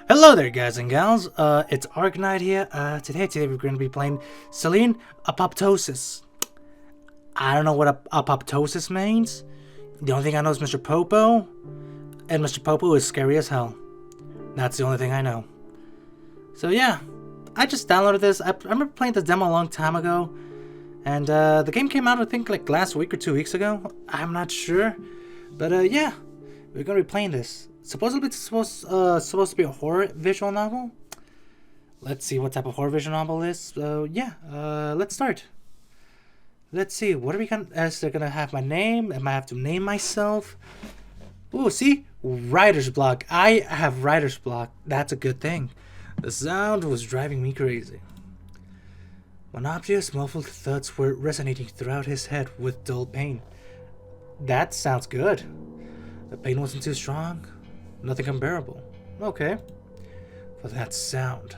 Hello there, guys and gals. It's Arknight here. Today we're going to be playing Selene Apoptosis. I don't know what apoptosis means. The only thing I know is Mr. Popo, and Mr. Popo is scary as hell. That's the only thing I know. So yeah, I just downloaded this. I remember playing this demo a long time ago, and the game came out I think like last week or 2 weeks ago. I'm not sure, but yeah, we're going to be playing this. Supposedly it's supposed to be a horror visual novel. Let's see what type of horror visual novel it is. Yeah, let's start. Let's see, what are we gonna... Is they're gonna have my name? Am I have to name myself? Ooh, see? Writer's block. I have writer's block. That's a good thing. The sound was driving me crazy. Monotonous, muffled thuds were resonating throughout his head with dull pain. That sounds good. The pain wasn't too strong. Nothing unbearable. Okay. For that sound.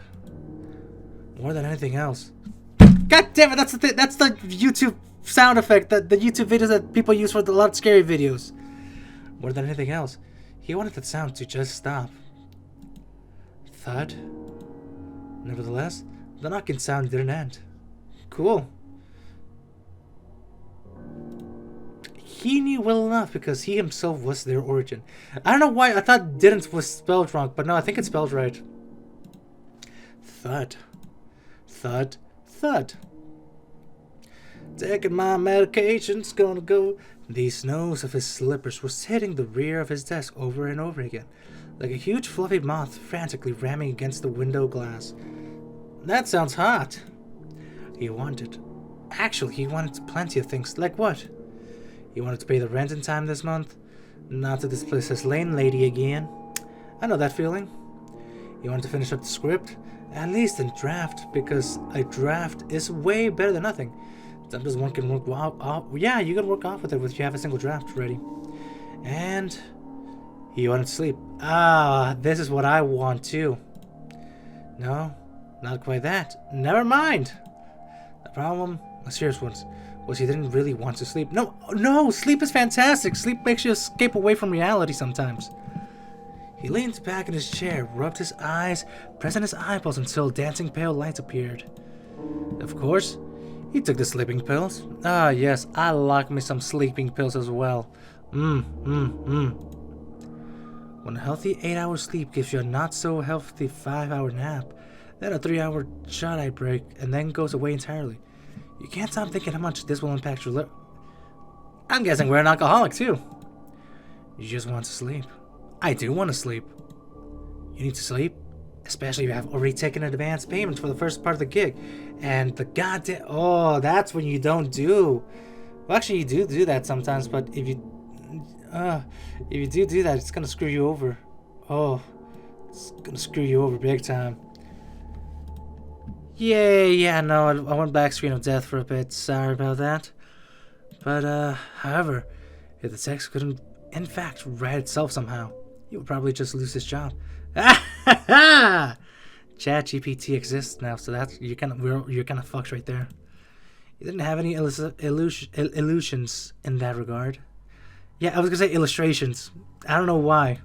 More than anything else. God damn it, that's the YouTube sound effect, the YouTube videos that people use for a lot of scary videos. More than anything else, he wanted that sound to just stop. Thud. Nevertheless, the knocking sound didn't end. Cool. He knew well enough because he himself was their origin. I don't know why I thought didn't was spelled wrong, but no, I think it's spelled right. Thud. Thud. Thud. Taking my medication's gonna go. The snows of his slippers was hitting the rear of his desk over and over again, like a huge fluffy moth frantically ramming against the window glass. That sounds hot. He wanted plenty of things. Like what? He wanted to pay the rent in time this month, not to displace his lane lady again. I know that feeling. He wanted to finish up the script, at least in draft, because a draft is way better than nothing. Sometimes one can work off. Yeah, you can work off with it if you have a single draft ready. And he wanted to sleep. Ah, this is what I want too. No, not quite that. Never mind. The problem, a serious one, was he didn't really want to sleep. No, sleep is fantastic. Sleep makes you escape away from reality sometimes. He leaned back in his chair, rubbed his eyes, pressing his eyeballs until dancing pale lights appeared. Of course, he took the sleeping pills. Ah, yes, I like me some sleeping pills as well. When a healthy 8-hour sleep gives you a not-so-healthy 5-hour nap, then a 3-hour shut-eye break, and then goes away entirely, you can't stop thinking how much this will impact your I'm guessing we're an alcoholic, too. You just want to sleep. I do want to sleep. You need to sleep? Especially if you have already taken an advance payment for the first part of the gig. And the goddamn... Oh, that's when you don't do... Well, actually, you do that sometimes, but if you do that, it's gonna screw you over. Oh, it's gonna screw you over big time. Yeah, no, I went back screen of death for a bit. Sorry about that. But, however, if the text couldn't, in fact, write itself somehow, he would probably just lose his job. ChatGPT exists now, so that's you're kind of fucked right there. You didn't have any illusions in that regard. Yeah, I was gonna say illustrations. I don't know why.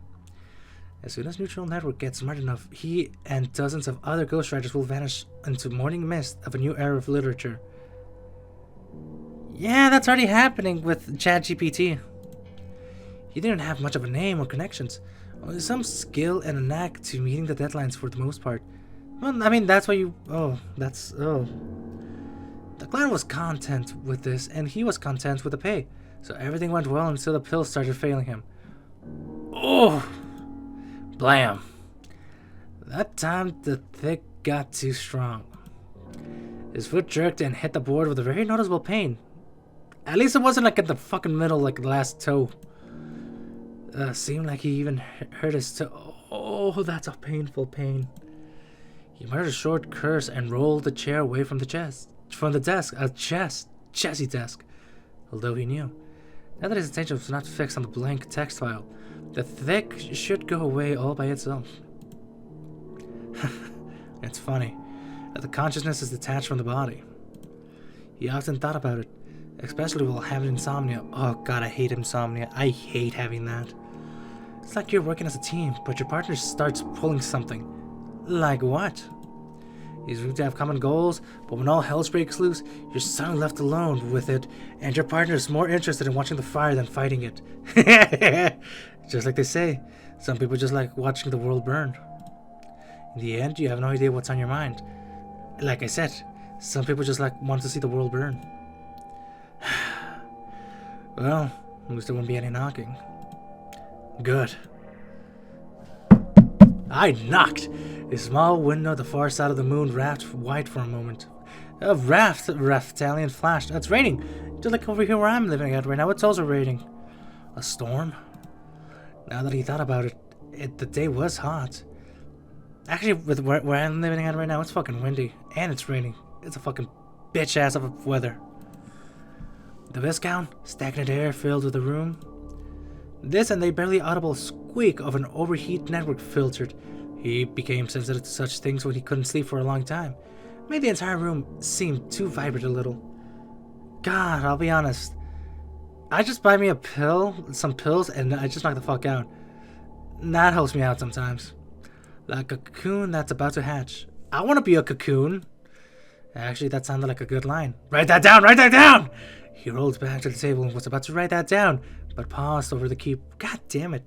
As soon as Neutral Network gets smart enough, he and dozens of other ghostwriters will vanish into morning mist of a new era of literature. Yeah, that's already happening with ChatGPT. He didn't have much of a name or connections, only some skill and a knack to meeting the deadlines for the most part. Well, I mean, that's why you... The client was content with this, and he was content with the pay, so everything went well until the pills started failing him. Oh! Blam! That time the thick got too strong. His foot jerked and hit the board with a very noticeable pain. At least it wasn't like at the fucking middle like the last toe. Seemed like he even hurt his toe. Oh, that's a painful pain. He muttered a short curse and rolled the chair away from the desk. Chessy desk. Although he knew, now that his attention was not fixed on the blank text file, the thick should go away all by itself. It's funny that the consciousness is detached from the body. He often thought about it, especially while having insomnia. Oh god, I hate insomnia. I hate having that. It's like you're working as a team, but your partner starts pulling something. Like what? It's rude to have common goals, but when all hell breaks loose, you're suddenly left alone with it, and your partner is more interested in watching the fire than fighting it. Just like they say, some people just like watching the world burn. In the end, you have no idea what's on your mind. Like I said, some people just like want to see the world burn. Well, at least there won't be any knocking. Good. I knocked! A small window at the far side of the moon wrapped white for a moment. A Raftalion flashed. It's raining! Just like over here where I'm living at right now, it's also raining. A storm? Now that he thought about it, the day was hot. Actually, with where I'm living at right now, it's fucking windy. And it's raining. It's a fucking bitch ass of weather. The Viscount, stagnant air filled with the room. This and the barely audible squeak of an overheat network filtered. He became sensitive to such things when he couldn't sleep for a long time. Made the entire room seem too vibrant a little. God, I'll be honest. I just buy me some pills, and I just knock the fuck out. That helps me out sometimes. Like a cocoon that's about to hatch. I want to be a cocoon. Actually, that sounded like a good line. Write that down! Write that down! He rolled back to the table and was about to write that down, but paused over the key. God damn it.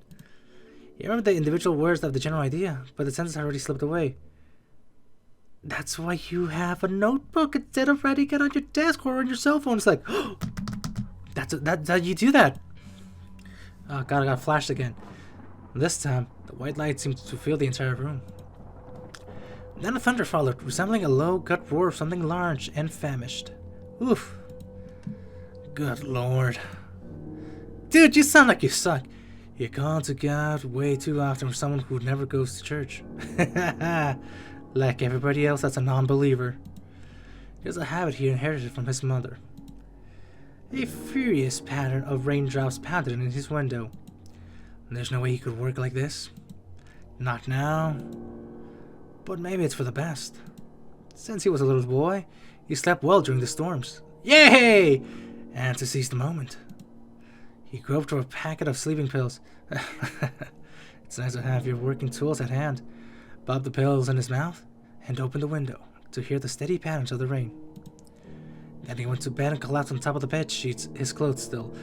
You remember the individual words of the general idea, but the sentence had already slipped away. That's why you have a notebook instead of writing it on your desk or on your cell phone. It's like, that's how you do that. Oh god, I got flashed again. This time, the white light seemed to fill the entire room. Then a thunder followed, resembling a low gut roar of something large and famished. Oof. Good lord. Dude, you sound like you suck. You call to God way too often for someone who never goes to church. Like everybody else that's a non-believer. There's a habit he inherited from his mother. A furious pattern of raindrops pounded in his window. There's no way he could work like this. Not now. But maybe it's for the best. Since he was a little boy, he slept well during the storms. Yay! And to seize the moment, he groped for a packet of sleeping pills. It's nice to have your working tools at hand. Bobbed the pills in his mouth and opened the window to hear the steady patterns of the rain. Then he went to bed and collapsed on top of the bed sheets, his clothes still.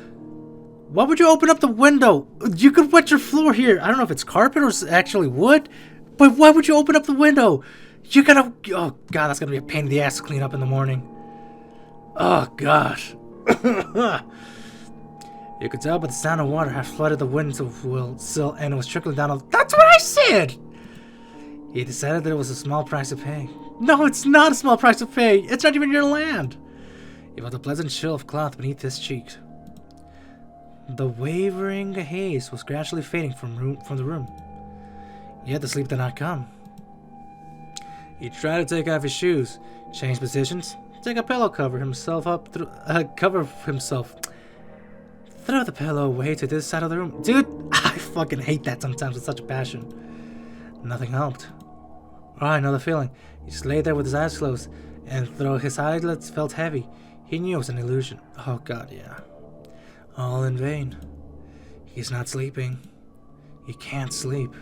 Why would you open up the window? You could wet your floor here. I don't know if it's carpet or actually wood, but why would you open up the window? You gotta... Oh god, that's gonna be a pain in the ass to clean up in the morning. Oh god. You could tell by the sound of water had flooded the window sill and it was trickling down. That's what I said! He decided that it was a small price to pay. No, it's not a small price to pay. It's not even your land. He felt a pleasant chill of cloth beneath his cheek. The wavering haze was gradually fading from the room. Yet the sleep did not come. He tried to take off his shoes, change positions, take a pillow, cover himself. Throw the pillow away to this side of the room. Dude, I fucking hate that sometimes with such a passion. Nothing helped. Oh, I know the feeling. He just lay there with his eyes closed, and though his eyelids felt heavy, he knew it was an illusion. Oh god, yeah. All in vain. He's not sleeping. He can't sleep.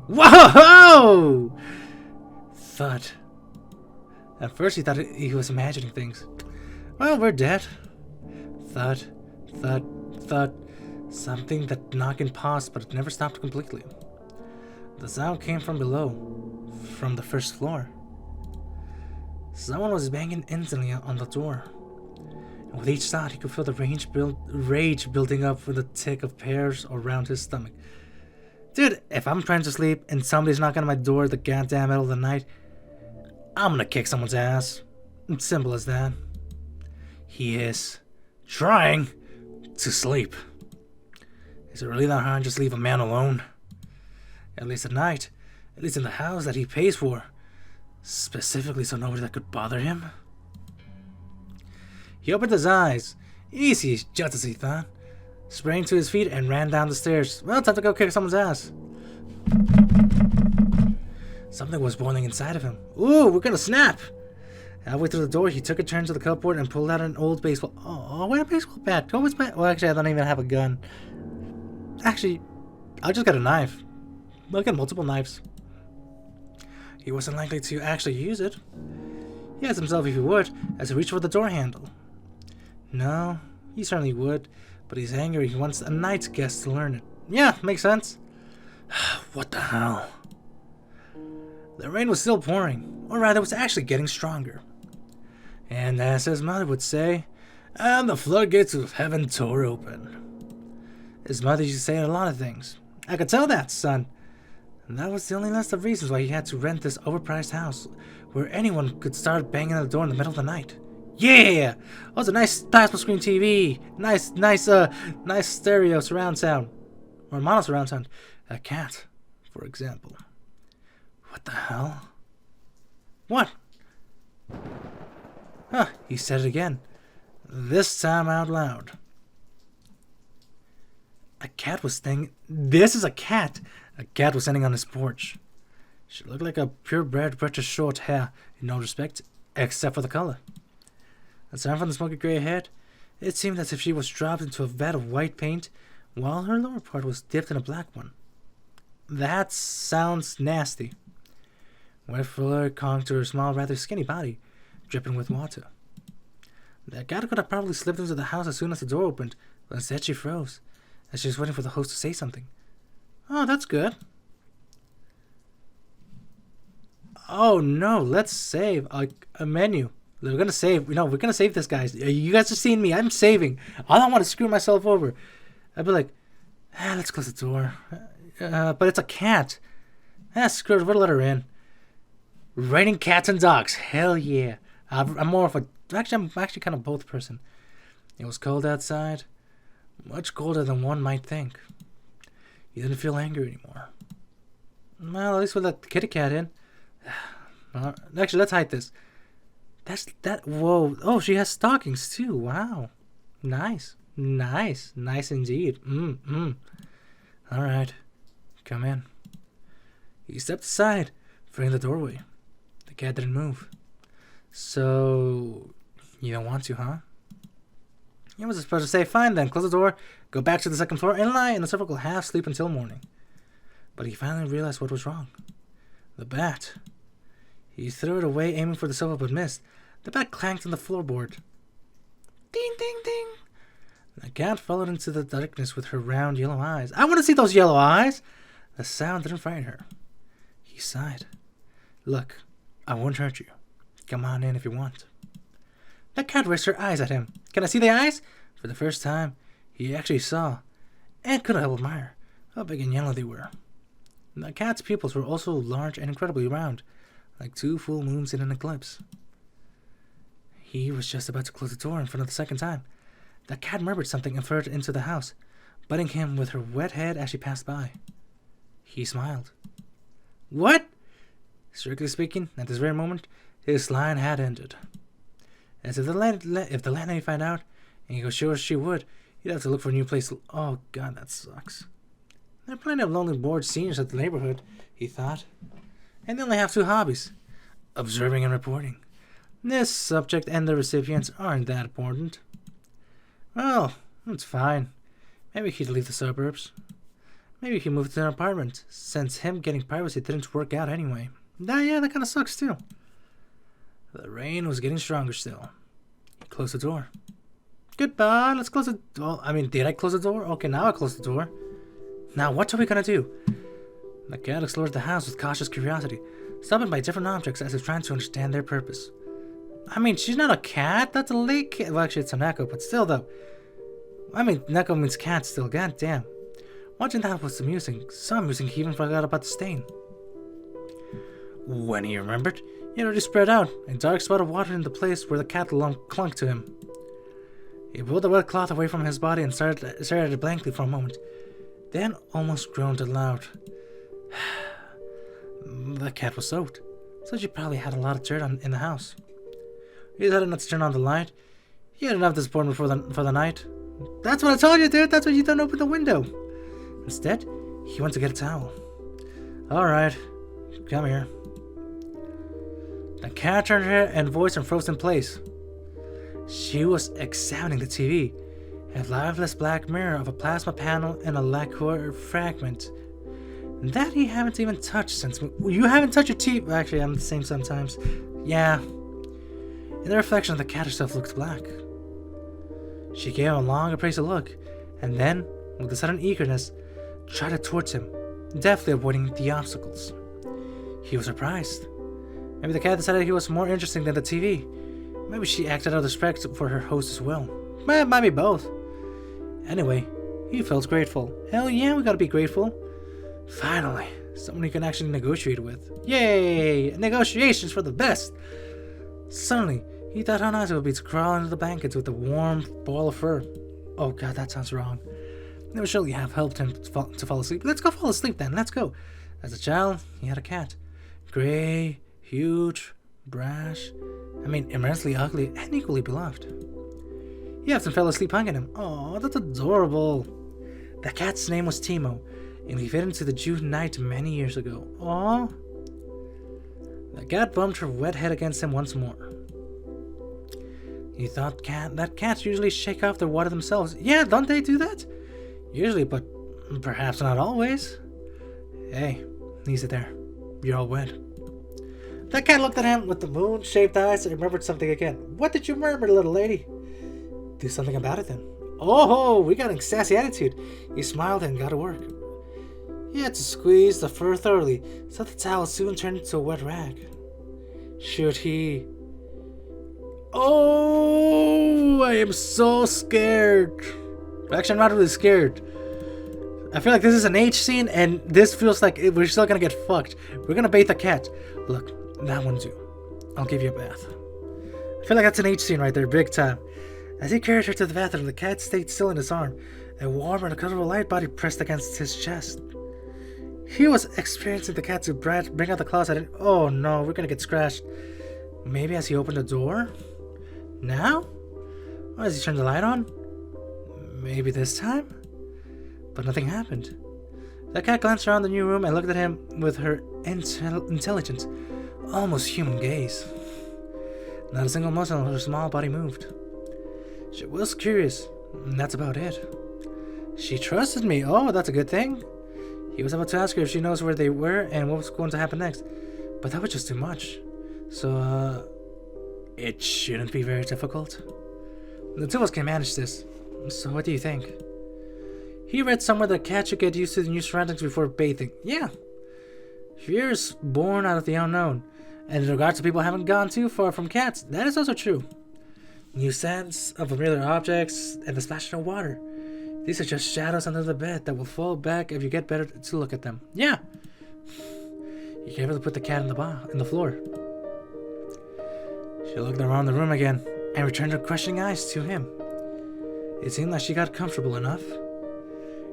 Whoa! Thud. At first he thought he was imagining things. Well, we're dead. Thud, thud, thud. Something that knocked and paused, but it never stopped completely. The sound came from below, from the first floor. Someone was banging instantly on the door. And with each sound, he could feel the rage building up with a tick of hairs around his stomach. Dude, if I'm trying to sleep and somebody's knocking on my door at the goddamn middle of the night, I'm gonna kick someone's ass. It's simple as that. He is trying to sleep. Is it really that hard to just leave a man alone? At least at night. At least in the house that he pays for. Specifically so nobody that could bother him. He opened his eyes. Easy, just as he thought. Sprang to his feet and ran down the stairs. Well, time to go kick someone's ass. Something was boiling inside of him. Ooh, we're gonna snap! Halfway through the door, he took a turn to the cupboard and pulled out an old baseball... Oh, wait, a baseball bat. Well, actually, I don't even have a gun. Actually, I'll just get a knife. I'll get multiple knives. He wasn't likely to actually use it. He asked himself if he would, as he reached for the door handle. No, he certainly would, but he's angry. He wants a night's guest to learn it. Yeah, makes sense. What the hell? The rain was still pouring, or rather, it was actually getting stronger. And as his mother would say, and the floodgates of heaven tore open. His mother used to say a lot of things. I could tell that, son. And that was the only list of reasons why he had to rent this overpriced house, where anyone could start banging on the door in the middle of the night. Yeah! Oh, it's a nice plasma screen TV. Nice stereo surround sound. Or mono surround sound. A cat, for example. What the hell? What? Huh, he said it again. This time out loud. A cat was standing. This is a cat! A cat was standing on his porch. She looked like a purebred British short hair, in no respect, except for the color. Aside from the smoky gray head, it seemed as if she was dropped into a vat of white paint, while her lower part was dipped in a black one. That sounds nasty. Wet fur clung to her small, rather skinny body, dripping with water. The cat could have probably slipped into the house as soon as the door opened, but instead she froze, as she was waiting for the host to say something. Oh, that's good. Oh no, let's save a menu. We're gonna save. No, we're gonna save this, guys. You guys are seeing me. I'm saving. I don't want to screw myself over. I'd be like, let's close the door. But it's a cat. Screw it. We'll let her in. Raining cats and dogs. Hell yeah. I'm more of a. Actually, I'm actually kind of both person. It was cold outside. Much colder than one might think. He didn't feel angry anymore. Well, at least we'll let the kitty cat in. Actually, let's hide this. Whoa. Oh, she has stockings too. Wow. Nice. Nice indeed. Alright. Come in. He stepped aside, freeing the doorway. The cat didn't move. So, you don't want to, huh? He was supposed to say, fine then, close the door, go back to the second floor, and lie in a cervical half-sleep until morning. But he finally realized what was wrong. The bat. He threw it away, aiming for the sofa, but missed. The bat clanked on the floorboard. Ding, ding, ding. The cat followed into the darkness with her round yellow eyes. I want to see those yellow eyes! The sound didn't frighten her. He sighed. Look, I won't hurt you. Come on in if you want. The cat raised her eyes at him. Can I see the eyes? For the first time, he actually saw, and couldn't help admire, how big and yellow they were. The cat's pupils were also large and incredibly round, like 2 full moons in an eclipse. He was just about to close the door in front of the second time. The cat murmured something and flirted into the house, butting him with her wet head as she passed by. He smiled. What? Strictly speaking, at this very moment, his line had ended. As if the landlady found out, and he was sure she would, he'd have to look for a new place. Oh god, that sucks. There are plenty of lonely bored seniors at the neighborhood, he thought. And they only have 2 hobbies. Observing and reporting. This subject and the recipients aren't that important. Well, it's fine. Maybe he'd leave the suburbs. Maybe he moved to an apartment, since him getting privacy didn't work out anyway. Yeah, that kind of sucks too. The rain was getting stronger still. He closed the door. Goodbye, let's close the door. Did I close the door? Okay, now I closed the door. Now, what are we gonna do? The cat explored the house with cautious curiosity, stopping by different objects as if trying to understand their purpose. She's not a cat. That's a lake cat. Well, actually, it's a Neko, but still, though. Neko means cat still. God damn. Watching that was amusing. So amusing, he even forgot about the stain. When he remembered, he had already spread out, a dark spot of water in the place where the cat clung to him. He pulled the wet cloth away from his body and stared at it blankly for a moment, then almost groaned aloud. The cat was soaked, so she probably had a lot of dirt in the house. He decided not to turn on the light. He had enough disappointment for the night. That's what I told you, dude. That's why you don't open the window. Instead, he went to get a towel. Alright, come here. The cat turned her head and voice and froze in place. She was examining the TV, a lifeless black mirror of a plasma panel and a lacquer fragment. That he haven't even touched since... You haven't touched your teeth? Actually, I'm the same sometimes. Yeah. In the reflection of the cat herself looked black. She gave him a long, appraisal look, and then, with a sudden eagerness, trotted towards him, deftly avoiding the obstacles. He was surprised. Maybe the cat decided he was more interesting than the TV. Maybe she acted out of respect for her host as well. It might be both. Anyway, he felt grateful. Hell yeah, we gotta be grateful. Finally, someone you can actually negotiate with. Yay! Negotiations for the best! Suddenly, he thought how nice it would be to crawl into the blankets with a warm ball of fur. Oh god, that sounds wrong. It would surely have helped him to fall asleep. Let's go fall asleep then, let's go. As a child, he had a cat. Gray, huge, brash, immensely ugly and equally beloved. He often fell asleep hugging him. Oh, that's adorable. The cat's name was Timo, and he fit into the June night many years ago. Aww. The cat bumped her wet head against him once more. He thought that cats usually shake off their water themselves. Yeah, don't they do that? Usually, but perhaps not always. Hey, easy there. You're all wet. The cat looked at him with the moon-shaped eyes and remembered something again. What did you remember, little lady? Do something about it then. Oh, we got a sassy attitude. He smiled and got to work. He had to squeeze the fur thoroughly, so the towel soon turned into a wet rag. Should he... Oh, I am so scared. Actually, I'm not really scared. I feel like this is an H scene, and this feels like we're still gonna get fucked. We're gonna bathe the cat. Look, that won't do. I'll give you a bath. I feel like that's an H scene right there, big time. As he carried her to the bathroom, the cat stayed still in his arm, a warm and comfortable light body pressed against his chest. He was experiencing the cat to bring out the claws at it. Oh no, we're gonna get scratched. Maybe as he opened the door? Now? Or as he turned the light on? Maybe this time? But nothing happened. The cat glanced around the new room and looked at him with her intelligent, almost human gaze. Not a single muscle in her small body moved. She was curious, and that's about it. She trusted me. Oh, that's a good thing. He was about to ask her if she knows where they were and what was going to happen next, but that was just too much. So, it shouldn't be very difficult. The two of us can manage this. So what do you think? He read somewhere that cats should get used to the new surroundings before bathing. Yeah. Fear is born out of the unknown. And in regards to people who haven't gone too far from cats, that is also true. New scents of familiar objects and the splashing of water. These are just shadows under the bed that will fall back if you get better to look at them. Yeah. You can able to put the cat in the floor. She looked around the room again and returned her questioning eyes to him. It seemed like she got comfortable enough.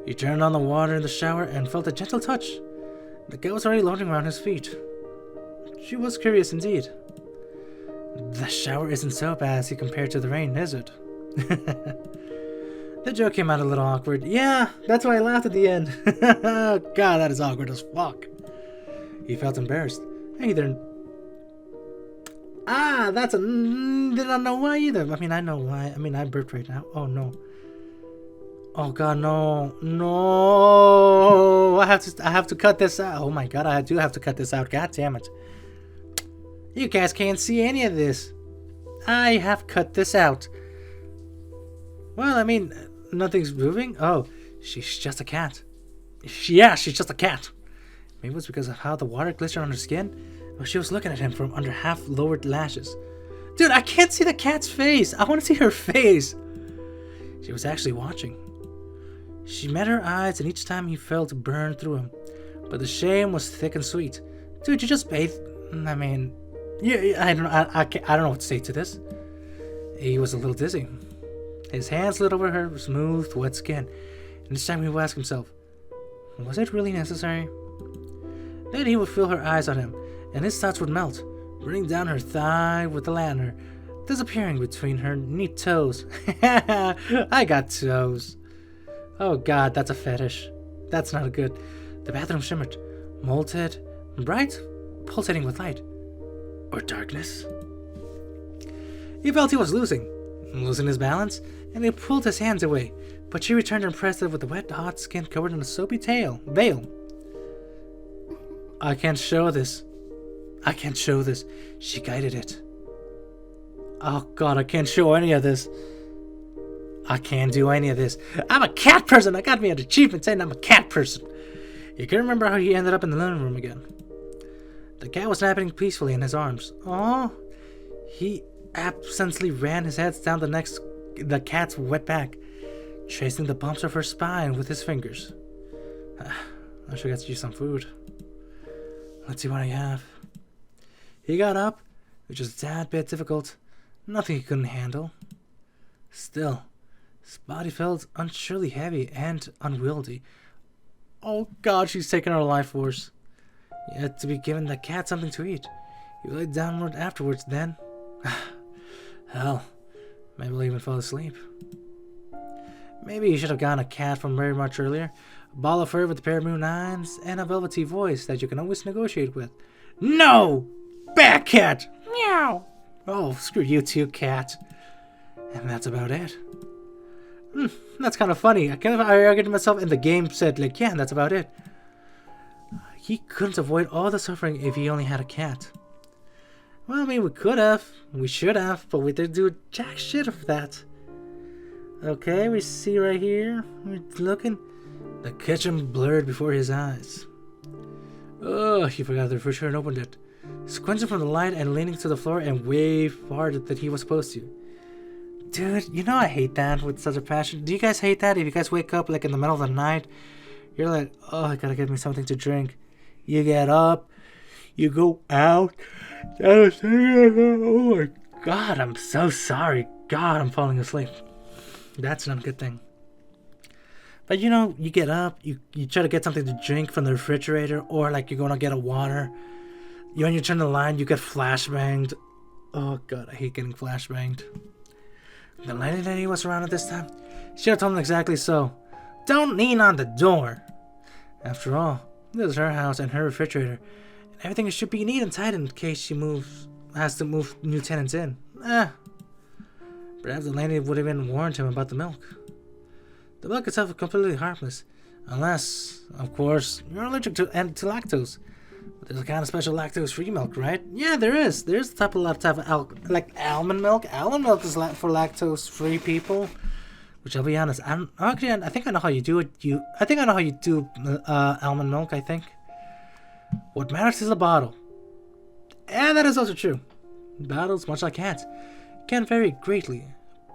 He turned on the water in the shower and felt a gentle touch. The cat was already lounging around his feet. She was curious indeed. The shower isn't so bad as compared to the rain, is it? The joke came out a little awkward. Yeah, that's why I laughed at the end. God, that is awkward as fuck. He felt embarrassed. Hey, there. That's a... Did not know why either. I know why. I burped right now. Oh, no. Oh, God, no. No. I have to cut this out. Oh, my God, I do have to cut this out. God damn it. You guys can't see any of this. I have cut this out. Well, nothing's moving. Oh, she's just a cat. Yeah, she's just a cat. Maybe it was because of how the water glistened on her skin. Or she was looking at him from under half-lowered lashes. Dude, I can't see the cat's face. I want to see her face. She was actually watching. She met her eyes, and each time he felt burn through him. But the shame was thick and sweet. Dude, you just bathed. Yeah, I don't know what to say to this. He was a little dizzy. His hand slid over her smooth, wet skin, and each time he would ask himself, was it really necessary? Then he would feel her eyes on him, and his thoughts would melt, running down her thigh with the lantern, disappearing between her neat toes. I got toes. Oh God, that's a fetish. That's not good. The bathroom shimmered, molted, bright, pulsating with light. Or darkness. He felt he was losing. losing his balance, and he pulled his hands away, but she returned impressive with the wet, hot skin covered in a soapy veil. I can't show this. I can't show this. She guided it. Oh god, I can't show any of this. I can't do any of this. I'm a cat person! I got me an achievement saying I'm a cat person! He couldn't remember how he ended up in the living room again. The cat was napping peacefully in his arms. Oh, he absently ran his head down the cat's wet back, tracing the bumps of her spine with his fingers. I should get you some food. Let's see what I have. He got up, which was a tad bit difficult. Nothing he couldn't handle. Still, his body felt unsurely heavy and unwieldy. Oh god, she's taking her life force. He had to be given the cat something to eat. He lay downward afterwards then. Hell, maybe he'll even fall asleep. Maybe he should have gotten a cat from very much earlier. A ball of fur with a pair of moon eyes and a velvety voice that you can always negotiate with. No! Bad cat! Meow! Oh, screw you too, cat. And that's about it. That's kind of funny. I argued to myself in the game said, like, yeah, that's about it. He couldn't avoid all the suffering if he only had a cat. Well, I mean, we could have. We should have. But we didn't do jack shit of that. Okay, we see right here. We're looking. The kitchen blurred before his eyes. Oh, he forgot the refrigerator and opened it. Squinting from the light and leaning to the floor and way farther than he was supposed to. Dude, you know I hate that with such a passion. Do you guys hate that? If you guys wake up like in the middle of the night, you're like, oh, I gotta get me something to drink. You get up, you go out. Oh my god, I'm so sorry. God, I'm falling asleep. That's not a good thing. But you know, you get up, you try to get something to drink from the refrigerator, or like you're gonna get a water. When you turn the line, you get flashbanged. Oh god, I hate getting flashbanged. The lady was around at this time. She had told him exactly so. Don't lean on the door. After all, this is her house and her refrigerator. And everything should be neat and tight in case she has to move new tenants in. Perhaps the lady would have even warned him about the milk. The milk itself is completely harmless. Unless, of course, you're allergic to lactose. But there's a kind of special lactose-free milk, right? Yeah, there is. There's a type of like almond milk. Almond milk is for lactose-free people. Which I'll be honest, I think I know how you do it. I think I know how you do almond milk. I think. What matters is the bottle. And that is also true. Bottles, much like cats, can vary greatly.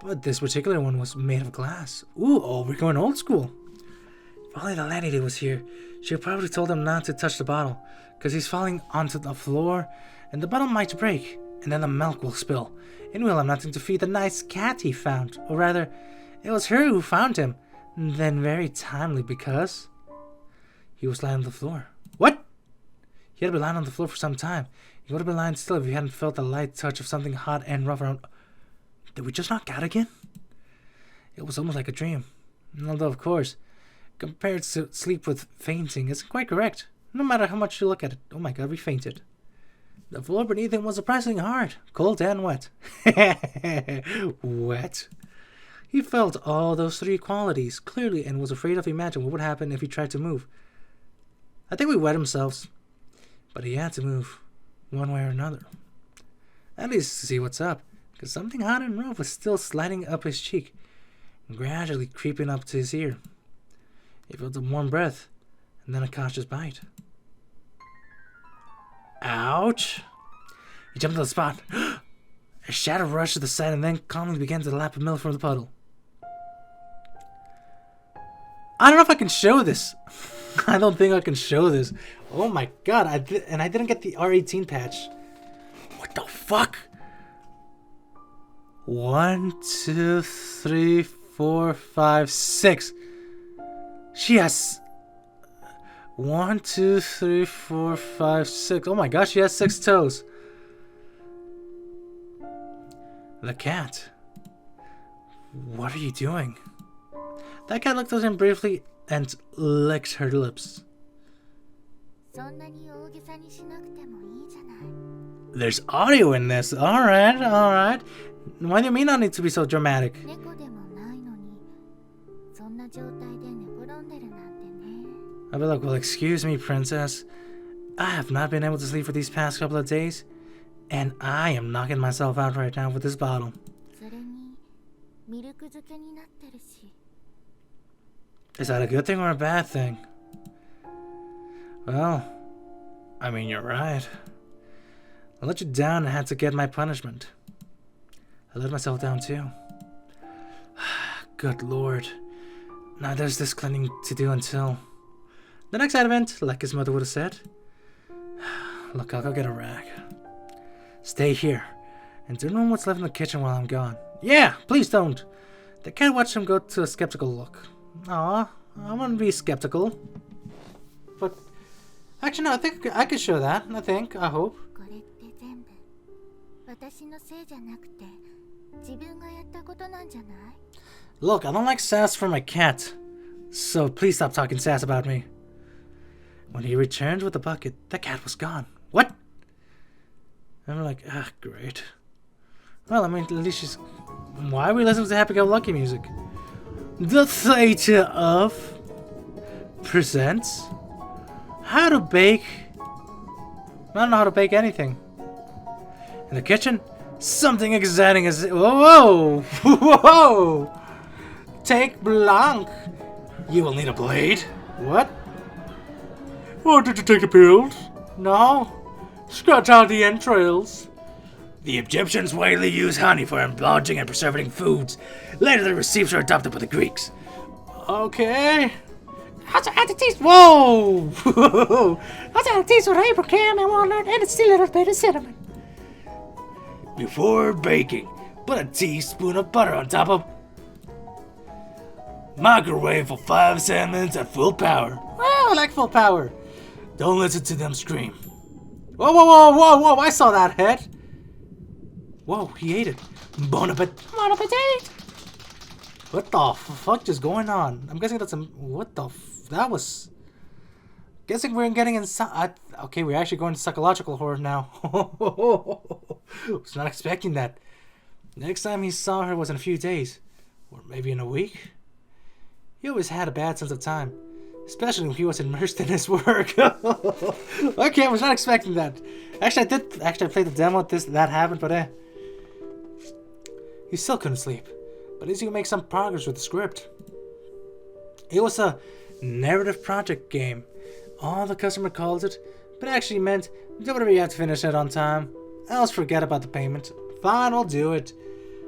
But this particular one was made of glass. Ooh, oh, we're going old school. If only the landlady was here, she would probably told him not to touch the bottle, because he's falling onto the floor, and the bottle might break, and then the milk will spill, and we'll have nothing to feed the nice cat he found. Or rather, it was her who found him. Then very timely, because he was lying on the floor. What? He had been lying on the floor for some time. He would have been lying still if he hadn't felt the light touch of something hot and rough around. Did we just knock out again? It was almost like a dream. Although, of course, compared to sleep with fainting, it's quite correct. No matter how much you look at it. Oh my god, we fainted. The floor beneath him was surprisingly hard, cold and wet. Wet? He felt all those three qualities clearly and was afraid of imagining what would happen if he tried to move. I think we wet ourselves, but he had to move, one way or another. At least to see what's up, because something hot and rough was still sliding up his cheek, gradually creeping up to his ear. He felt a warm breath, and then a cautious bite. Ouch! He jumped to the spot. A shadow rushed to the side and then calmly began to lap a milk from the puddle. I don't know if I can show this. I don't think I can show this. Oh my god, I didn't get the R18 patch. What the fuck? 1, 2, 3, 4, 5, 6. She has 1, 2, 3, 4, 5, 6. Oh my gosh, she has 6 toes. The cat. What are you doing? That cat looked at him briefly and licked her lips. There's audio in this. Alright, alright. Why do you mean I need to be so dramatic? 猫でもないのに、そんな状態で寝転んでるなんてね。I'll be like, well, excuse me, princess. I have not been able to sleep for these past couple of days, and I am knocking myself out right now with this bottle. それに、ミルク漬けになってるし。Is that a good thing or a bad thing? Well, I mean, you're right. I let you down and had to get my punishment. I let myself down too. Good lord. Now there's this cleaning to do until the next advent, like his mother would have said. Look, I'll go get a rag. Stay here, and don't know what's left in the kitchen while I'm gone. Yeah, please don't. They can't watch him go to a skeptical look. Aw, I wouldn't be skeptical. But, actually no, I think I could show that, I hope. これって全部、私のせいじゃなくて、自分がやったことなんじゃない？ Look, I don't like sass from my cat, so please stop talking sass about me. When he returned with the bucket, the cat was gone. What? I'm like, ah, great. Well, I mean, at least she's... Why are we listening to happy-go-lucky music? The Theater of... presents... How to bake... I don't know how to bake anything. In the kitchen, something exciting is... Whoa! Whoa! Take blanc. You will need a blade. What? Oh, did you take the pills? No. Scratch out the entrails. The Egyptians widely used honey for embalming and preserving foods. Later, the recipes were adopted by the Greeks. Okay. How's it taste? Whoa! How's it taste with apricot and walnut and a little bit of cinnamon? Before baking, put a teaspoon of butter on top of... Microwave for 5 minutes at full power. Wow, I like full power. Don't listen to them scream. Whoa, whoa, whoa, whoa, whoa, I saw that head. Whoa, he ate it. Bon appetit. Bon appetit. What the fuck is going on? I'm guessing that's a... What the that was... Guessing we're getting inside... Okay, we're actually going to psychological horror now. Was not expecting that. Next time he saw her was in a few days. Or maybe in a week. He always had a bad sense of time. Especially when he was immersed in his work. Okay, I was not expecting that. Actually, I played the demo that happened, but he still couldn't sleep. But at least he could make some progress with the script. It was a narrative project game. All the customer called it, but it actually meant do whatever you have to finish it on time. Else forget about the payment. Fine, we'll do it.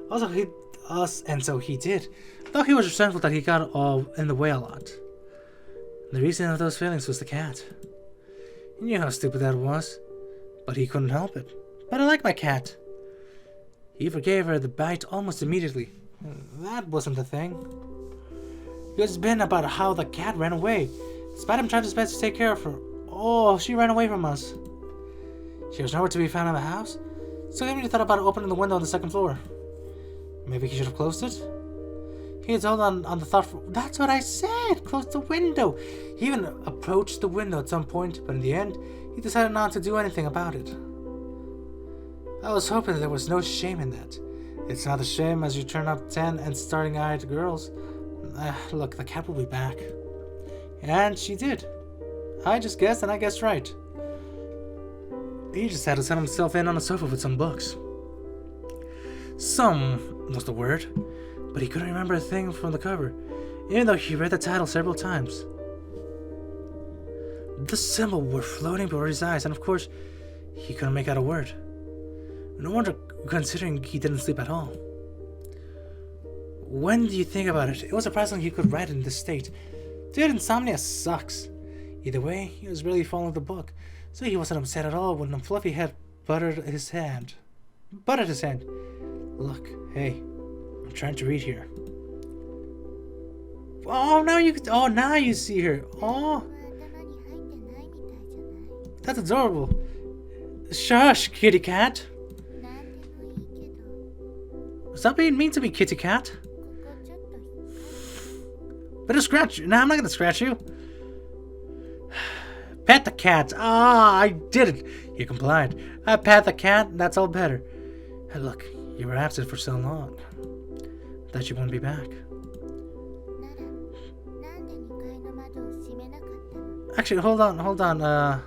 So he did. Though he was resentful that he got all in the way a lot. The reason of those feelings was the cat. He knew how stupid that was, but he couldn't help it. But I like my cat. He forgave her the bite almost immediately. That wasn't the thing. It was been about how the cat ran away. Despite him trying his best to take care of her. Oh, she ran away from us. She was nowhere to be found in the house, so he thought about opening the window on the second floor. Maybe he should have closed it? He had held on the thought for... That's what I said! Close the window! He even approached the window at some point, but in the end, he decided not to do anything about it. I was hoping there was no shame in that. It's not a shame as you turn up 10 and starting-eyed girls. Look, the cat will be back. And she did. I just guessed and I guessed right. He just had to set himself in on a sofa with some books. Some was the word, but he couldn't remember a thing from the cover, even though he read the title several times. The symbol were floating before his eyes, and of course, he couldn't make out a word. No wonder, considering he didn't sleep at all. When do you think about it, it was surprising he could write in this state. Dude, insomnia sucks. Either way, he was really following the book, so he wasn't upset at all when the fluffy head buttered his hand. Look, hey, I'm trying to read here. Oh, now you see her. Oh, that's adorable. Shush, kitty cat. Stop being mean to me, kitty cat. Better scratch you. Nah, I'm not gonna scratch you. Pet the cat. Ah, I did it. You complied. I pat the cat, and that's all better. Hey, look, you were absent for so long. Thought you wouldn't be back. ならなんで2階の窓を閉めなかったの？ Actually, hold on.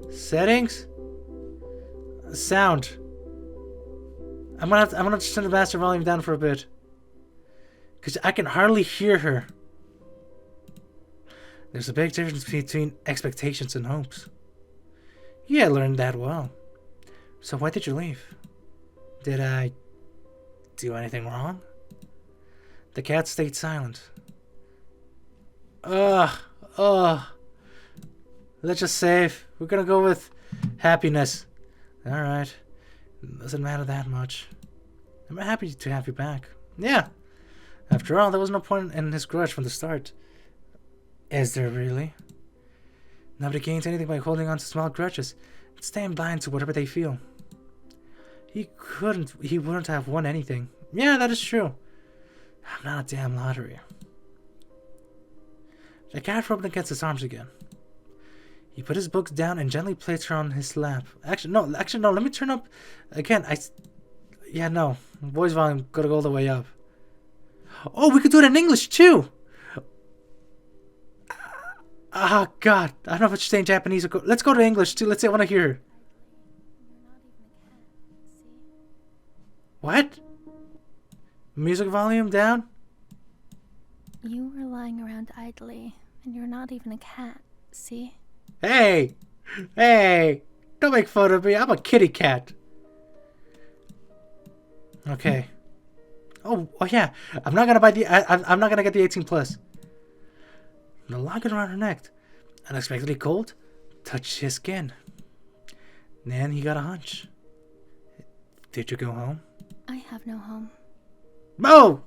Settings? Sound. I'm gonna have to turn the master volume down for a bit. Cause I can hardly hear her. There's a big difference between expectations and hopes. Yeah, I learned that well. So why did you leave? Did I do anything wrong? The cat stayed silent. Let's just save. We're gonna go with happiness. Alright. Doesn't matter that much. I'm happy to have you back. Yeah. After all, there was no point in his grudge from the start. Is there really? Nobody gains anything by holding on to small grudges and staying blind to whatever they feel. He wouldn't have won anything. Yeah, that is true. I'm not a damn lottery. The cat rubbed against his arms again. He put his books down and gently placed her on his lap. Actually, no. Let me turn up again. Voice volume gotta go all the way up. Oh, we could do it in English too. Ah, God. I don't know if I should say in Japanese. Let's go to English too. Let's see. I want to hear her. What? Music volume down? You were lying around idly, and you're not even a cat, see? Hey! Don't make fun of me. I'm a kitty cat. Okay. Oh yeah. I'm not gonna buy the. I'm not gonna get the 18 plus. The locket around her neck, unexpectedly cold, touched his skin. Then he got a hunch. Did you go home? I have no home. Oh!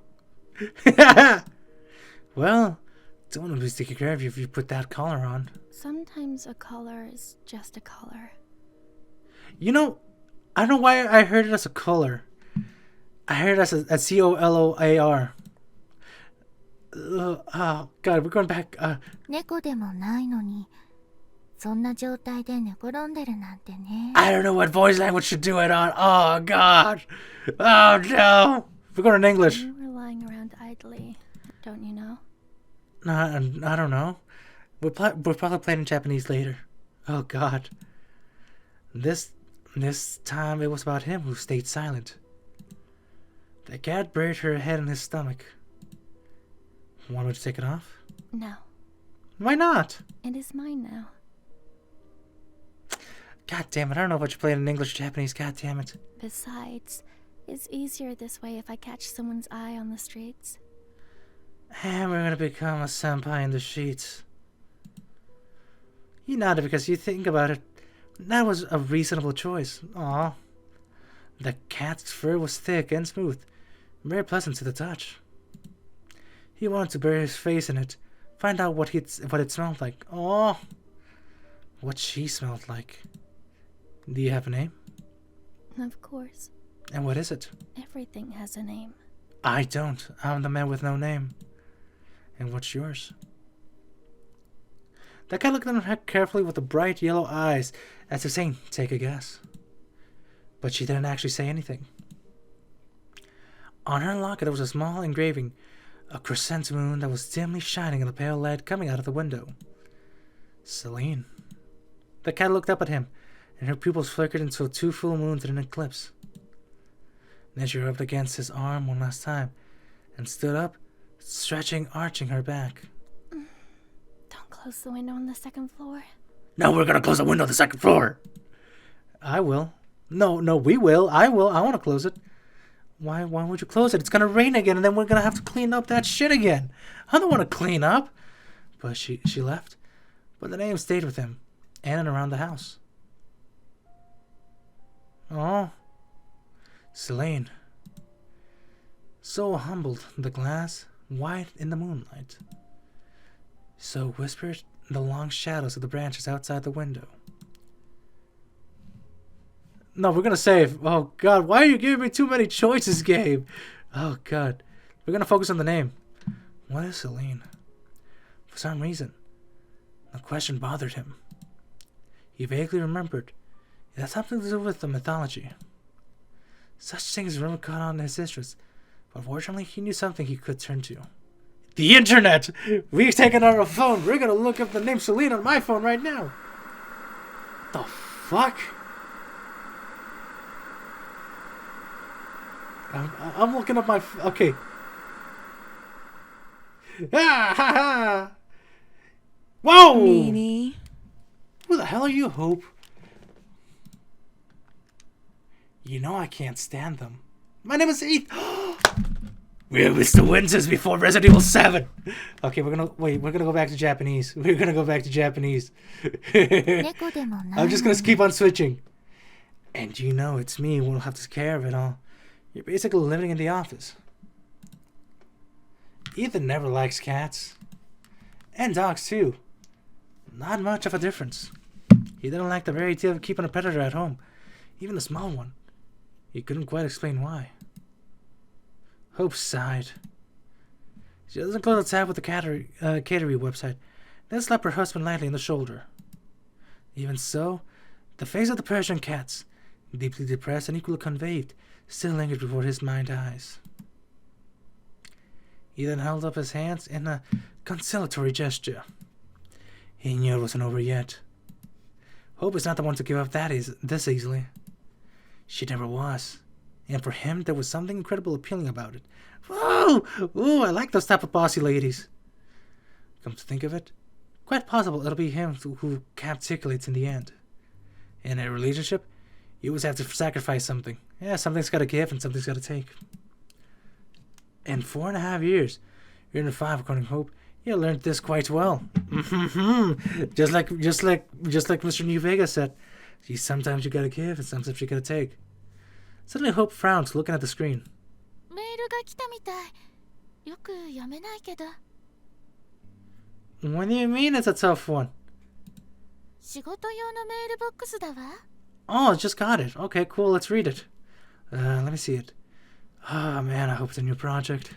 Well, someone will take care of you if you put that collar on. Sometimes a collar is just a collar. You know, I don't know why I heard it as a collar. I heard it as a C-O-L-O-A-R. Oh, God, we're going back. 猫でもないのに、そんな状態で寝転んでるなんてね。 I don't know what voice language to do it on. Oh, God. Oh, no. We're going in English. You were lying around idly, don't you know? I don't know. We'll probably play it in Japanese later. Oh, God. This time it was about him who stayed silent. The cat buried her head in his stomach. Want me to take it off? No. Why not? It is mine now. God damn it, I don't know if I should play it in English or Japanese, god damn it. Besides, it's easier this way if I catch someone's eye on the streets. And we're gonna become a senpai in the sheets. You nodded because you think about it. That was a reasonable choice. Aw. The cat's fur was thick and smooth, very pleasant to the touch. He wanted to bury his face in it, find out what it smelled like. Oh, what she smelled like. Do you have a name? Of course. And what is it? Everything has a name. I don't. I'm the man with no name. And what's yours? The cat looked at her carefully with the bright yellow eyes, as if saying, take a guess. But she didn't actually say anything. On her locket there was a small engraving, a crescent moon that was dimly shining in the pale light coming out of the window. Selene. The cat looked up at him, and her pupils flickered until 2 full moons in an eclipse. Then she rubbed against his arm one last time, and stood up, arching her back. Don't close the window on the 2nd floor. No, we're gonna close the window on the 2nd floor. I will. No, we will. I will. I want to close it. Why would you close it? It's gonna rain again, and then we're gonna have to clean up that shit again. I don't want to clean up. But she left. But the name stayed with him, and around the house. Oh, Selene. So humbled, the glass, white in the moonlight. So whispered the long shadows of the branches outside the window. No, we're gonna save. Oh, God, why are you giving me too many choices, Gabe? Oh, God. We're gonna focus on the name. What is Selene? For some reason, the question bothered him. He vaguely remembered it had something to do with the mythology. Such things never caught on his interest, but fortunately he knew something he could turn to. The internet! We've taken out our phone. We're gonna look up the name Selene on my phone right now. What the fuck? I'm looking up my... Okay. Ah, ha, ha. Whoa! Meanie. Who the hell are you, Hope? You know I can't stand them. My name is Ethan. We're Mr. Winters before Resident Evil 7. Okay, we're gonna go back to Japanese. We're gonna go back to Japanese. 猫でもない I'm just gonna keep on switching. And you know it's me who will have to take care of it all. You're basically living in the office. Ethan never likes cats. And dogs too. Not much of a difference. He didn't like the very idea of keeping a predator at home. Even a small one. He couldn't quite explain why. Hope sighed. She doesn't close the tab with the catering website, then slapped her husband lightly in the shoulder. Even so, the face of the Persian cats, deeply depressed and equally conveyed, still lingered before his mind's eyes. He then held up his hands in a conciliatory gesture. He knew it wasn't over yet. Hope is not the one to give up this easily. She never was. And for him, there was something incredibly appealing about it. Whoa! Ooh, I like those type of bossy ladies. Come to think of it, quite possible it'll be him who capitulates in the end. In a relationship, you always have to sacrifice something. Yeah, something's got to give and something's got to take. In 4.5 years, you're in 5 according to Hope. You learned this quite well. just like Mr. New Vegas said. See, sometimes you gotta give and sometimes you gotta take. Suddenly Hope frowned, looking at the screen. メールが来たみたい。よく読めないけど。 What do you mean it's a tough one? 仕事用のメールボックスだわ。 Oh, just got it. Okay, cool, let's read it. Let me see it. Oh man, I hope it's a new project.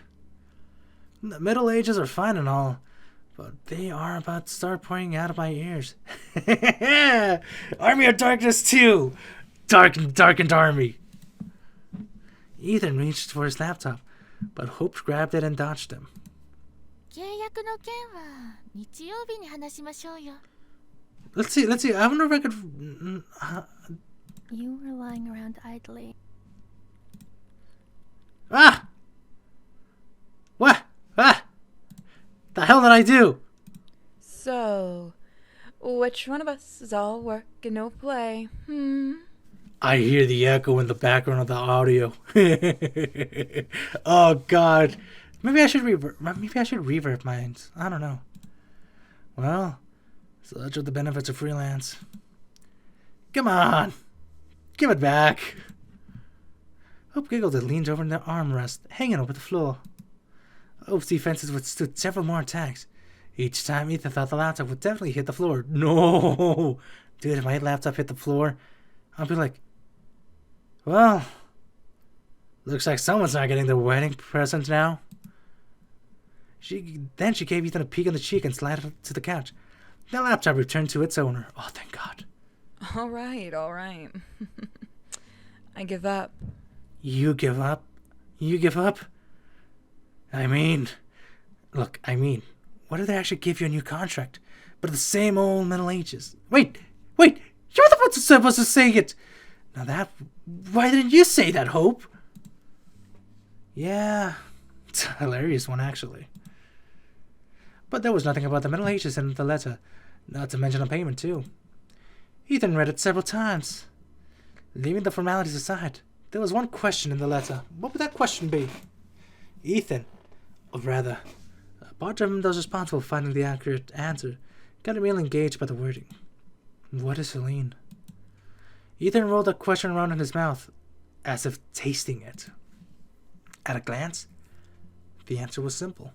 The Middle Ages are fine and all, but they are about to start pouring out of my ears. Army of Darkness 2! Darkened Army. Ethan reached for his laptop, but Hope grabbed it and dodged him. 契約の件は日曜日に話しましょうよ。 Let's see. I wonder if I could... You were lying around idly. Ah! What? Ah! The hell did I do? So, which one of us is all work and no play? I hear the echo in the background of the audio. Oh God. Maybe I should reverb mine. I don't know. Well, such are the benefits of freelance. Come on. Give it back. Hope giggled and leaned over in the armrest, hanging over the floor. Hope's defenses withstood several more attacks. Each time Ethan thought the laptop would definitely hit the floor. No! Dude, if my laptop hit the floor, I'll be like, well, looks like someone's not getting their wedding present now. Then she gave Ethan a peek on the cheek and slid it to the couch. The laptop returned to its owner. Oh, thank God. All right. I give up. You give up? You give up? I mean, what if they actually give you a new contract, but the same old Middle Ages? Wait, you're the one supposed to say it. Now why didn't you say that, Hope? Yeah, it's a hilarious one, actually. But there was nothing about the Middle Ages in the letter, not to mention a payment, too. Ethan read it several times. Leaving the formalities aside, there was one question in the letter. What would that question be? Ethan, or rather, part of him that was responsible for finding the accurate answer, got real engaged by the wording. What is Selene? Ethan rolled the question around in his mouth, as if tasting it. At a glance, the answer was simple.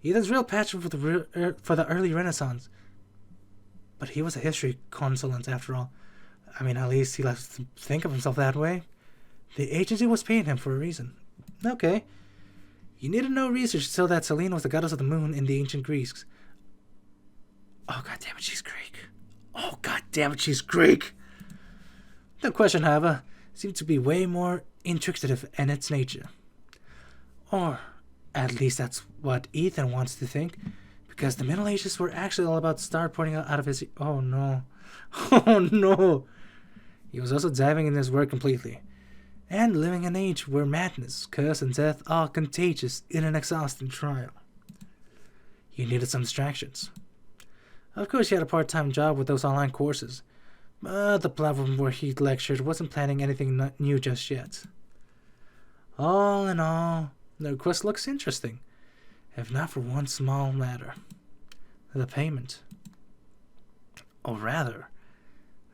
Ethan's real passion for the early Renaissance. But he was a history consultant after all. I mean, at least he likes to think of himself that way. The agency was paying him for a reason. Okay. You needed no research to show that Selene was the goddess of the moon in the ancient Greeks. Oh, goddammit, she's Greek. Oh, god damn it, she's Greek! The question, however, seemed to be way more intricate in its nature. Or, at least that's what Ethan wants to think, because the Middle Ages were actually all about Star pointing out of his... Oh no. Oh no! He was also diving in his work completely, and living in an age where madness, curse, and death are contagious in an exhausting trial. He needed some distractions. Of course, he had a part-time job with those online courses, but the platform where he lectured wasn't planning anything new just yet. All in all, the request looks interesting, if not for one small matter. The payment. Or rather,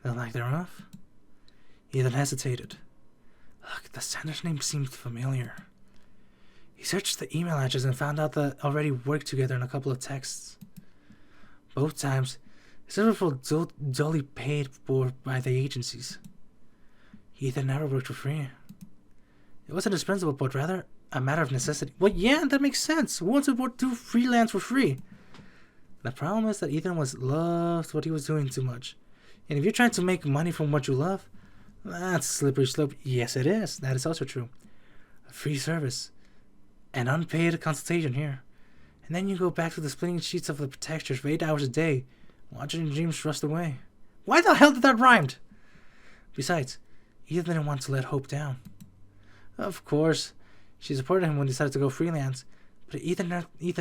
the lack thereof. Ethan hesitated. Look, the sender's name seemed familiar. He searched the email address and found out that already worked together in a couple of texts. Both times, several dully paid for by the agencies. Ethan never worked for free. It wasn't his principle, but rather a matter of necessity. Well, yeah, that makes sense. Who wants to do freelance for free? The problem is that Ethan loved what he was doing too much. And if you're trying to make money from what you love, that's a slippery slope. Yes, it is. That is also true. A free service. An unpaid consultation here. And then you go back to the splitting sheets of the textures for 8 hours a day, watching your dreams rust away. Why the hell did that rhyme? Besides, Ethan didn't want to let Hope down. Of course, she supported him when he decided to go freelance, but Ethan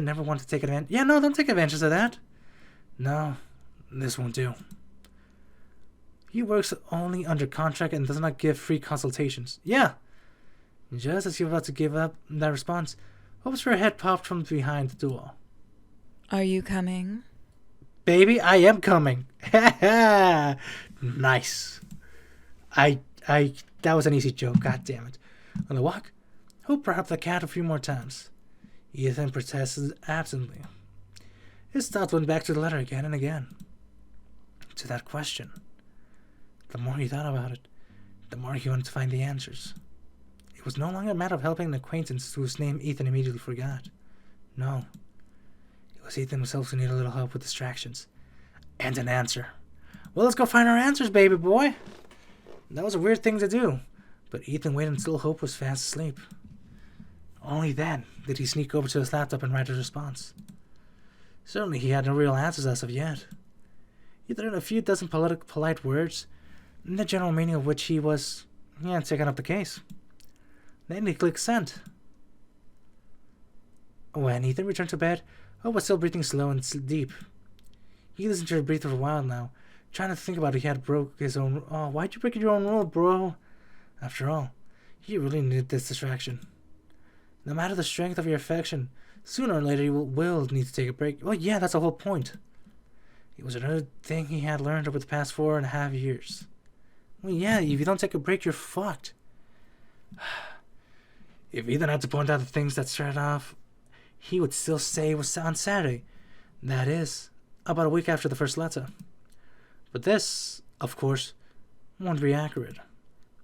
never wanted to take advantage. Yeah, no, don't take advantage of that. No, this won't do. He works only under contract and does not give free consultations. Yeah. Just as you're about to give up that response, Hope's head popped from behind the door. Are you coming? Baby, I am coming. Nice. That was an easy joke. God damn it. On the walk, Hope brought up the cat a few more times. Ethan protested absently. His thoughts went back to the letter again and again. To that question. The more he thought about it, the more he wanted to find the answers. It was no longer a matter of helping an acquaintance whose name Ethan immediately forgot. No. It was Ethan himself who needed a little help with distractions. And an answer. Well, let's go find our answers, baby boy. That was a weird thing to do, but Ethan waited until Hope was fast asleep. Only then did he sneak over to his laptop and write his response. Certainly he had no real answers as of yet. He uttered a few dozen polite words, the general meaning of which he was, taking up the case. Then he clicked send. When Ethan returned to bed, Hope was still breathing slow and deep. He listened to her breathe for a while now, trying to think about if he had broke his own... Oh, why'd you break your own rule, bro? After all, he really needed this distraction. No matter the strength of your affection, sooner or later you will need to take a break. Well, yeah, that's the whole point. It was another thing he had learned over the past 4.5 years. Well, yeah, if you don't take a break, you're fucked. If Ethan had to point out the things that started off, he would still say it was on Saturday. That is, about a week after the first letter. But this, of course, won't be accurate.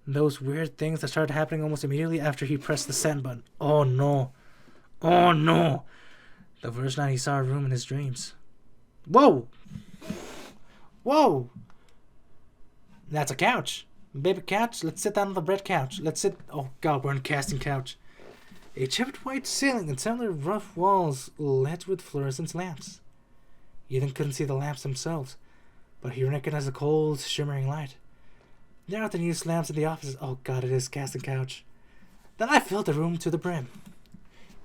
Those weird things that started happening almost immediately after he pressed the send button. Oh no. Oh no. The first night he saw a room in his dreams. Whoa. Whoa. That's a couch. Baby couch. Let's sit down on the bread couch. Let's sit. Oh god, we're on a casting couch. A chipped white ceiling and similar rough walls lit with fluorescent lamps. Ethan couldn't see the lamps themselves, but he recognized the cold, shimmering light. There are the newest lamps in the office. Oh god, it is casting couch. The light filled the room to the brim.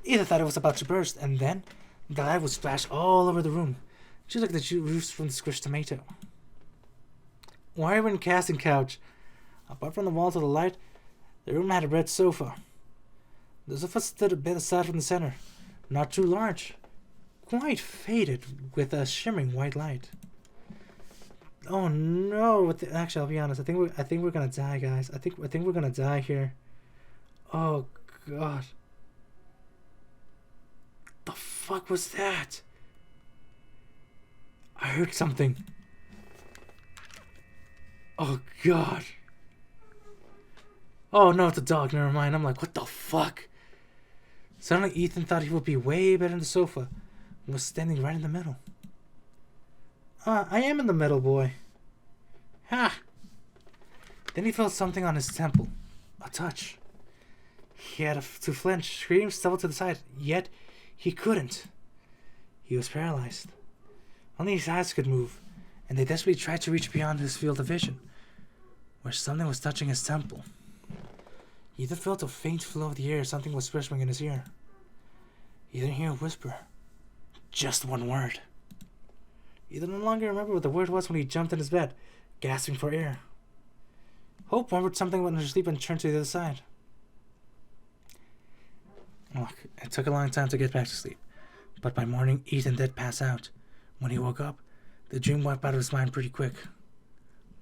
Ethan thought it was about to burst, and then the light would splash all over the room, just like the juice from the squished tomato. Why are we in casting couch? Apart from the wall to the light, the room had a red sofa. The sofa stood a bit aside from the center, not too large, quite faded with a shimmering white light. Oh no! Actually, I'll be honest. I think we're gonna die, guys. I think we're gonna die here. Oh god! The fuck was that? I heard something. Oh god! Oh no, it's a dog. Never mind. I'm like, what the fuck? Suddenly, Ethan thought he would be way better in the sofa, and was standing right in the middle. I am in the middle, boy. Ha! Then he felt something on his temple. A touch. He had to flinch, scream, stumble to the side, yet he couldn't. He was paralyzed. Only his eyes could move, and they desperately tried to reach beyond his field of vision, where something was touching his temple. He then felt a faint flow of the air, something was whispering in his ear. He didn't hear a whisper. Just one word. He no longer remember what the word was when he jumped in his bed, gasping for air. Hope remembered something when her sleep and turned to the other side. Look, it took a long time to get back to sleep, but by morning Ethan did pass out. When he woke up, the dream wiped out of his mind pretty quick.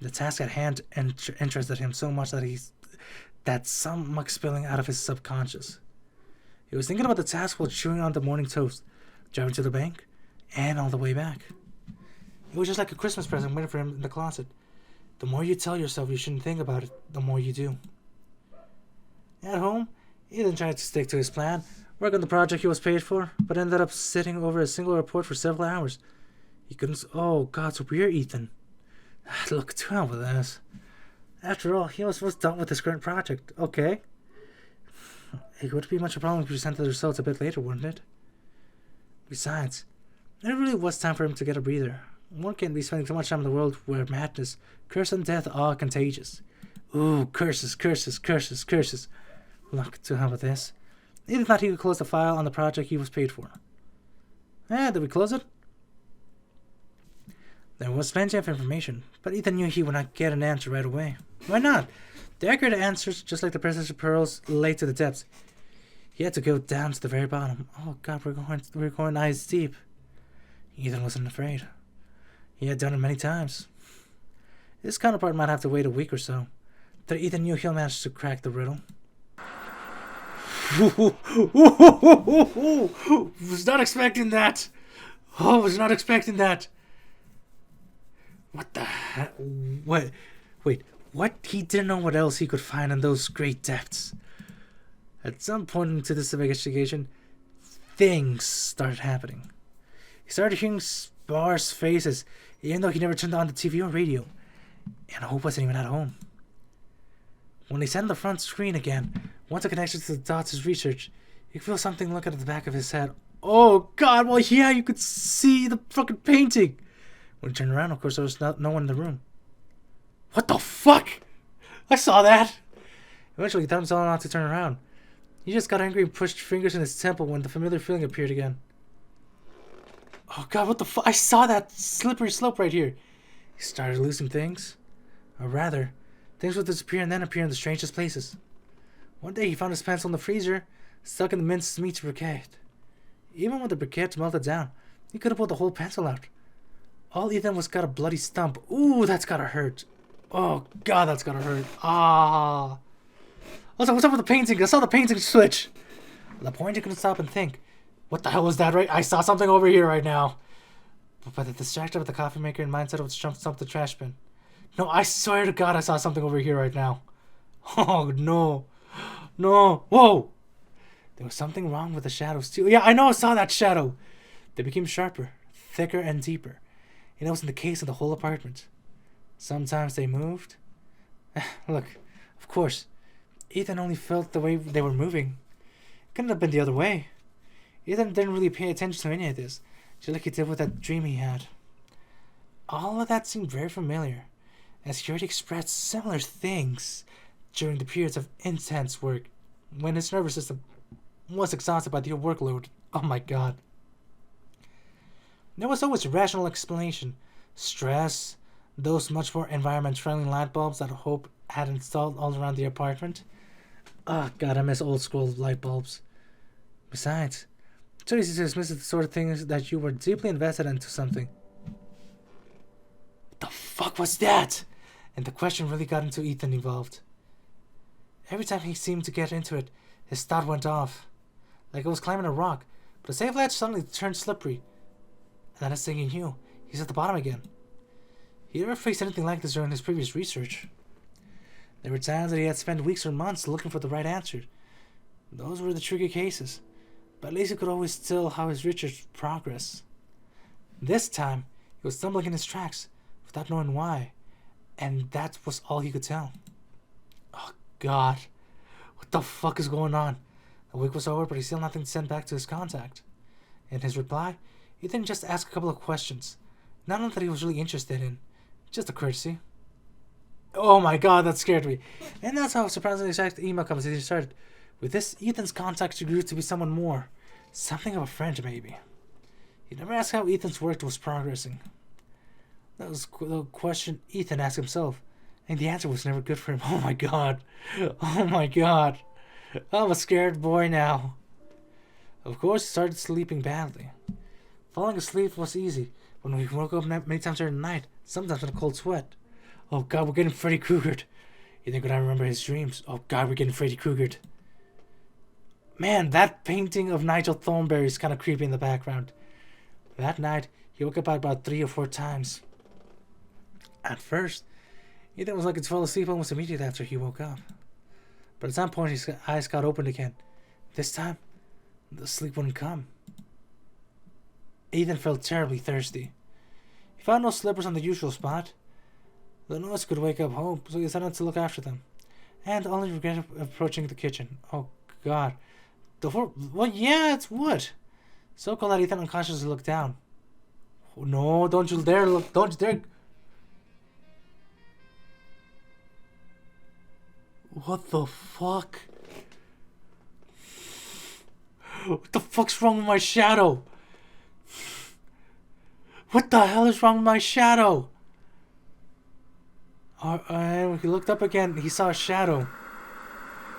The task at hand interested him so much that some muck spilling out of his subconscious. He was thinking about the task while chewing on the morning toast, driving to the bank, and all the way back. It was just like a Christmas present waiting for him in the closet. The more you tell yourself you shouldn't think about it, the more you do. At home, Ethan tried to stick to his plan, work on the project he was paid for, but ended up sitting over a single report for several hours. He couldn't. Oh God, so weird, Ethan. Look, to hell with this. After all, he was done with his current project. Okay. It would be much a problem if he presented the results a bit later, wouldn't it? Besides, it really was time for him to get a breather. One can't be spending so much time in the world where madness, curse, and death are contagious. Ooh, curses, curses, curses, curses. Look, to hell with this. Ethan thought he could close the file on the project he was paid for. Did we close it? There was plenty of information, but Ethan knew he would not get an answer right away. Why not? The accurate answers, just like the precious pearls, lay to the depths. He had to go down to the very bottom. Oh God, we're going eyes deep. Ethan wasn't afraid. He had done it many times. His counterpart might have to wait a week or so, but Ethan knew he'll manage to crack the riddle. Was not expecting that. Oh, was not expecting that. What the heck? What? Wait, what? He didn't know what else he could find in those great depths. At some point into this investigation, things started happening. He started hearing sparse faces, even though he never turned on the TV or radio. And Hope wasn't even at home. When he sat on the front screen again, once a connection to the dots his research, he could feel something looking at the back of his head. Oh God, well yeah, you could see the fucking painting. When he turned around, of course, there was no one in the room. What the fuck? I saw that. Eventually, he thought himself not to turn around. He just got angry and pushed fingers in his temple when the familiar feeling appeared again. Oh God, what the fuck? I saw that slippery slope right here. He started losing things. Or rather, things would disappear and then appear in the strangest places. One day he found his pencil in the freezer, stuck in the minced meat briquette. Even when the briquette melted down, he could have pulled the whole pencil out. All Ethan was got a bloody stump. Ooh, that's gotta hurt. Oh God, that's gotta hurt. Ah. What's up with the painting? I saw the painting switch. At the point he couldn't stop and think. What the hell was that, right? I saw something over here right now. But by the distraction with the coffee maker and mindset of jump the trash bin. No, I swear to God I saw something over here right now. Oh no. No. Whoa. There was something wrong with the shadows too. Yeah, I know I saw that shadow. They became sharper, thicker, and deeper. And it was in the case of the whole apartment. Sometimes they moved. Look, of course, Ethan only felt the way they were moving. It couldn't have been the other way. Ethan didn't really pay attention to any of this, just like he did with that dream he had. All of that seemed very familiar, as he already expressed similar things during the periods of intense work, when his nervous system was exhausted by the workload. Oh my God. There was always a rational explanation. Stress, those much more environment-friendly light bulbs that Hope had installed all around the apartment. Oh God, I miss old school light bulbs. Besides, it's so easy to dismiss the sort of things that you were deeply invested into something. What the fuck was that? And the question really got into Ethan involved. Every time he seemed to get into it, his thought went off, like it was climbing a rock, but the safe ledge suddenly turned slippery. And then next thing he knew, he's at the bottom again. He never faced anything like this during his previous research. There were times that he had spent weeks or months looking for the right answer. Those were the tricky cases, but at least he could always tell how his research progressed. This time, he was stumbling in his tracks, without knowing why, And that was all he could tell. Oh, God. What the fuck is going on? The week was over, but he still nothing to send back to his contact. In his reply, Ethan just asked a couple of questions. None that he was really interested in. Just a courtesy. Oh my God, that scared me. And that's how surprisingly exact email conversation started. With this, Ethan's contact grew to be someone more. Something of a friend, maybe. He never asked how Ethan's work was progressing. That was the question Ethan asked himself. And the answer was never good for him. Oh my God. Oh my God. I'm a scared boy now. Of course, he started sleeping badly. Falling asleep was easy, but when he woke up many times during the night, sometimes in a cold sweat. Oh God, we're getting Freddy Kruegered. Ethan could not remember his dreams. Oh God, we're getting Freddy Kruegered. Man, that painting of Nigel Thornberry is kind of creepy in the background. That night, he woke up about 3 or 4 times. At first, Ethan was likely to fall asleep almost immediately after he woke up. But at some point, his eyes got opened again. This time, the sleep wouldn't come. Ethan felt terribly thirsty. He found no slippers on the usual spot. The noise could wake up Hope, so he decided to look after them. And only regretted approaching the kitchen. Oh God. The floor. Well, yeah, it's wood. So cold that Ethan unconsciously looked down. Oh, no, don't you dare look. Don't you dare. What the fuck? What the fuck's wrong with my shadow? What the hell is wrong with my shadow? And when he looked up again, he saw a shadow.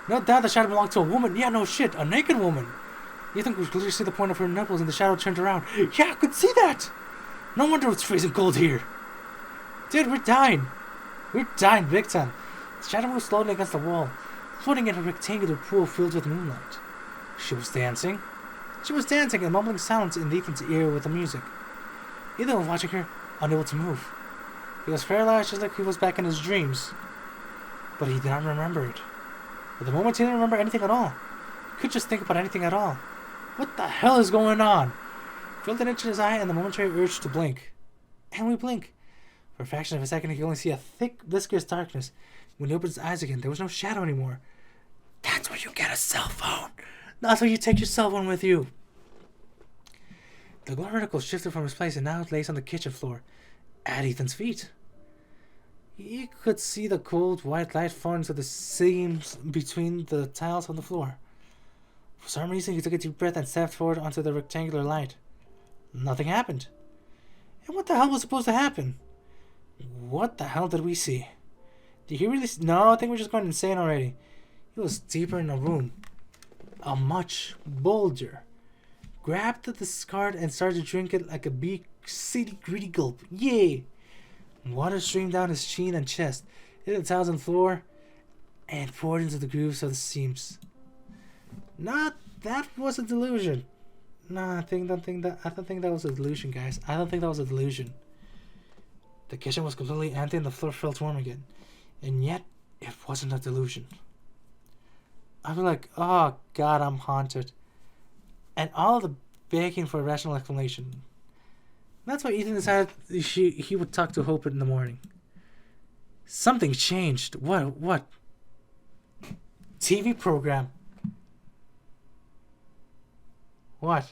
No doubt the shadow belonged to a woman. Yeah, no shit, a naked woman. Ethan could clearly see the point of her nipples and the shadow turned around. Yeah, I could see that. No wonder it's freezing cold here. Dude, we're dying. We're dying big time. The shadow moved slowly against the wall, floating in a rectangular pool filled with moonlight. She was dancing. She was dancing and mumbling sounds in Ethan's ear with the music. Ethan was watching her, unable to move. He was paralyzed just like he was back in his dreams. But he did not remember it. At the moment, he didn't remember anything at all. He could just think about anything at all. What the hell is going on? He felt an itch in his eye and the momentary urge to blink. And we blink. For a fraction of a second, he could only see a thick, viscous darkness. When he opened his eyes again, there was no shadow anymore. That's where you get a cell phone. That's where you take your cell phone with you. The glow reticle shifted from his place and now it lays on the kitchen floor, at Ethan's feet. He could see the cold white light falling through the seams between the tiles on the floor. For some reason, he took a deep breath and stepped forward onto the rectangular light. Nothing happened. And what the hell was supposed to happen? What the hell did we see? Did he really? No, I think we're just going insane already. He was deeper in the room. A much bolder. Grabbed the discard and started to drink it like a big, city greedy gulp. Yay! Water streamed down his chin and chest, hit the tiles on the floor, and poured into the grooves of the seams. Not that was a delusion. No, I don't think that was a delusion, guys. I don't think that was a delusion. The kitchen was completely empty and the floor felt warm again. And yet, it wasn't a delusion. I'd be like, oh God, I'm haunted. And all the begging for a rational explanation. That's why Ethan decided he would talk to Hope in the morning. Something changed. What? TV program. What?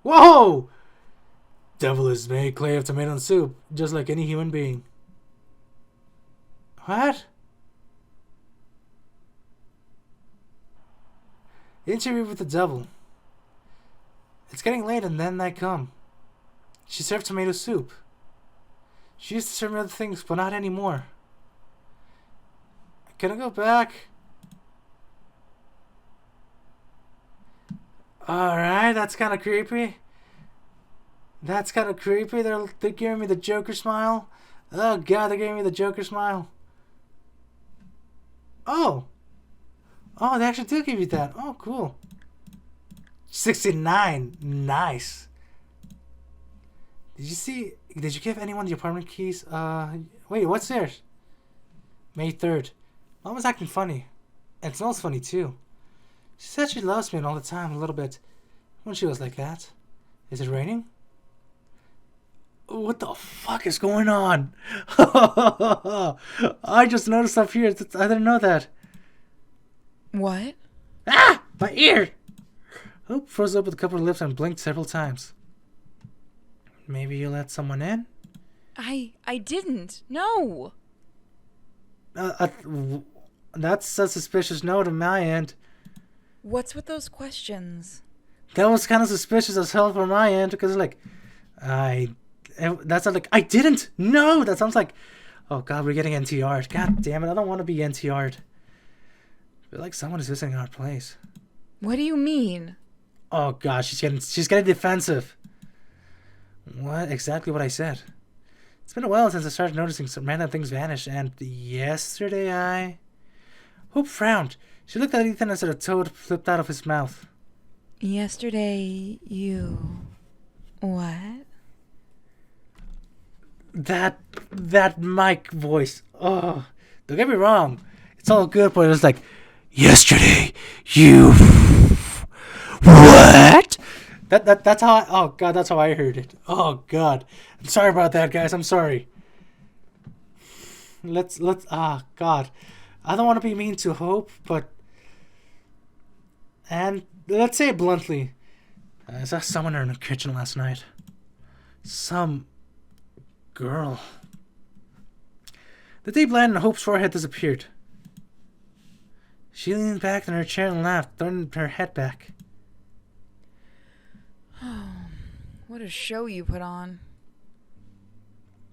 Whoa! Devil is made clay of tomato and soup, just like any human being. What? Interview with the devil. It's getting late and then I come. She served tomato soup. She used to serve me other things, but not anymore. Can I go back? Alright, that's kind of creepy. That's kind of creepy. They're giving me the Joker smile. Oh God, they're giving me the Joker smile. Oh, they actually do give you that. Oh, cool. 69. Nice. Did you give anyone the apartment keys? Wait, what's theirs? May 3rd. Mom was acting funny. And it smells funny too. She said she loves me all the time, a little bit. When she was like that. Is it raining? What the fuck is going on? I just noticed up here. I didn't know that. What? Ah! My ear! Hope froze up with a couple of lips and blinked several times. Maybe you let someone in? I didn't. No. That's a suspicious note on my end. What's with those questions? That was kind of suspicious as hell from my end because, like, that sounds like I didn't. No, that sounds like, oh god, we're getting NTR'd. God damn it, I don't want to be NTR'd. I feel like someone is visiting our place. What do you mean? Oh god, she's getting defensive. What exactly what I said? It's been a while since I started noticing some random things vanish, and yesterday I... Hope frowned. She looked at Ethan as a toad flipped out of his mouth. Yesterday, you... What? That mic voice. Oh, don't get me wrong. It's all good, but it was like, yesterday, you... What? That's how I... Oh, God, that's how I heard it. Oh, God. I'm sorry about that, guys. I'm sorry. Let's... God. I don't want to be mean to Hope, but... And let's say it bluntly. I saw someone in the kitchen last night. Some... girl. The deep line in Hope's forehead disappeared. She leaned back in her chair and laughed, throwing her head back. What a show you put on.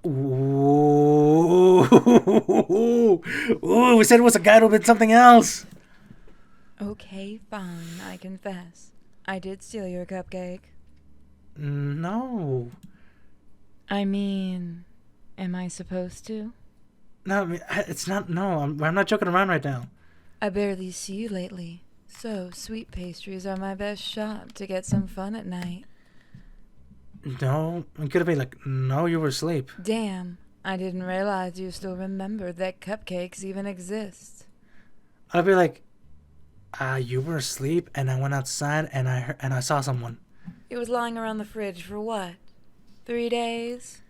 Ooh, we said it was a guy who did something else. Okay, fine, I confess. I did steal your cupcake. No. I mean, am I supposed to? No, I mean, it's not. No, I'm not joking around right now. I barely see you lately, so sweet pastries are my best shot to get some fun at night. No, I'm gonna be like, no, you were asleep. Damn, I didn't realize you still remembered that cupcakes even exist. I'd be like, you were asleep, and I went outside, and I saw someone. It was lying around the fridge for what? 3 days?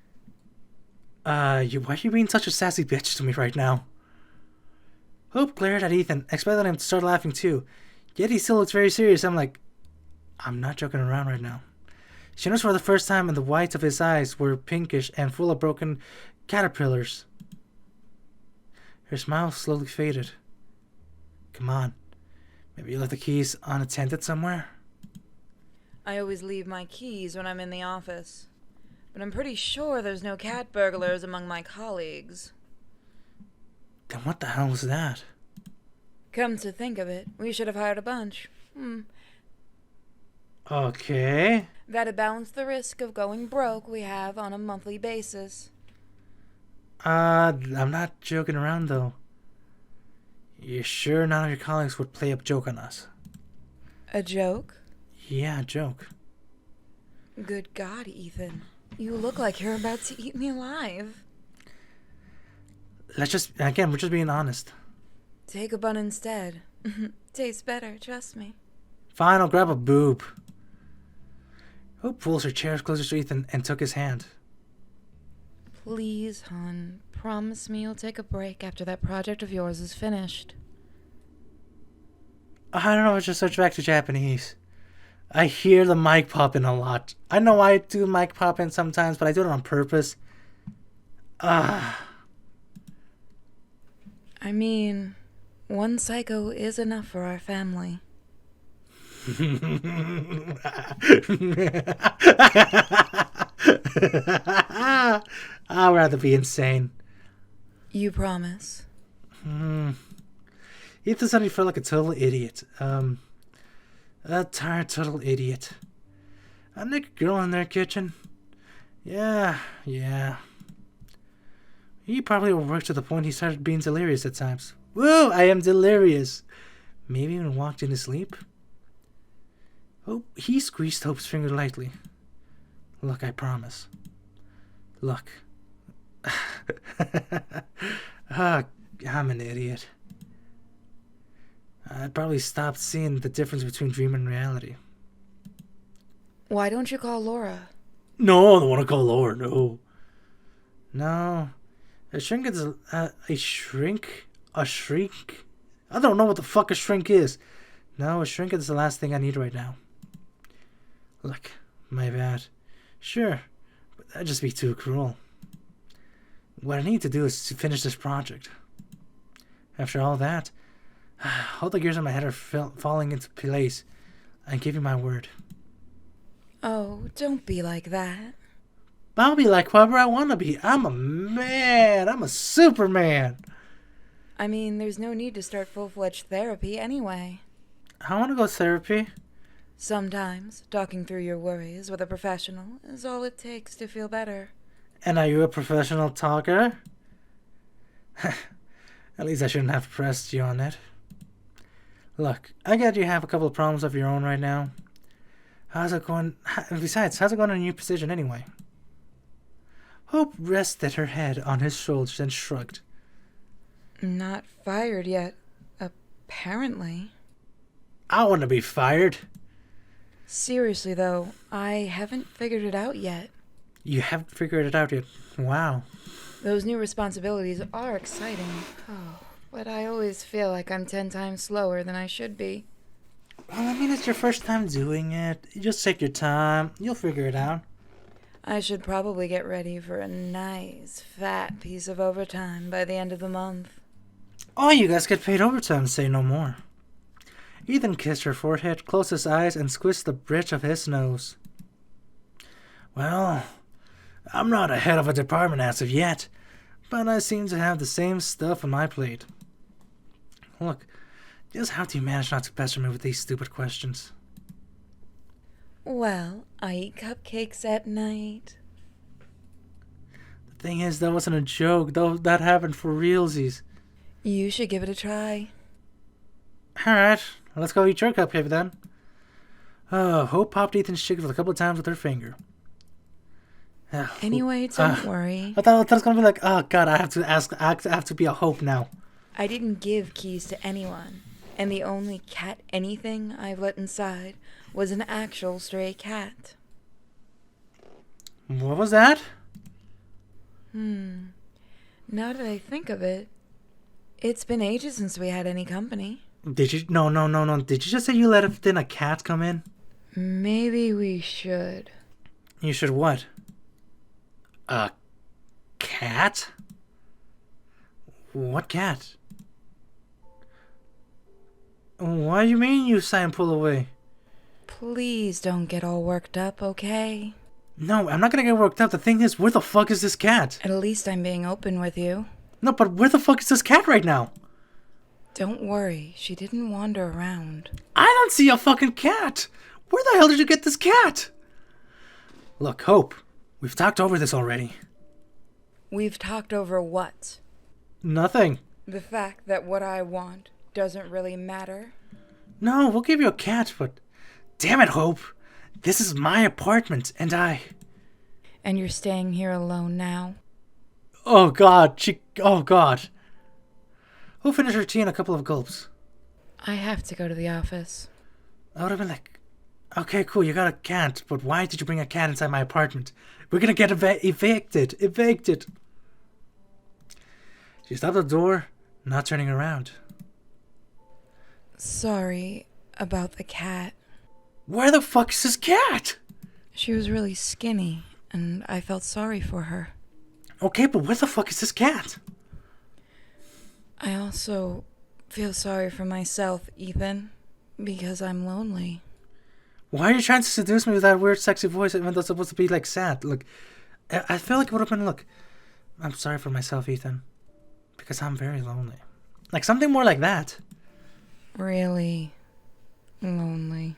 Why are you being such a sassy bitch to me right now? Hope glared at Ethan, expecting him to start laughing too. Yet he still looks very serious. I'm like, I'm not joking around right now. She noticed for the first time and the whites of his eyes were pinkish and full of broken caterpillars. Her smile slowly faded. Come on. Maybe you left the keys unattended somewhere? I always leave my keys when I'm in the office. But I'm pretty sure there's no cat burglars among my colleagues. Then what the hell was that? Come to think of it, we should have hired a bunch. Okay. That'd balance the risk of going broke we have on a monthly basis. I'm not joking around though. You sure none of your colleagues would play a joke on us? A joke? Yeah, a joke. Good God, Ethan. You look like you're about to eat me alive. We're just being honest. Take a bun instead. Tastes better, trust me. Fine, I'll grab a boob. Hope pulls her chair closer to Ethan and took his hand. Please, hon, promise me you'll take a break after that project of yours is finished. I don't know, I just switch back to Japanese. I hear the mic popping a lot. I know I do mic popping sometimes, but I do it on purpose. I mean, one psycho is enough for our family. I'd rather be insane. You promise? Ethan suddenly felt like a total idiot. A tired total idiot. A naked girl in their kitchen. Yeah. He probably overworked to the point he started being delirious at times. Whoa, I am delirious. Maybe even walked in his sleep. He squeezed Hope's finger lightly. Look, I promise. Look. I'm an idiot. I'd probably stopped seeing the difference between dream and reality. Why don't you call Laura? No, I don't want to go lower. No. No. A shrink is a shrink? A shrink? I don't know what the fuck a shrink is. No, a shrink is the last thing I need right now. Look, my bad. Sure, but that'd just be too cruel. What I need to do is to finish this project. After all that, all the gears in my head are falling into place. I give you my word. Oh, don't be like that. I'll be like whoever I want to be. I'm a man. I'm a Superman. I mean, there's no need to start full-fledged therapy anyway. I want to go therapy. Sometimes, talking through your worries with a professional is all it takes to feel better. And are you a professional talker? At least I shouldn't have pressed you on it. Look, I get you have a couple of problems of your own right now. How's it going? Besides, how's it going in your new position anyway? Hope rested her head on his shoulders and shrugged. Not fired yet, apparently. I want to be fired. Seriously, though, I haven't figured it out yet. You haven't figured it out yet. Wow. Those new responsibilities are exciting. Oh, but I always feel like I'm 10 times slower than I should be. Well, I mean, it's your first time doing it. You just take your time. You'll figure it out. I should probably get ready for a nice, fat piece of overtime by the end of the month. Oh, you guys get paid overtime, say no more. Ethan kissed her forehead, closed his eyes, and squished the bridge of his nose. Well, I'm not a head of a department as of yet, but I seem to have the same stuff on my plate. Look, just how do you manage not to pester me with these stupid questions? Well, I eat cupcakes at night. The thing is, that wasn't a joke. That happened for realsies. You should give it a try. Alright, let's go eat your cupcake then. Hope popped Ethan's cheek a couple of times with her finger. Anyway, don't worry. I thought it was gonna be like, oh god, I have to be a Hope now. I didn't give keys to anyone, and the only cat anything I've let inside was an actual stray cat. What was that? Now that I think of it, it's been ages since we had any company. Did you? No. Did you just say you let a cat come in? Maybe we should. You should what? A cat? What cat? What do you mean you sigh and pull away? Please don't get all worked up, okay? No, I'm not gonna get worked up. The thing is, where the fuck is this cat? At least I'm being open with you. No, but where the fuck is this cat right now? Don't worry, she didn't wander around. I don't see a fucking cat! Where the hell did you get this cat? Look, Hope, we've talked over this already. We've talked over what? Nothing. The fact that what I want doesn't really matter? No, we'll give you a cat, but... Damn it, Hope. This is my apartment, and I... And you're staying here alone now? Oh god, oh god. Who finished her tea in a couple of gulps? I have to go to the office. I would have been like, okay, cool, you got a cat, but why did you bring a cat inside my apartment? We're gonna get evicted. She stopped at the door, not turning around. Sorry about the cat. Where the fuck is this cat? She was really skinny, and I felt sorry for her. Okay, but where the fuck is this cat? I also feel sorry for myself, Ethan, because I'm lonely. Why are you trying to seduce me with that weird sexy voice even though it's supposed to be like sad? Look, I feel like it would have been, look, I'm sorry for myself, Ethan, because I'm very lonely. Like something more like that. Really lonely.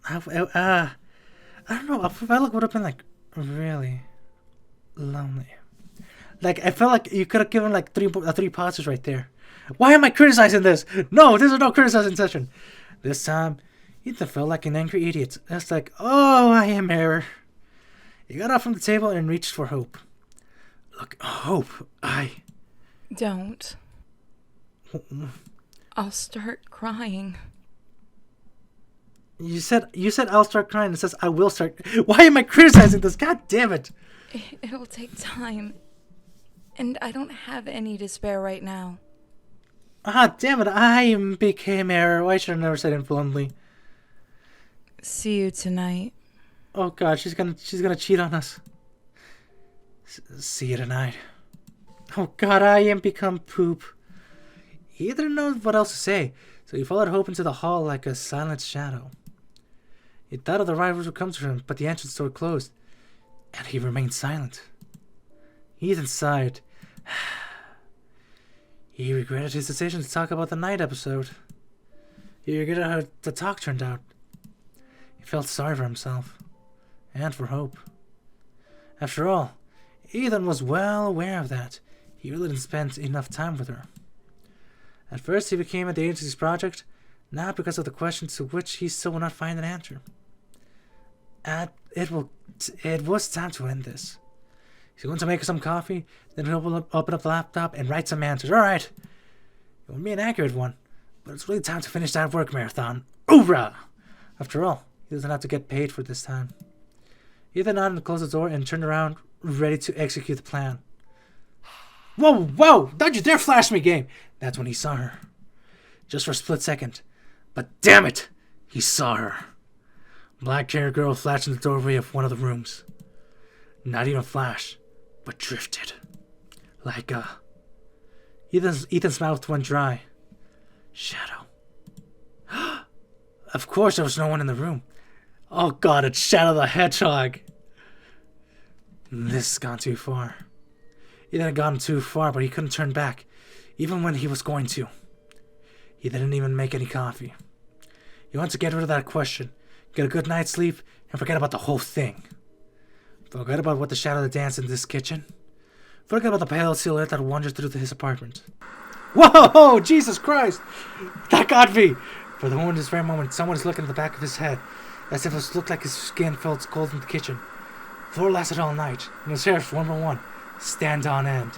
I don't know, I felt like it would have been like really lonely. Like, I felt like you could have given like three pauses right there. Why am I criticizing this? No, this is no criticizing session. This time, Ethan felt like an angry idiot. It's like, oh, I am error. He got up from the table and reached for Hope. Look, Hope, Don't. I'll start crying. You said I'll start crying. It says I will start. Why am I criticizing this? God damn it! It'll take time. And I don't have any to spare right now. Ah, damn it! I became error. Why should I never said it bluntly? See you tonight. Oh God, she's gonna cheat on us. See you tonight. Oh God, I am become poop. He didn't know what else to say, so he followed Hope into the hall like a silent shadow. He thought of the rivals would come to him, but the entrance door closed, and he remained silent. Ethan sighed. He regretted his decision to talk about the night episode. He regretted how the talk turned out. He felt sorry for himself, and for Hope. After all, Ethan was well aware of that. He really didn't spend enough time with her. At first he became at the agency's project, not because of the questions to which he still would not find an answer. It was time to end this. He's going to make some coffee, then he'll open up the laptop and write some answers. Alright! It won't be an accurate one, but it's really time to finish that work marathon. Hoorah! After all, he doesn't have to get paid for this time. Ethan nodded and closed the door and turned around, ready to execute the plan. Whoa! Don't you dare flash me, game! That's when he saw her. Just for a split second. But damn it! He saw her. Black-haired girl flashed in the doorway of one of the rooms. Not even flash, but drifted. Like a... Ethan's mouth went dry. Shadow. Of course there was no one in the room. Oh God, it's Shadow the Hedgehog. This has gone too far. Ethan had gone too far, but he couldn't turn back, even when he was going to. He didn't even make any coffee. He wanted to get rid of that question, get a good night's sleep, and forget about the whole thing. Forget about what the shadow that danced in this kitchen. Forget about the pale silhouette that wandered through his apartment. Whoa! Jesus Christ! That got me! For the moment, this very moment, someone is looking at the back of his head, as if it looked like his skin felt cold in the kitchen. The floor lasted all night, and his hair, one by one, stand on end.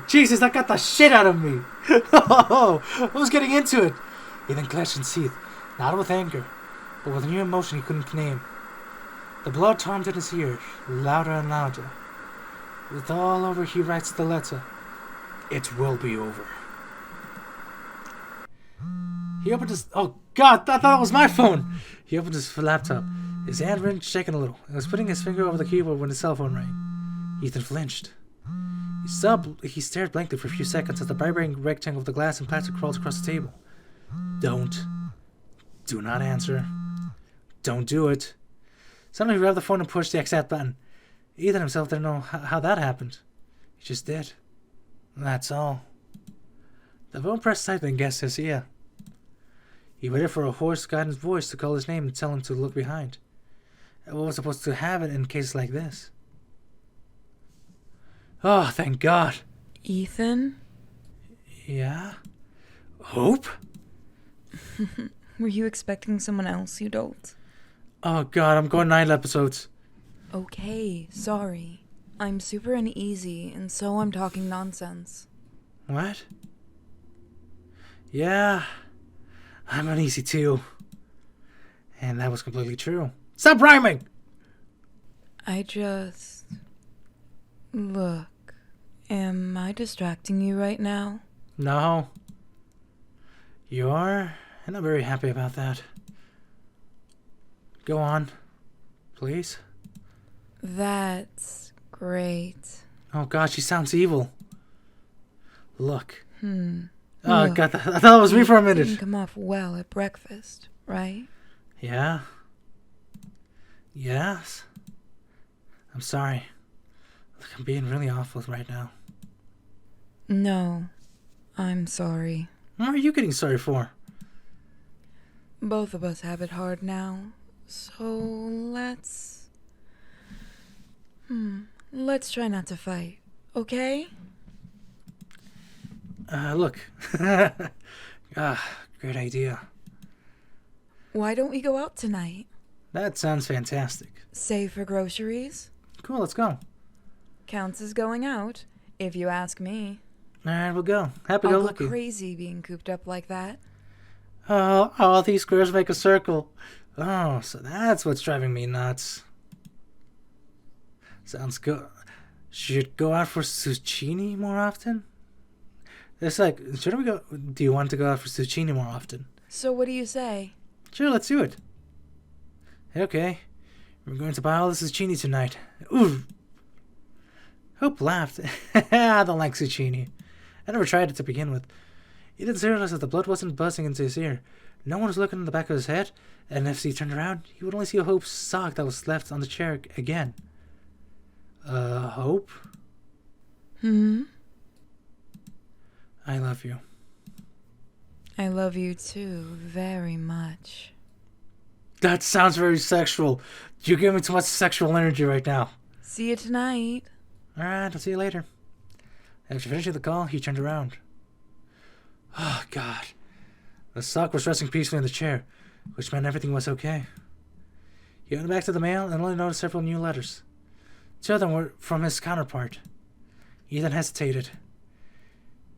Jesus, that got the shit out of me! I was getting into it! He then clenched his teeth, not with anger, but with a new emotion he couldn't name. The blood throbbed in his ears, louder and louder. With all over, he writes the letter. It will be over. He opened his... Oh God, I thought that was my phone! He opened his laptop. His hand was shaking a little, and was putting his finger over the keyboard when his cell phone rang. Ethan flinched. He stared blankly for a few seconds as the vibrating rectangle of the glass and plastic crawled across the table. Do not answer. Don't do it. Suddenly he grabbed the phone and pushed the accept button. Ethan himself didn't know how that happened. He just did. That's all. The phone pressed silently against his ear. He waited for a hoarse guidance voice to call his name and tell him to look behind. What was supposed to happen in cases like this? Oh, thank God. Ethan? Yeah? Hope? Were you expecting someone else, you dolt? Oh God, I'm going 9 episodes. Okay, sorry. I'm super uneasy, and so I'm talking nonsense. What? Yeah, I'm uneasy too. And that was completely true. Stop rhyming! Look, am I distracting you right now? No. You are, and I'm very happy about that. Go on, please. That's great. Oh God, she sounds evil. Look. Oh Look, God, I thought it was me for a minute. Didn't come off well at breakfast, right? Yeah. Yes. I'm sorry. Look, I'm being really awful right now. No, I'm sorry. What are you getting sorry for? Both of us have it hard now, so let's try not to fight, okay? Look. Great idea. Why don't we go out tonight? That sounds fantastic. Save for groceries? Cool, let's go. Counts as going out, if you ask me. Alright, we'll go. Happy I'll go go lucky. crazy being cooped up like that. Oh, all these squares make a circle. Oh, so that's what's driving me nuts. Sounds good. Should go out for zucchini more often? It's like, shouldn't we go? Do you want to go out for zucchini more often? So what do you say? Sure, let's do it. Okay, we're going to buy all the zucchini tonight. Ooh. Hope laughed. I don't like zucchini. I never tried it to begin with. He didn't realize that the blood wasn't buzzing into his ear. No one was looking in the back of his head, and if he turned around, he would only see Hope's sock that was left on the chair again. Hope? Hmm? I love you. I love you too, very much. That sounds very sexual. You're giving me too much sexual energy right now. See you tonight. Alright, I'll see you later. After finishing the call, he turned around. Oh, God. The sock was resting peacefully in the chair, which meant everything was okay. He went back to the mail and only noticed several new letters. 2 of them were from his counterpart. He then hesitated.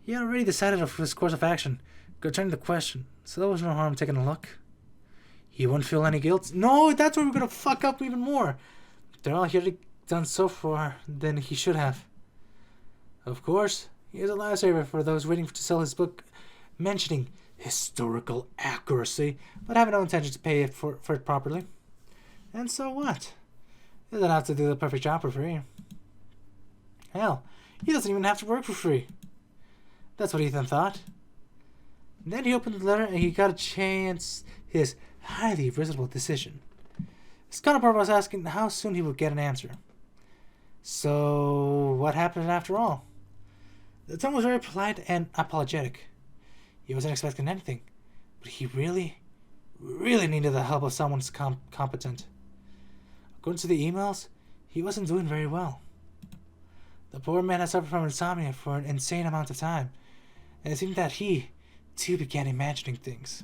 He had already decided on his course of action, concerning the question, so there was no harm taking a look. He wouldn't feel any guilt. No, that's where we're gonna fuck up even more. They're all he already done so far than he should have. Of course, he is a lifesaver for those waiting to sell his book, mentioning historical accuracy, but having no intention to pay it for it properly. And so what? He doesn't have to do the perfect job for free. Hell, he doesn't even have to work for free. That's what Ethan thought. And then he opened the letter and he got a chance his highly reasonable decision. His counterpart was asking how soon he would get an answer. So, what happened after all? The tone was very polite and apologetic. He wasn't expecting anything, but he really needed the help of someone competent. According to the emails, he wasn't doing very well. The poor man had suffered from insomnia for an insane amount of time, and it seemed that he, too, began imagining things.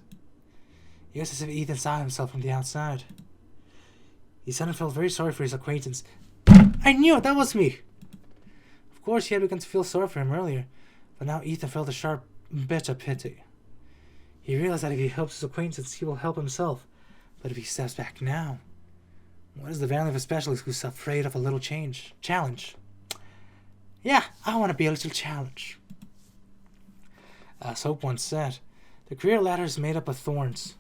It was as if Ethan saw himself from the outside. He suddenly felt very sorry for his acquaintance. I knew it! That was me! Of course, he had begun to feel sorry for him earlier, but now Ethan felt a sharp, bitter pity. He realized that if he helps his acquaintance, he will help himself. But if he steps back now, what is the value of a specialist who's afraid of a little challenge? Yeah, I want to be a little challenge. As Hope once said, the career ladder is made up of thorns.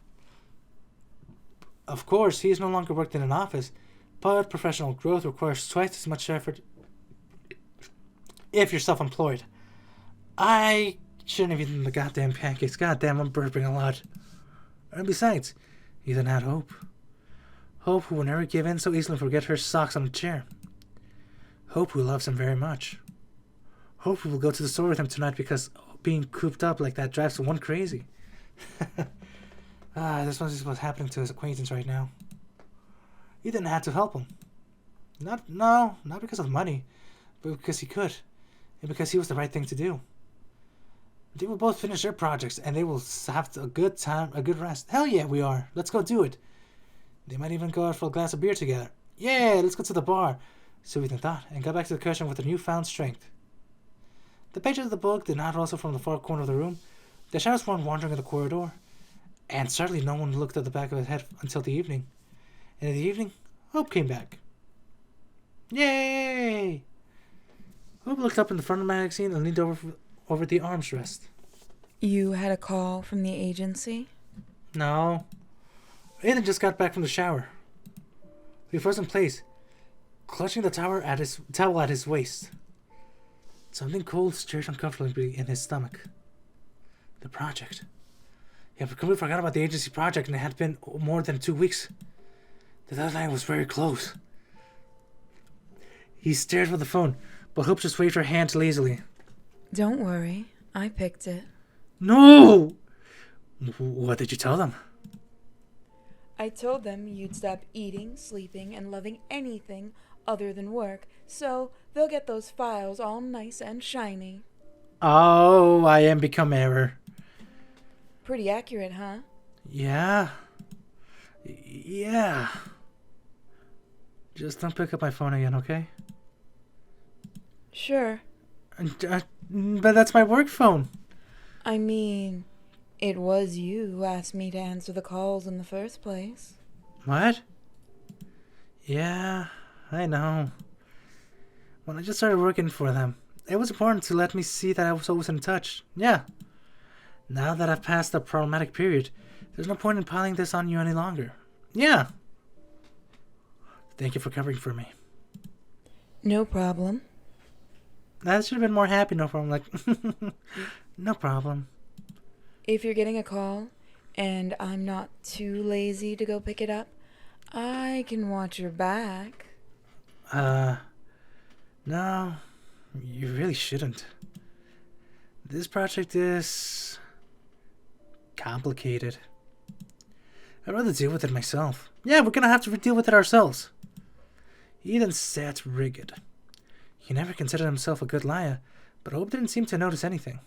Of course, he is no longer worked in an office, but professional growth requires twice as much effort if you're self-employed. I shouldn't have eaten the goddamn pancakes. Goddamn, I'm burping a lot. And besides, Ethan had Hope. Hope who will never give in so easily and forget her socks on the chair. Hope who loves him very much. Hope who will go to the store with him tonight because being cooped up like that drives one crazy. This must be what's happening to his acquaintance right now. Ethan had to help him. Not because of money, but because he could, and because he was the right thing to do. They will both finish their projects, and they will have a good time, a good rest. Hell yeah, we are. Let's go do it. They might even go out for a glass of beer together. Yeah, let's go to the bar. So Ethan thought, and got back to the cushion with a newfound strength. The pages of the book did not rustle from the far corner of the room. The shadows weren't wandering in the corridor, and certainly no one looked at the back of his head until the evening. And in the evening, Hope came back. Yay! Hope looked up in the front of the magazine and leaned over the arms rest. You had a call from the agency? No. Ethan just got back from the shower. He froze in place, clutching the towel at his waist. Something cold stirred uncomfortably in his stomach. The project. He had completely forgot about the agency project, and it had been more than 2 weeks. The deadline was very close. He stared for the phone, but Hope just waved her hand lazily. Don't worry, I picked it. No! What did you tell them? I told them you'd stop eating, sleeping, and loving anything other than work, so they'll get those files all nice and shiny. Oh, I am become error. Pretty accurate, huh? Yeah. Yeah. Just don't pick up my phone again, okay? Sure. But that's my work phone. I mean, It was you who asked me to answer the calls in the first place. What? Yeah, I know. When I just started working for them, it was important to let me see that I was always in touch. Yeah. Now that I've passed the problematic period, there's no point in piling this on you any longer. Yeah. Thank you for covering for me. No problem. I should have been more happy, no problem. Like, no problem. If you're getting a call and I'm not too lazy to go pick it up, I can watch your back. No, you really shouldn't. This project is complicated. I'd rather deal with it myself. Yeah, we're gonna have to deal with it ourselves. Ethan sat rigid. He never considered himself a good liar, but Hope didn't seem to notice anything.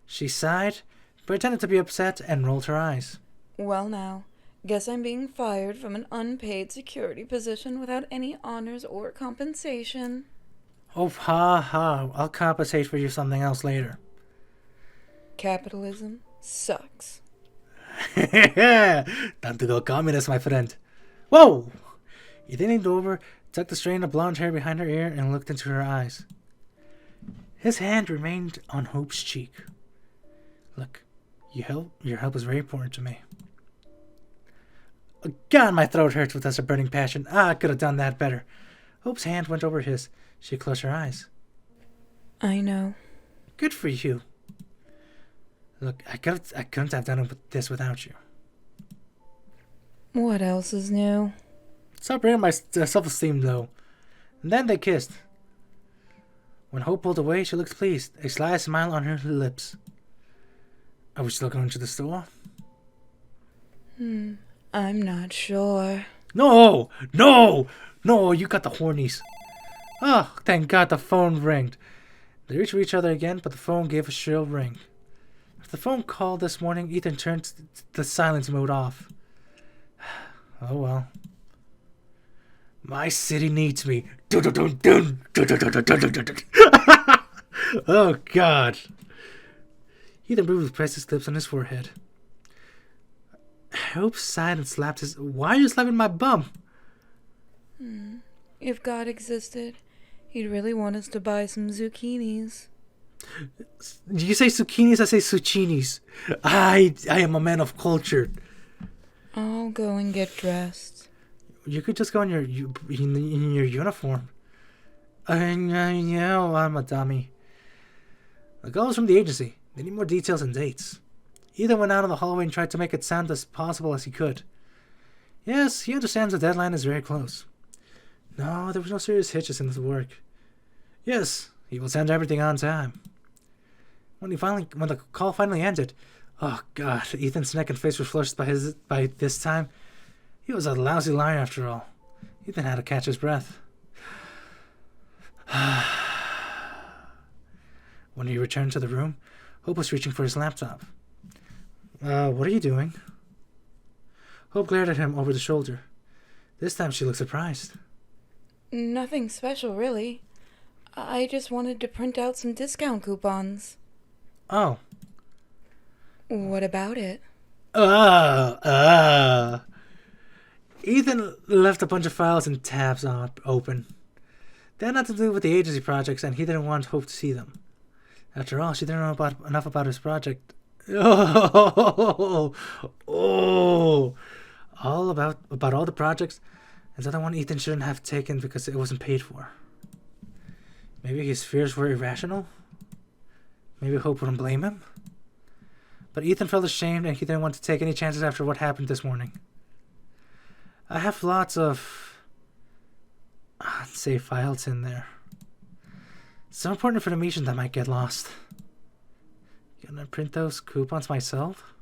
She sighed, pretended to be upset, and rolled her eyes. Well now, guess I'm being fired from an unpaid security position without any honors or compensation. Oh, ha ha, I'll compensate for you something else later. Capitalism sucks. Time to go communist, my friend. Whoa! He then leaned over, tucked the strand of blonde hair behind her ear, and looked into her eyes. His hand remained on Hope's cheek. Look, your help is very important to me. Oh, God, my throat hurts with such a burning passion. I could have done that better. Hope's hand went over his. She closed her eyes. I know. Good for you. Look, I couldn't have done this without you. What else is new? Stop bringing my self-esteem low. And then they kissed. When Hope pulled away, she looked pleased, a sly smile on her lips. Are we still going to the store? I'm not sure. No! No! No, you got the hornies. Oh, thank God the phone rang. They reached for each other again, but the phone gave a shrill ring. After the phone call this morning, Ethan turned the silence mode off. Oh well. My city needs me. Oh God. Ethan briefly pressed his lips on his forehead. Hope sighed and slapped his. Why are you slapping my bum? If God existed, he'd really want us to buy some zucchinis. You say zucchinis, I say zucchinis. I am a man of culture. I'll go and get dressed. You could just go in your uniform. I know I'm a dummy. The call was from the agency. They need more details and dates. Ethan went out of the hallway and tried to make it sound as possible as he could. Yes, he understands the deadline is very close. No, there was no serious hitches in his work. Yes, he will send everything on time. When the call finally ended, oh God, Ethan's neck and face were flushed by this time. He was a lousy liar after all. Ethan had to catch his breath. When he returned to the room, Hope was reaching for his laptop. What are you doing? Hope glared at him over the shoulder. This time she looked surprised. Nothing special, really. I just wanted to print out some discount coupons. Oh. What about it? Ethan left a bunch of files and tabs open. They had nothing to do with the agency projects, and he didn't want Hope to see them. After all, she didn't know enough about his project. All about all the projects, and the other one Ethan shouldn't have taken because it wasn't paid for. Maybe his fears were irrational. Maybe Hope wouldn't blame him. But Ethan felt ashamed, and he didn't want to take any chances after what happened this morning. I have lots of unsafe files in there. Some important information that might get lost. Gonna print those coupons myself?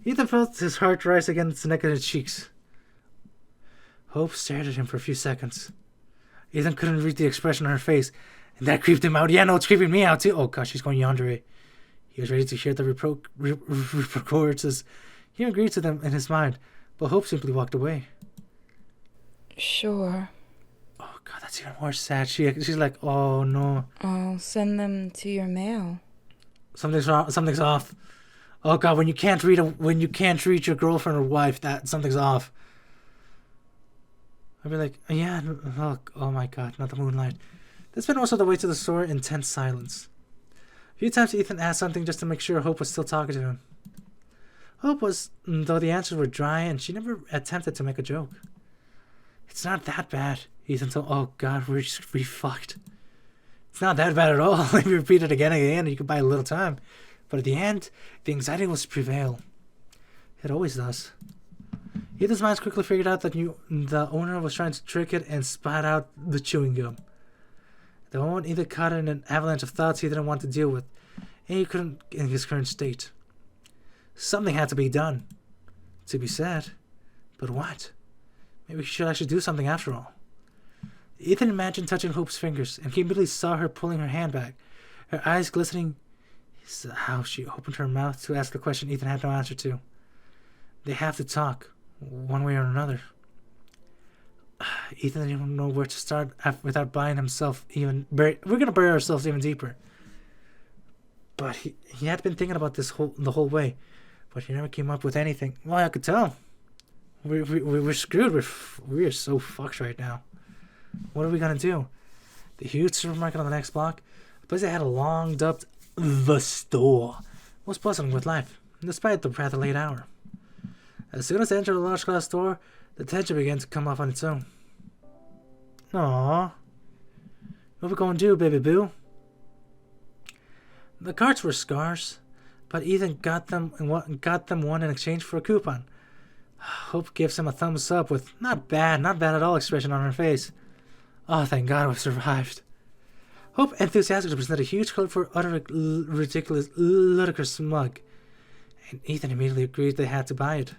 Ethan felt his heart rise against the neck of his cheeks. Hope stared at him for a few seconds. Ethan couldn't read the expression on her face, and that creeped him out. Yeah, no, it's creeping me out too. Oh gosh, she's going yandere. He was ready to hear the reproaches. He agreed to them in his mind, but Hope simply walked away. Sure. Oh God, that's even more sad. She's like, oh no. I'll send them to your mail. Something's wrong. Something's off. Oh god, when you can't read your girlfriend or wife, that something's off. I'd be like, yeah, look, oh my god, not the moonlight. They spent most of the way to the store in tense silence. A few times Ethan asked something just to make sure Hope was still talking to him. Hope was, though the answers were dry, and she never attempted to make a joke. It's not that bad, Ethan told. Oh god, we fucked. It's not that bad at all. If you repeat it again and again, you could buy a little time. But at the end, the anxiety was prevail. It always does. Ethan's mind quickly figured out that the owner was trying to trick it and spat out the chewing gum. At the moment, Ethan caught in an avalanche of thoughts he didn't want to deal with, and he couldn't in his current state. Something had to be done. To be said. But what? Maybe he should actually do something after all. Ethan imagined touching Hope's fingers, and he immediately saw her pulling her hand back, her eyes glistening. How she opened her mouth to ask the question Ethan had no answer to. They have to talk, one way or another. Ethan didn't even know where to start without buying himself even. We're gonna bury ourselves even deeper. But he had been thinking about this the whole way, but he never came up with anything. Well, I could tell. We're screwed. We're so fucked right now. What are we gonna do? The huge supermarket on the next block, a place that had a long dubbed the store, was bustling with life, despite the rather late hour. As soon as they entered the large glass door, the tension began to come off on its own. Aww. What we gonna do, baby boo? The carts were scarce, but Ethan got them one in exchange for a coupon. Hope gives him a thumbs up with not bad at all expression on her face. Oh, thank God we've survived. Hope enthusiastically presented a huge colorful, utterly ridiculous, ludicrous mug, and Ethan immediately agreed they had to buy it.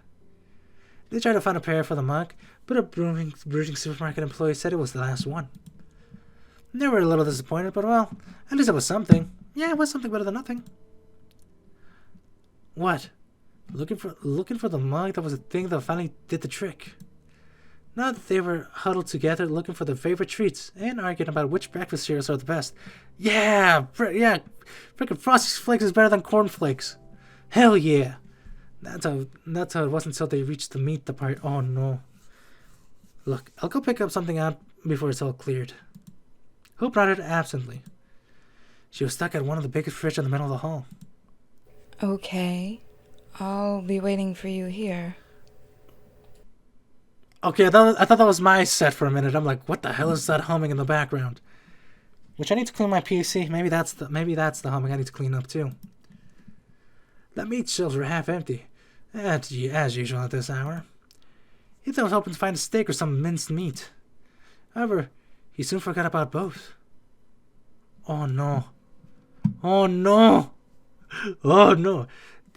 They tried to find a pair for the mug, but a brooding supermarket employee said it was the last one. They were a little disappointed, but well, at least it was something. Yeah, it was something better than nothing. What? Looking for the mug that was the thing that finally did the trick. Now that they were huddled together looking for their favorite treats and arguing about which breakfast cereals are the best. Frickin' Frosty Flakes is better than Corn Flakes. Hell yeah. That's how it was until they reached the meat part. Oh no. Look, I'll go pick up something out before it's all cleared. Hope nodded absently. She was stuck at one of the biggest fridges in the middle of the hall. Okay. I'll be waiting for you here. Okay, I thought that was my set for a minute. I'm like, what the hell is that humming in the background? Which I need to clean my PC. Maybe that's the humming I need to clean up too. The meat shelves were half empty, as usual at this hour. Ethan was hoping to find a steak or some minced meat. However, he soon forgot about both. Oh no. Oh no. Oh no.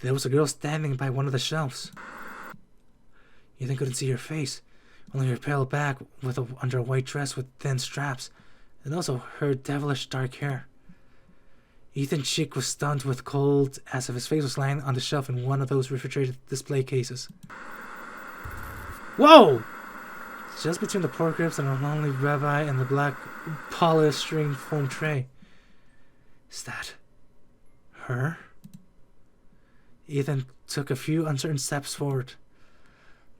There was a girl standing by one of the shelves. Ethan couldn't see her face, only her pale back under a white dress with thin straps, and also her devilish dark hair. Ethan's cheek was stunned with cold as if his face was lying on the shelf in one of those refrigerated display cases. Whoa! Just between the pork ribs and a lonely rabbi and the black polystyrene foam tray. Is that her? Ethan took a few uncertain steps forward.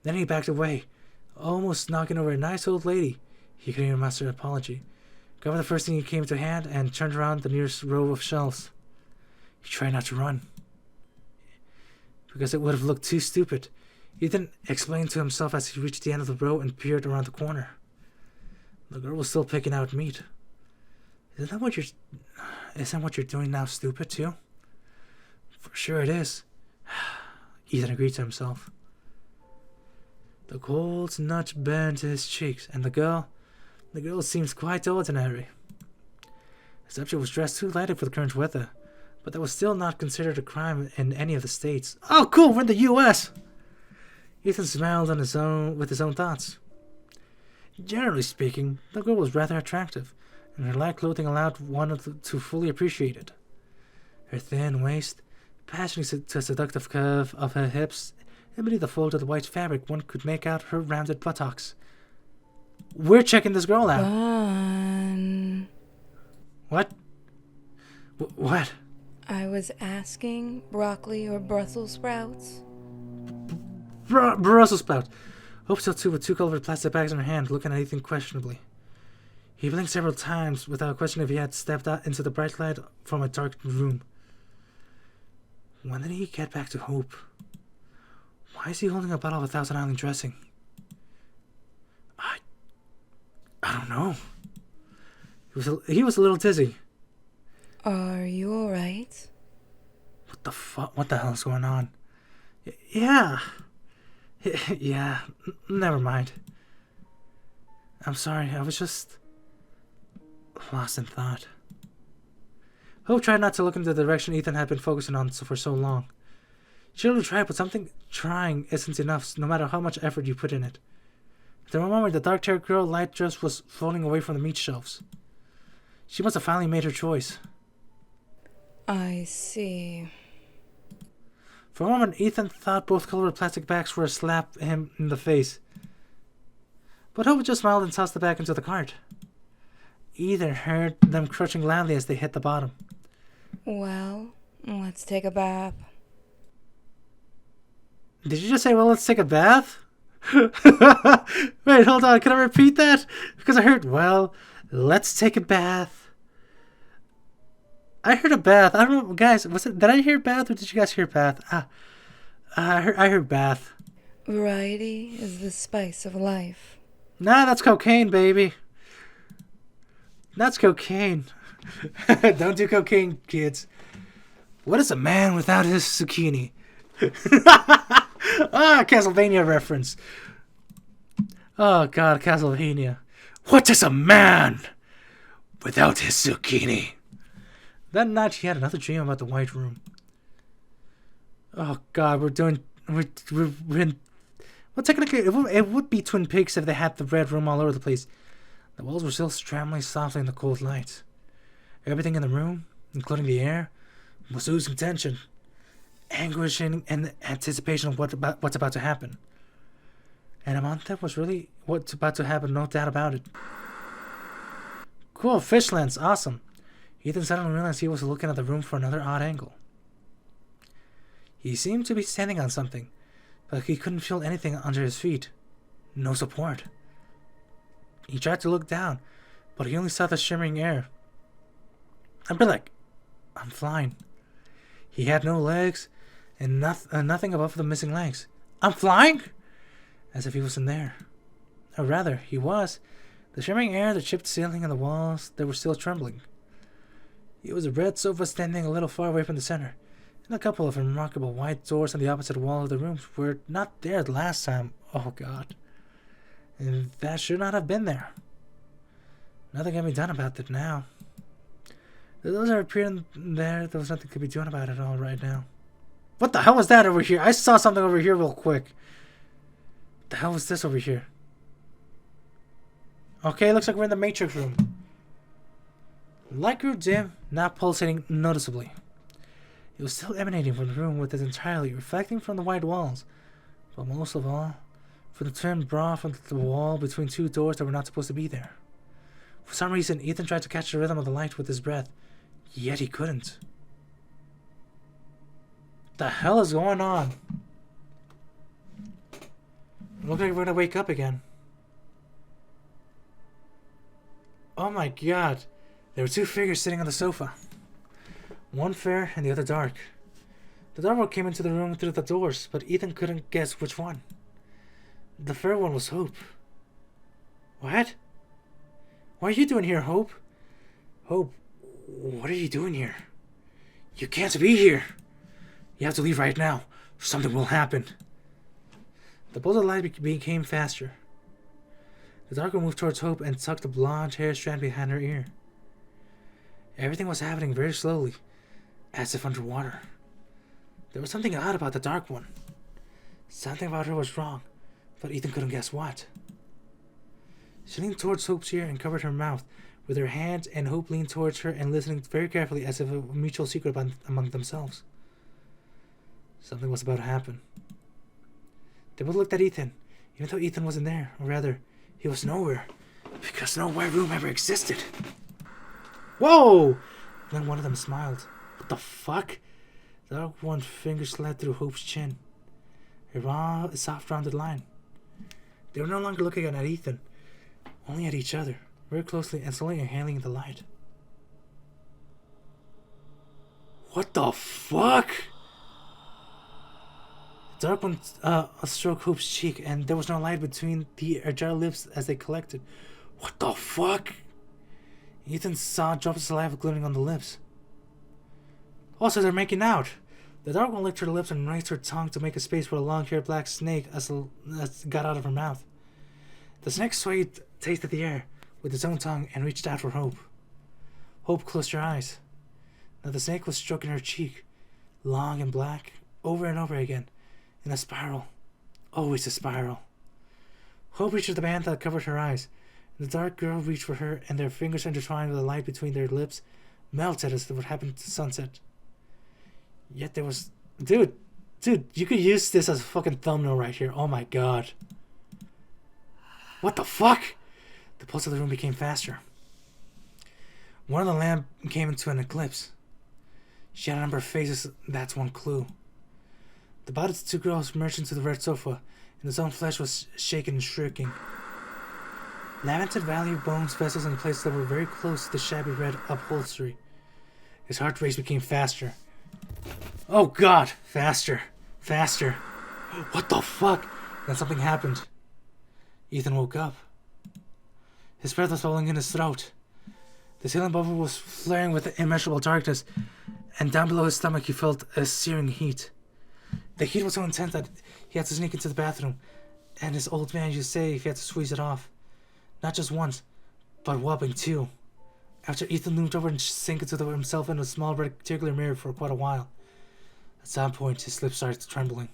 Then he backed away, almost knocking over a nice old lady. He couldn't even muster an apology. Grabbed the first thing he came to hand and turned around the nearest row of shelves. He tried not to run, because it would have looked too stupid. Ethan explained to himself as he reached the end of the row and peered around the corner. The girl was still picking out meat. Isn't what you're doing now stupid too? For sure it is. Ethan agreed to himself. The cold nudge burned to his cheeks, and the girl seemed quite ordinary. Except she was dressed too lightly for the current weather, but that was still not considered a crime in any of the states. Oh cool, we're in the US! Ethan smiled with his own thoughts. Generally speaking, the girl was rather attractive, and her light clothing allowed one to fully appreciate it. Her thin waist, passing to a seductive curve of her hips, and beneath the fold of the white fabric one could make out her rounded buttocks. We're checking this girl out. Fun. What? What? I was asking broccoli or Brussels sprouts. Brussels sprout. Hope still too with two colored plastic bags in her hand, looking at Ethan questionably. He blinked several times without question if he had stepped out into the bright light from a dark room. When did he get back to Hope? Why is he holding a bottle of 1,000 Island dressing? I don't know. He was a little dizzy. Are you alright? What the fuck? What the hell is going on? Yeah. Yeah. Never mind. I'm sorry. I was just lost in thought. Hope tried not to look in the direction Ethan had been focusing on for so long. She really tried, but something trying isn't enough, no matter how much effort you put in it. At the moment, the dark-haired girl light dress was floating away from the meat shelves. She must have finally made her choice. I see. For a moment, Ethan thought both colored plastic bags were a slap him in the face. But Hope just smiled and tossed the bag into the cart. Ethan heard them crunching loudly as they hit the bottom. Well, let's take a bath. Did you just say, well, let's take a bath? Wait, hold on. Can I repeat that? Because I heard, well, let's take a bath. I heard a bath. I don't know, guys. Did I hear bath or did you guys hear bath? I heard bath. Variety is the spice of life. Nah, that's cocaine, baby. That's cocaine. Don't do cocaine, kids. What is a man without his zucchini? Castlevania reference. Oh, God, Castlevania. What is a man without his zucchini? That night, she had another dream about the White Room. Oh, God, we're in... Well, technically, it would be Twin Peaks if they had the Red Room all over the place. The walls were still trembling softly in the cold light. Everything in the room, including the air, was oozing tension, anguishing, and anticipation of what's about to happen. And Amantha was really what's about to happen, no doubt about it. Cool, fish lens, awesome. Ethan suddenly realized he was looking at the room from another odd angle. He seemed to be standing on something, but he couldn't feel anything under his feet. No support. He tried to look down, but he only saw the shimmering air. I'd be like, I'm flying. He had no legs, and nothing above the missing legs. I'm flying? As if he wasn't there. Or rather, he was. The shimmering air, the chipped ceiling, and the walls, they were still trembling. It was a red sofa standing a little far away from the center, and a couple of remarkable white doors on the opposite wall of the room were not there the last time. Oh, God. And that should not have been there. Nothing can be done about it now. Those are appearing there. There was nothing could be done about it all right now. What the hell was that over here? I saw something over here real quick. What the hell was this over here? Okay, looks like we're in the Matrix room. Light grew dim, now pulsating noticeably. It was still emanating from the room with it entirely, reflecting from the white walls. But most of all, from the twin bra from the wall between two doors that were not supposed to be there. For some reason, Ethan tried to catch the rhythm of the light with his breath, yet he couldn't. What the hell is going on? Looks like we're gonna wake up again. Oh my God. There were two figures sitting on the sofa. One fair and the other dark. The dark one came into the room through the doors, but Ethan couldn't guess which one. The fair one was Hope. What? What are you doing here, Hope? Hope, what are you doing here? You can't be here. You have to leave right now, or something will happen. The bolt of light became faster. The dark one moved towards Hope and tucked the blonde hair strand behind her ear. Everything was happening very slowly, as if underwater. There was something odd about the dark one. Something about her was wrong, but Ethan couldn't guess what. She leaned towards Hope's ear and covered her mouth with her hands, and Hope leaned towards her and listened very carefully as if a mutual secret among themselves. Something was about to happen. They both looked at Ethan, even though Ethan wasn't there, or rather, he was nowhere, because no white room ever existed. Whoa! Then one of them smiled. What the fuck? The dark one finger slid through Hope's chin. A soft rounded line. They were no longer looking at Ethan, only at each other, very closely and slowly inhaling the light. What the fuck? The dark one stroked Hope's cheek, and there was no light between the agile lips as they collected. What the fuck? Ethan saw drops of saliva glittering on the lips. Also, they're making out. The dark one licked her lips and raised her tongue to make a space for a long-haired black snake as got out of her mouth. The snake swayed, tasted the air with its own tongue, and reached out for Hope. Hope closed her eyes. Now the snake was stroking her cheek, long and black, over and over again, in a spiral. Always a spiral. Hope reached for the band that covered her eyes. The dark girl reached for her, and their fingers intertwined with the light between their lips, melted as what happened to sunset. Yet there was... Dude, you could use this as a fucking thumbnail right here. Oh my god. What the fuck? The pulse of the room became faster. One of the lamp came into an eclipse. She had a number of faces, that's one clue. The bodies of the two girls merged into the red sofa, and his own flesh was shaken and shrieking. Lamented value bones vessels in places that were very close to the shabby red upholstery. His heart rate became faster. Oh god! Faster! Faster! What the fuck? Then something happened. Ethan woke up. His breath was falling in his throat. The ceiling above him was flaring with immeasurable darkness, and down below his stomach he felt a searing heat. The heat was so intense that he had to sneak into the bathroom, and his old man used to say if he had to squeeze it off. Not just once, but whopping two. After Ethan loomed over and sank into himself in a small rectangular mirror for quite a while. At some point, his lips started trembling.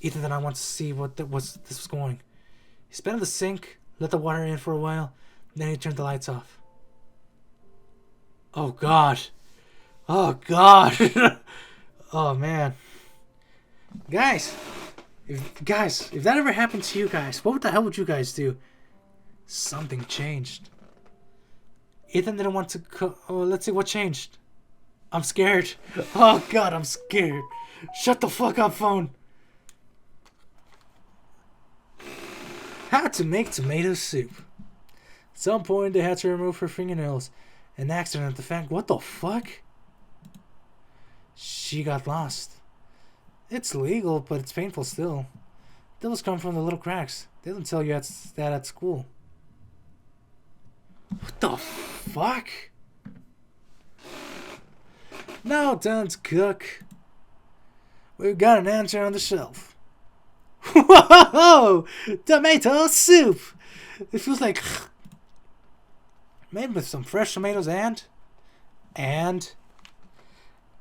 Ethan did not want to see what this was going. He spat in the sink, let the water in for a while, then he turned the lights off. Oh god. Oh god. Oh man. Guys, if that ever happened to you guys, what the hell would you guys do? Something changed. Ethan didn't want to let's see what changed. I'm scared. Oh god, I'm scared. Shut the fuck up, phone. How to make tomato soup. At some point, they had to remove her fingernails. An accident, the fact. What the fuck? She got lost. It's legal, but it's painful still. Devils come from the little cracks. They don't tell you that at school. What the fuck? Now don't cook. We've got an answer on the shelf. Whoa! Tomato soup! It feels like made with some fresh tomatoes and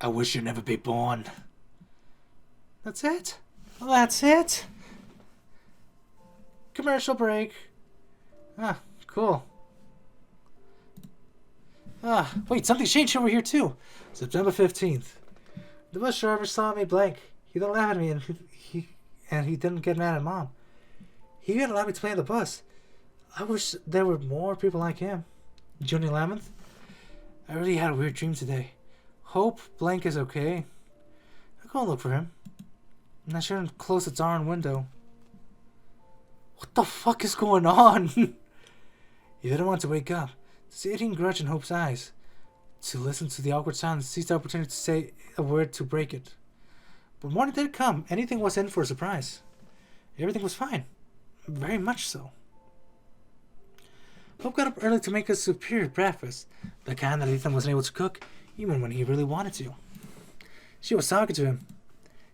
I wish you'd never be born. That's it? That's it? Commercial break. Ah, cool. Ah, wait, something changed over here too. September 15th. The bus driver saw me blank. He didn't laugh at me and he didn't get mad at Mom. He didn't allow me to play on the bus. I wish there were more people like him. June 11th. I really had a weird dream today. Hope blank is okay. I'll go and look for him. And I shouldn't close the darn window. What the fuck is going on? He didn't want to wake up. To see eating grudge in Hope's eyes. To listen to the awkward silence, seize the opportunity to say a word to break it. But morning did come. Anything was in for a surprise. Everything was fine. Very much so. Hope got up early to make a superior breakfast. The kind that Ethan wasn't able to cook, even when he really wanted to. She was talking to him.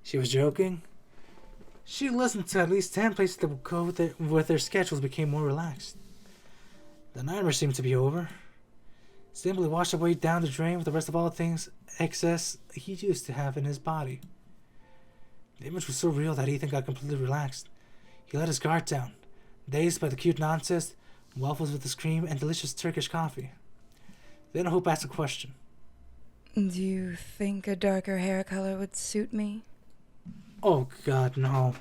She was joking. She listened to at least 10 places that would go with their schedules became more relaxed. The nightmare seemed to be over. Simply washed away down the drain with the rest of all things excess he used to have in his body. The image was so real that Ethan got completely relaxed. He let his guard down, dazed by the cute nonsense, waffles with his cream, and delicious Turkish coffee. Then Hope asked a question. Do you think a darker hair color would suit me? Oh god, no.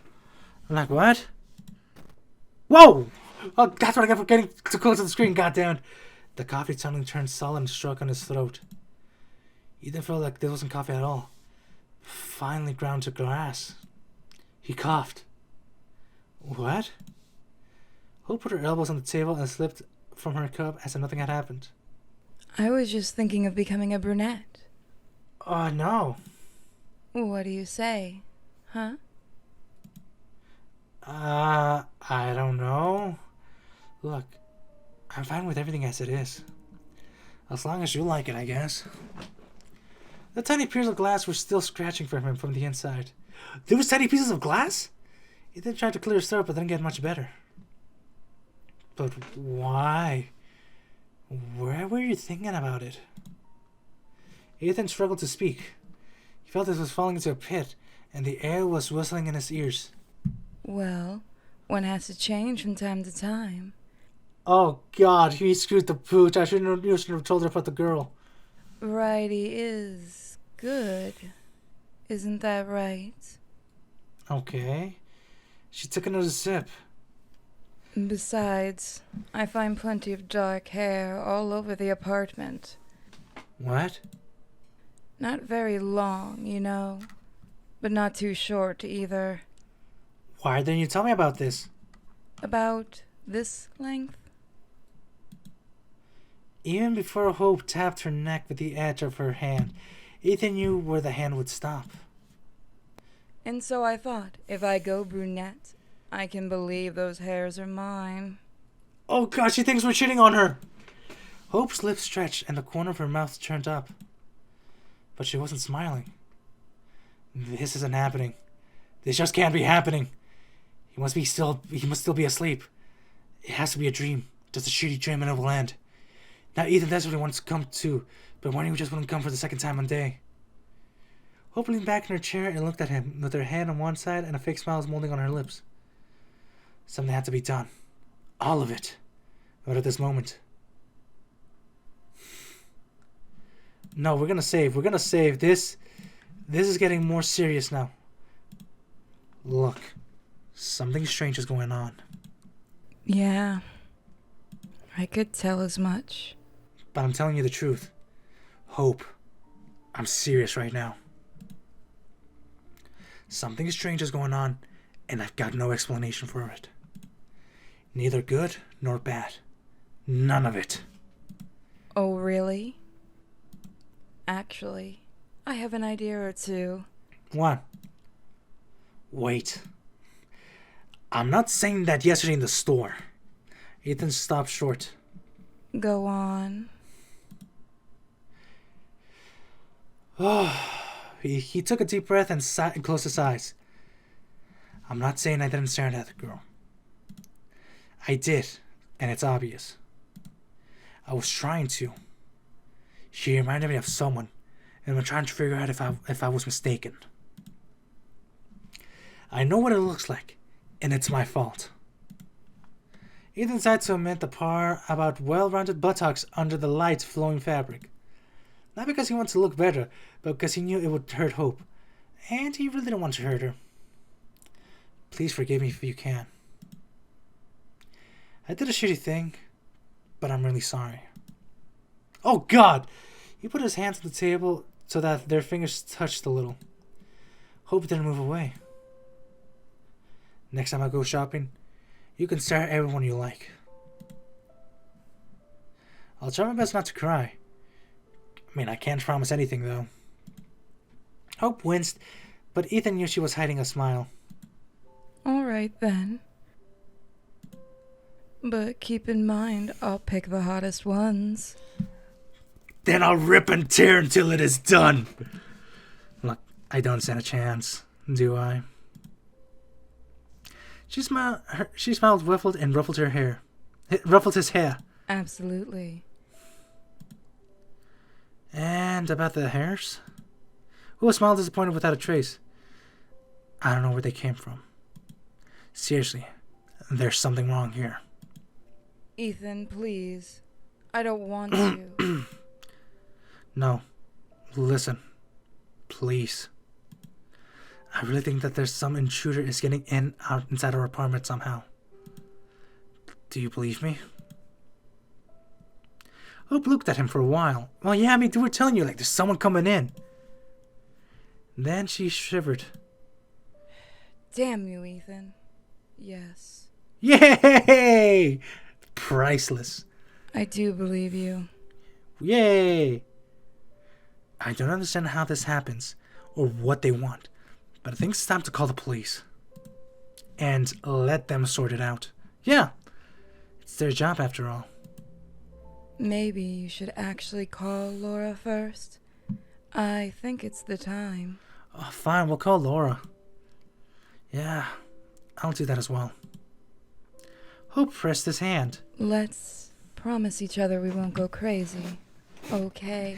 I'm like, what? Whoa! Oh, that's what I got for getting too close to the screen, goddammit. The coffee suddenly turned sullen and struck on his throat. Ethan felt like this wasn't coffee at all. Finally ground to glass. He coughed. What? Hope put her elbows on the table and slipped from her cup as if nothing had happened. I was just thinking of becoming a brunette. Oh, no. What do you say? Huh? I don't know. Look, I'm fine with everything as it is. As long as you like it, I guess. The tiny pieces of glass were still scratching from him from the inside. There was tiny pieces of glass? He then tried to clear his throat, but didn't get much better. But why? Where were you thinking about it? Ethan struggled to speak. He felt he was falling into a pit, and the air was whistling in his ears. Well, one has to change from time to time. Oh God, he screwed the pooch. You shouldn't have told her about the girl. Variety is good. Isn't that right? Okay. She took another sip. Besides, I find plenty of dark hair all over the apartment. What? Not very long, you know, but not too short either. Why didn't you tell me about this? About this length? Even before Hope tapped her neck with the edge of her hand, Ethan knew where the hand would stop. And so I thought, if I go brunette, I can believe those hairs are mine. Oh God, she thinks we're cheating on her! Hope's lips stretched and the corner of her mouth turned up. But she wasn't smiling. This isn't happening. This just can't be happening. He must still be asleep. It has to be a dream. Just a shitty dream and it will end. Now Ethan desperately wants to come too, but Wendy just wouldn't come for the second time in a day. Hope leaned back in her chair and looked at him, with her hand on one side and a fake smile was molding on her lips. Something had to be done. All of it. But at this moment. No, we're gonna save. We're gonna save. This is getting more serious now. Look. Something strange is going on. Yeah, I could tell as much. But I'm telling you the truth. Hope. I'm serious right now. Something strange is going on, and I've got no explanation for it. Neither good nor bad. None of it. Oh, really? Actually, I have an idea or two. What? Wait. I'm not saying that yesterday in the store. Ethan stopped short. Go on. He took a deep breath and sat and closed his eyes. I'm not saying I didn't stare at the girl. I did, and it's obvious. I was trying to. She reminded me of someone, and I'm trying to figure out if I was mistaken. I know what it looks like, and it's my fault. Ethan decided to admit the part about well-rounded buttocks under the light flowing fabric. Not because he wanted to look better, but because he knew it would hurt Hope. And he really didn't want to hurt her. Please forgive me if you can. I did a shitty thing, but I'm really sorry. Oh God! He put his hands on the table so that their fingers touched a little. Hope didn't move away. Next time I go shopping, you can stare at everyone you like. I'll try my best not to cry. I mean, I can't promise anything, though. Hope winced, but Ethan knew she was hiding a smile. All right, then. But keep in mind, I'll pick the hottest ones. Then I'll rip and tear until it is done. Look, I don't stand a chance, do I? She smiled, ruffled, and ruffled her hair. Ruffled his hair. Absolutely. And about the hairs? Who smiled disappointed without a trace? I don't know where they came from. Seriously, there's something wrong here. Ethan, please. I don't want to. No. Listen. Please. I really think that there's some intruder is getting inside our apartment somehow. Do you believe me? Hope looked at him for a while. Well, yeah, I mean, we were telling you, like, there's someone coming in. Then she shivered. Damn you, Ethan. Yes. Yay! Priceless. I do believe you. Yay! I don't understand how this happens, or what they want, but I think it's time to call the police. And let them sort it out. Yeah, it's their job after all. Maybe you should actually call Laura first. I think it's the time. Oh, fine, we'll call Laura. Yeah, I'll do that as well. Hope pressed his hand. Let's promise each other we won't go crazy. Okay.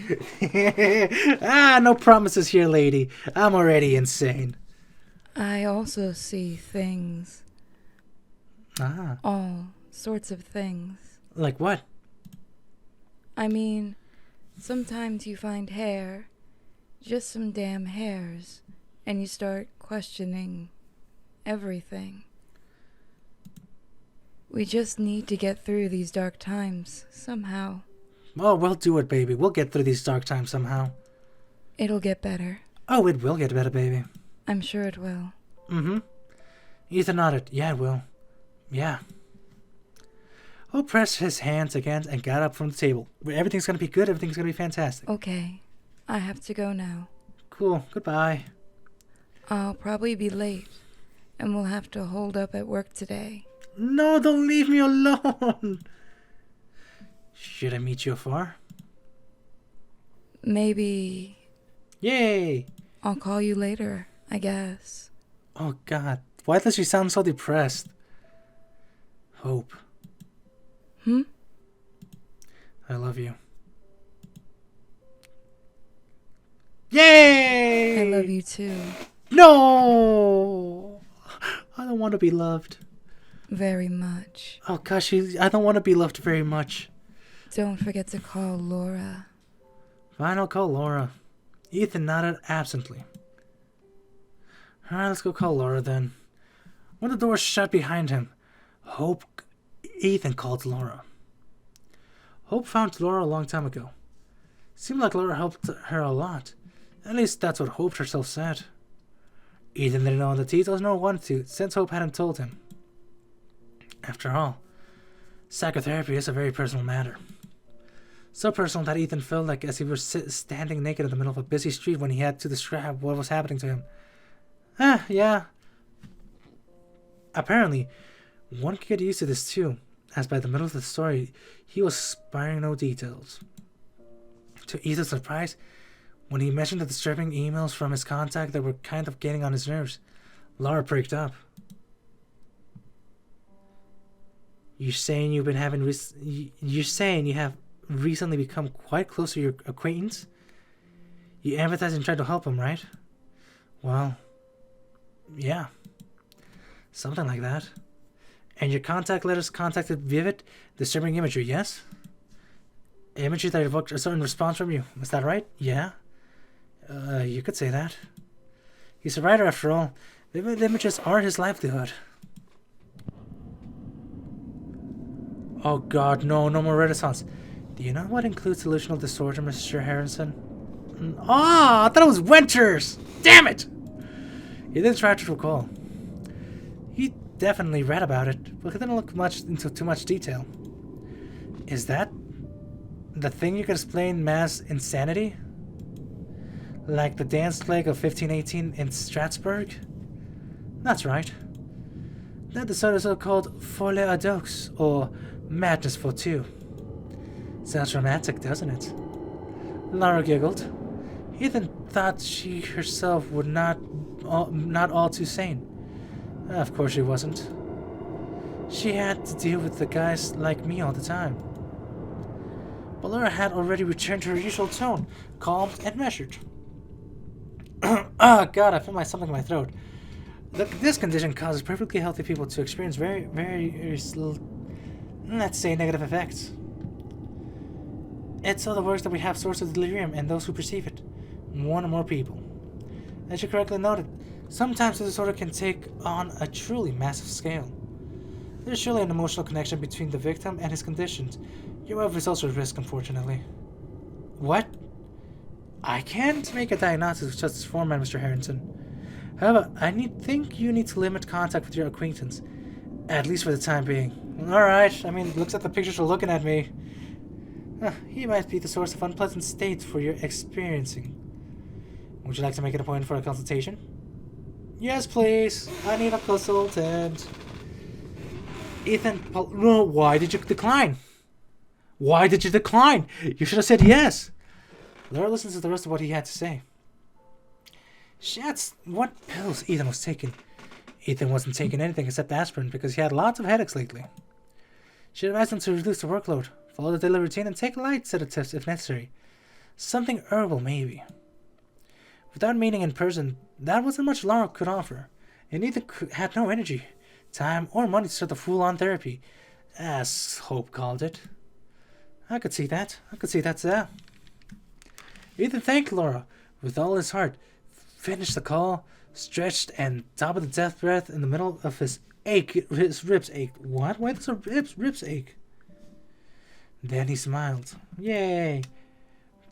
No promises here, lady. I'm already insane. I also see things. All sorts of things. Like what? I mean, sometimes you find hair, just some damn hairs, and you start questioning everything. We just need to get through these dark times, somehow. Oh, we'll do it, baby. We'll get through these dark times somehow. It'll get better. Oh, it will get better, baby. I'm sure it will. Mm-hmm. Ethan nodded. Yeah, it will. Yeah. Hope pressed his hands again and got up from the table. Everything's gonna be good. Everything's gonna be fantastic. Okay. I have to go now. Cool. Goodbye. I'll probably be late, and we'll have to hold up at work today. No, don't leave me alone. Should I meet you afar? Maybe Yay! I'll call you later, I guess. Oh, God. Why does she sound so depressed? Hope. I love you. Yay! I love you too. No! I don't want to be loved. Very much. Oh, gosh, I don't want to be loved very much. Don't forget to call Laura. Fine, I'll call Laura. Ethan nodded absently. Alright, let's go call Laura then. When the door shut behind him, Ethan called Laura. Hope found Laura a long time ago. Seemed like Laura helped her a lot. At least that's what Hope herself said. Ethan didn't know the details nor wanted to, since Hope hadn't told him. After all, psychotherapy is a very personal matter. So personal that Ethan felt like as he was standing naked in the middle of a busy street when he had to describe what was happening to him. Yeah. Apparently, one could get used to this too, as by the middle of the story, he was sparing no details. To Ethan's surprise, when he mentioned the disturbing emails from his contact that were kind of getting on his nerves, Laura pricked up. You're saying you have recently become quite close to your acquaintance? You empathize and try to help him, right? Well, yeah. Something like that. And your contact letters contacted vivid, disturbing imagery, yes? Imagery that evoked a certain response from you, is that right? Yeah? You could say that. He's a writer after all. Vivid images are his livelihood. Oh god, no more Renaissance. Do you know what includes delusional disorder, Mr. Harrison? I thought it was Winters! Damn it! He didn't try to recall. He definitely read about it, but he didn't look into too much detail. Is that the thing you can explain mass insanity? Like the dance plague of 1518 in Strasbourg? That's right. That disorder is called folie à deux, or madness for two. Sounds romantic, doesn't it? Laura giggled. Ethan thought she herself would not all too sane. Of course she wasn't. She had to deal with the guys like me all the time. But Laura had already returned to her usual tone, calm and measured. Oh god, I feel something in my throat. This condition causes perfectly healthy people to experience very, let's say, negative effects. It's so the works that we have sources of delirium and those who perceive it. One or more people. As you correctly noted, sometimes the disorder can take on a truly massive scale. There's surely an emotional connection between the victim and his conditions. Your life is also a risk, unfortunately. What? I can't make a diagnosis with just this format, Mr. Harrington. However, think you need to limit contact with your acquaintance. At least for the time being. Alright, I mean, looks like the pictures are looking at me. He might be the source of unpleasant states for your experiencing. Would you like to make an appointment for a consultation? Yes, please. I need a consultant. Ethan, no, why did you decline? Why did you decline? You should have said yes. Laura listens to the rest of what he had to say. She asked what pills Ethan was taking. Ethan wasn't taking anything except aspirin because he had lots of headaches lately. She advised him to reduce the workload, follow the daily routine, and take light sedatives if necessary. Something herbal, maybe. Without meeting in person, that wasn't much Laura could offer, and Ethan had no energy, time, or money to start the full-on therapy, as Hope called it. I could see that. Ethan thanked Laura with all his heart, finished the call, stretched, and top of the death breath in the middle of his ribs ached. What? Why does his ribs ache? Then he smiled. Yay!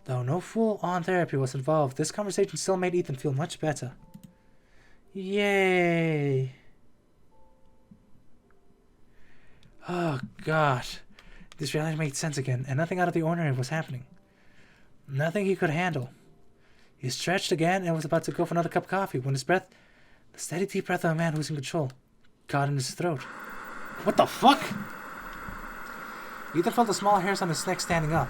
Though no full-on therapy was involved, this conversation still made Ethan feel much better. Yay! Oh, God. This reality made sense again, and nothing out of the ordinary was happening. Nothing he could handle. He stretched again and was about to go for another cup of coffee when his breath, the steady deep breath of a man who's in control, caught in his throat. What the fuck? Ethan felt the small hairs on his neck standing up.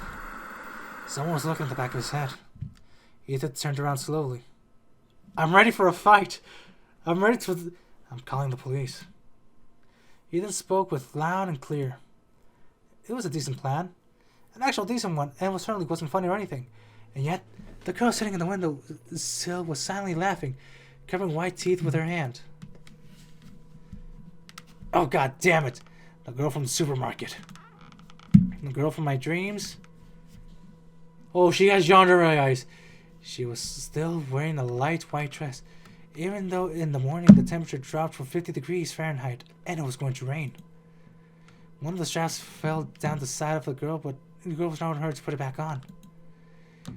Someone was looking at the back of his head. Ethan turned around slowly. I'm ready for a fight. I'm calling the police. Ethan spoke with loud and clear. It was a decent plan. An actual decent one, and certainly wasn't funny or anything. And yet, the girl sitting in the window sill was silently laughing, covering white teeth with her hand. Oh, God damn it! The girl from the supermarket. The girl from my dreams. Oh, she has yonder eyes. She was still wearing a light white dress, even though in the morning the temperature dropped for 50 degrees Fahrenheit and it was going to rain. One of the straps fell down the side of the girl, but the girl was not in a hurry to put it back on.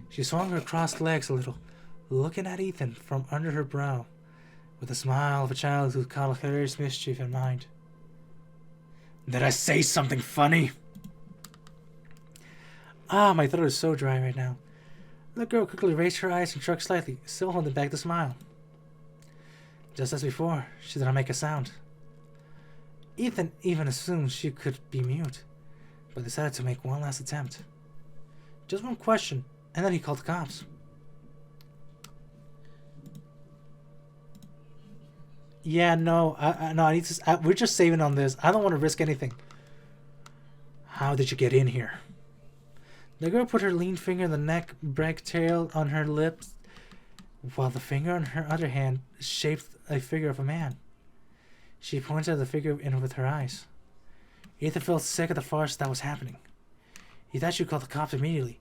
She swung her crossed legs a little, looking at Ethan from under her brow, with a smile of a child who caught a hilarious mischief in mind. Did I say something funny? Ah, my throat is so dry right now. The girl quickly raised her eyes and shrugged slightly, still holding back the smile. Just as before, she did not make a sound. Ethan even assumed she could be mute, but decided to make one last attempt. Just one question, and then he called the cops. Yeah, no, I need to. We're just saving on this. I don't want to risk anything. How did you get in here? The girl put her lean finger in the neck break tail on her lips, while the finger on her other hand shaped a figure of a man. She pointed at the figure in with her eyes. Ethan felt sick of the farce that was happening. He thought she'd call the cops immediately.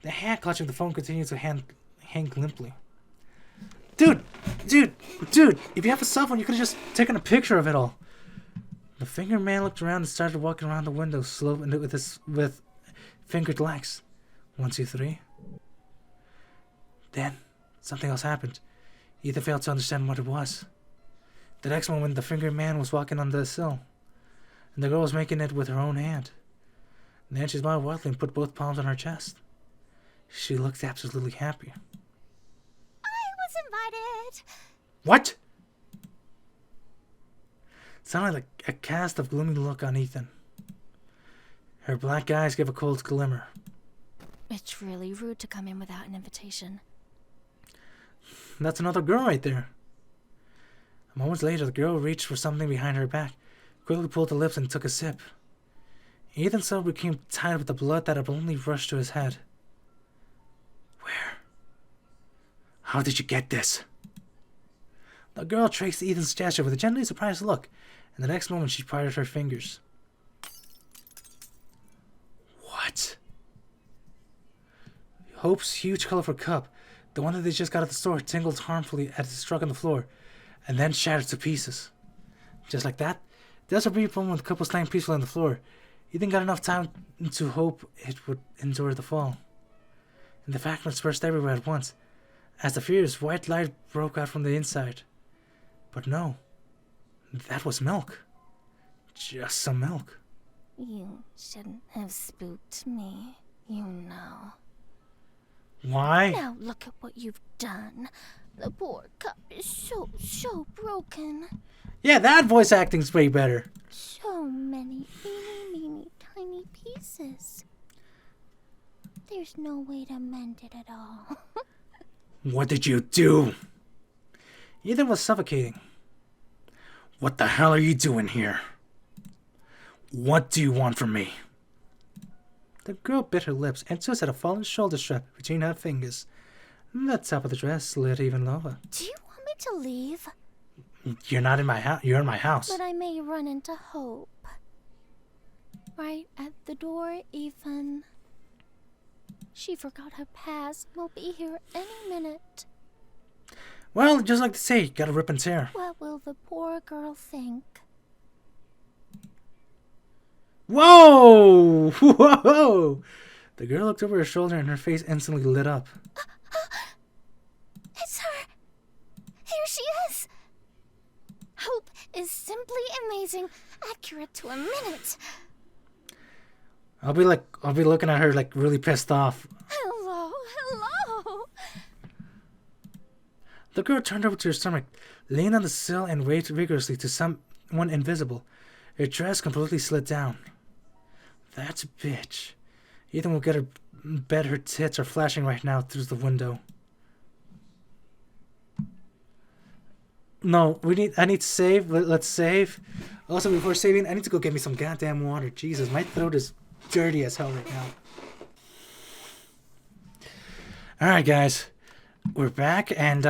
The hand clutching the phone continued to hang limply. Dude! If you have a cell phone, you could have just taken a picture of it all. The finger man looked around and started walking around the window slowly with fingered legs. 1, 2, 3. Then, something else happened. Ethan failed to understand what it was. The next moment, the finger man was walking on the sill, and the girl was making it with her own hand. Then she smiled wildly and put both palms on her chest. She looked absolutely happy. I was invited. What? It sounded like a cast of gloomy look on Ethan. Her black eyes gave a cold glimmer. It's really rude to come in without an invitation. That's another girl right there. Moments later, the girl reached for something behind her back, quickly pulled the lips and took a sip. Ethan's throat became tied with the blood that had only rushed to his head. Where? How did you get this? The girl traced Ethan's gesture with a gently surprised look, and the next moment she parted her fingers. What? Hope's huge colorful cup, the one that they just got at the store, tingled harmfully as it struck on the floor, and then shattered to pieces. Just like that, there was a brief moment when the cup was lying peacefully on the floor, Ethan got enough time to hope it would endure the fall. And the fact was burst everywhere at once, as the fierce white light broke out from the inside. But no, that was milk. Just some milk. You shouldn't have spooked me, you know. Why? Now look at what you've done. The poor cup is so broken. Yeah, that voice acting's way better. So many teeny tiny pieces. There's no way to mend it at all. What did you do? Ethan was suffocating. What the hell are you doing here? What do you want from me? The girl bit her lips and twisted a fallen shoulder strap between her fingers. The top of the dress slid even lower. Do you want me to leave? You're not in my house. You're in my house. But I may run into Hope. Right at the door, Ethan. She forgot her pass. We'll be here any minute. Well, just like to say, gotta rip and tear. What will the poor girl think? Whoa! Whoa! The girl looked over her shoulder and her face instantly lit up. It's her! Here she is! Hope is simply amazing, accurate to a minute. I'll be looking at her like really pissed off. Hello. The girl turned over to her stomach, leaned on the sill and waved vigorously to someone invisible. Her dress completely slid down. That's a bitch. Ethan will get her bet her tits are flashing right now through the window. No, I need to save. Let's save. Also, before saving, I need to go get me some goddamn water. Jesus, my throat is dirty as hell right now. Alright, guys. We're back, and,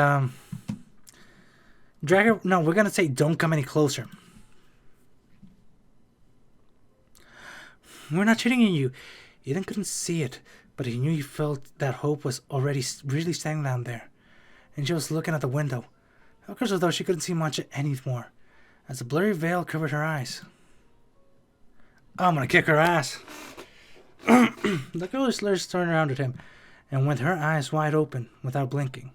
drag her. No, we're gonna say don't come any closer. We're not cheating on you. Ethan couldn't see it, but he knew he felt that Hope was already really standing down there. And she was looking at the window. Of course, although she couldn't see much anymore, as a blurry veil covered her eyes. I'm gonna kick her ass. The girl just turned around at him, and with her eyes wide open, without blinking.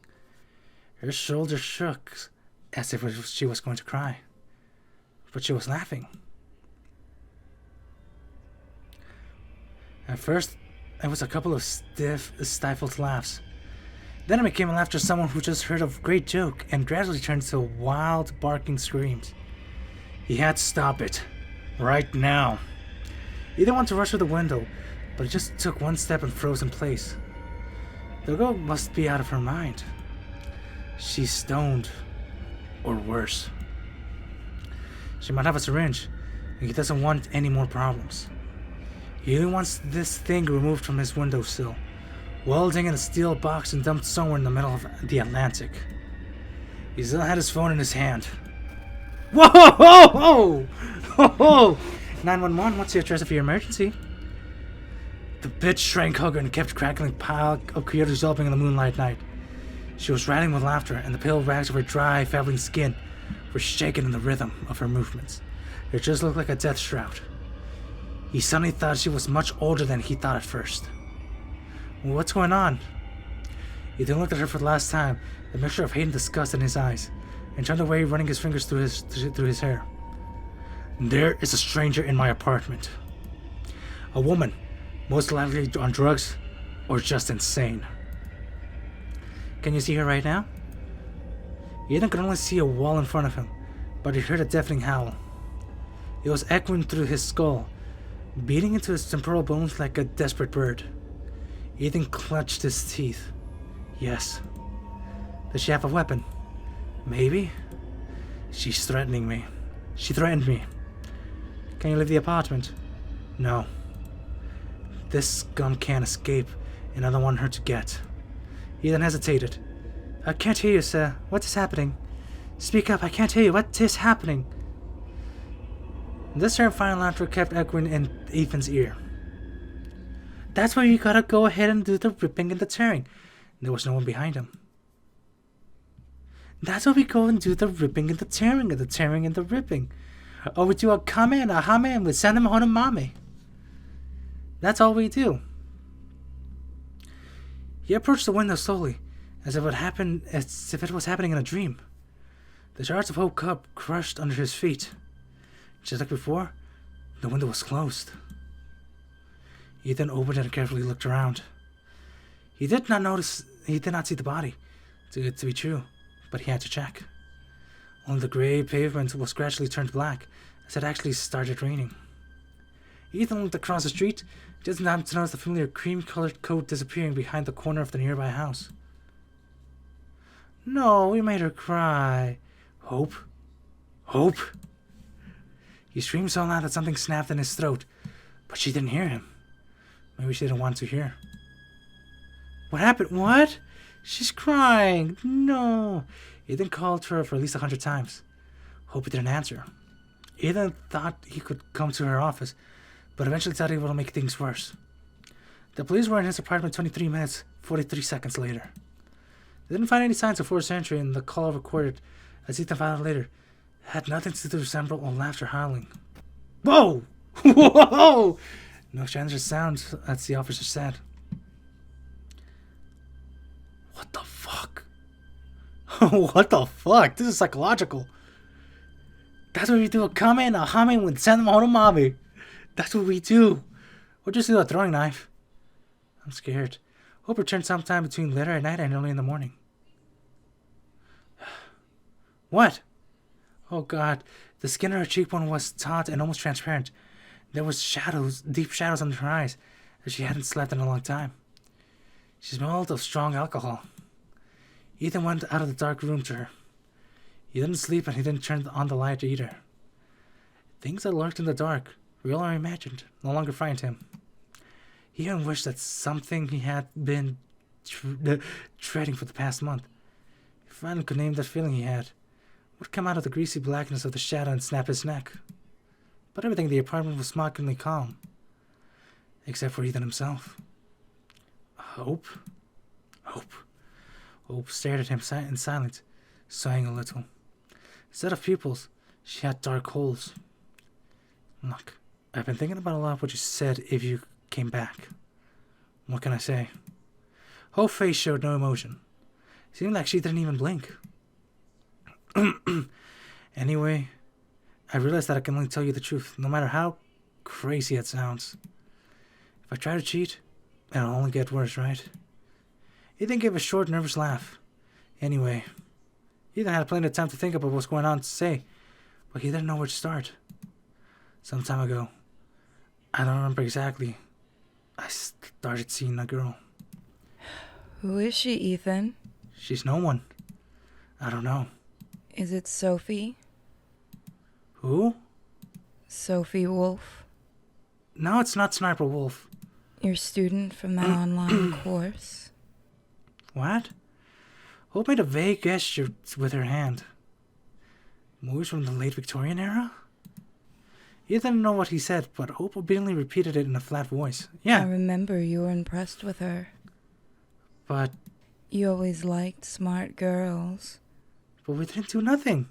Her shoulders shook, as if she was going to cry. But she was laughing. At first, it was a couple of stiff, stifled laughs. Then it became a laughter of someone who just heard a great joke, and gradually turned to wild, barking screams. He had to stop it. Right now. He didn't want to rush through the window, but he just took one step and froze in place. The girl must be out of her mind. She's stoned. Or worse. She might have a syringe, and he doesn't want any more problems. He only wants this thing removed from his windowsill, welding in a steel box and dumped somewhere in the middle of the Atlantic. He still had his phone in his hand. Whoa! Ho, ho, ho! 911, what's the address of your emergency? The bitch shrank hugger and kept crackling pile of coyotes yelping in the moonlight night. She was rattling with laughter, and the pale rags of her dry, fabbling skin were shaken in the rhythm of her movements. It just looked like a death shroud. He suddenly thought she was much older than he thought at first. What's going on? He then looked at her for the last time, a mixture of hate and disgust in his eyes, and turned away, running his fingers through his hair. There is a stranger in my apartment. A woman, most likely on drugs, or just insane. Can you see her right now? Ethan could only see a wall in front of him, but he heard a deafening howl. It was echoing through his skull, beating into his temporal bones like a desperate bird. Ethan clenched his teeth. Yes. Does she have a weapon? Maybe. She's threatening me. She threatened me. Can you leave the apartment? No. This scum can't escape, and I don't want her to get. Ethan hesitated. I can't hear you, sir. What is happening? Speak up, I can't hear you. What is happening? This terrifying laughter kept echoing in Ethan's ear. That's where you gotta go ahead and do the ripping and the tearing. There was no one behind him. That's where we go and do the ripping and the tearing and the tearing and the ripping. Or we do a come and a hum and we send him home to mommy. That's all we do. He approached the window slowly, as if it was happening in a dream. The shards of Hope Cup crushed under his feet. Just like before, the window was closed. Ethan opened it and carefully looked around. He did not see the body. Too good to be true, but he had to check. Only the gray pavement was gradually turned black, as it actually started raining. Ethan looked across the street, just in time to notice the familiar cream-colored coat disappearing behind the corner of the nearby house. No, we made her cry. Hope? Hope? He screamed so loud that something snapped in his throat, but she didn't hear him. Maybe she didn't want to hear. What happened? What? She's crying. No. Ethan called her for at least 100 times. Hope didn't answer. Ethan thought he could come to her office, but eventually thought he would make things worse. The police were in his apartment 23 minutes, 43 seconds later. They didn't find any signs of forced entry, and the call recorded, as Ethan found out later, had nothing to do with resemble or laughter howling. Whoa! Whoa! No stranger sounds, as the officer said. What the fuck? What the fuck? This is psychological. That's what we do. A comment, a humming, and send them home to mommy. That's what we do. Or just do a throwing knife. I'm scared. Hope returns sometime between later at night and early in the morning. What? Oh god. The skin of her cheekbone was taut and almost transparent. There was shadows, deep shadows under her eyes, as she hadn't slept in a long time. She smelled of strong alcohol. Ethan went out of the dark room to her. He didn't sleep and he didn't turn on the light either. Things that lurked in the dark, real or imagined, no longer frightened him. He even wished that something he had been dreading for the past month, he finally could name that feeling he had, would come out of the greasy blackness of the shadow and snap his neck. But everything in the apartment was mockingly calm, except for Ethan himself. Hope? Hope. Hope stared at him in silence, sighing a little. Instead of pupils, she had dark holes. Look, I've been thinking about a lot of what you said if you came back. What can I say? Hope's face showed no emotion. It seemed like she didn't even blink. Anyway, I realized that I can only tell you the truth, no matter how crazy it sounds. If I try to cheat, it'll only get worse, right? Ethan gave a short, nervous laugh. Anyway, Ethan had plenty of time to think about what was going on to say, but he didn't know where to start. Some time ago, I don't remember exactly, I started seeing a girl. Who is she, Ethan? She's no one. I don't know. Is it Sophie? Who? Sophie Wolf? No, it's not Sniper Wolf. Your student from that online course? What? Hope made a vague gesture with her hand. Movies from the late Victorian era? He didn't know what he said, but Hope obediently repeated it in a flat voice. Yeah. I remember you were impressed with her. But You always liked smart girls. we didn't do nothing.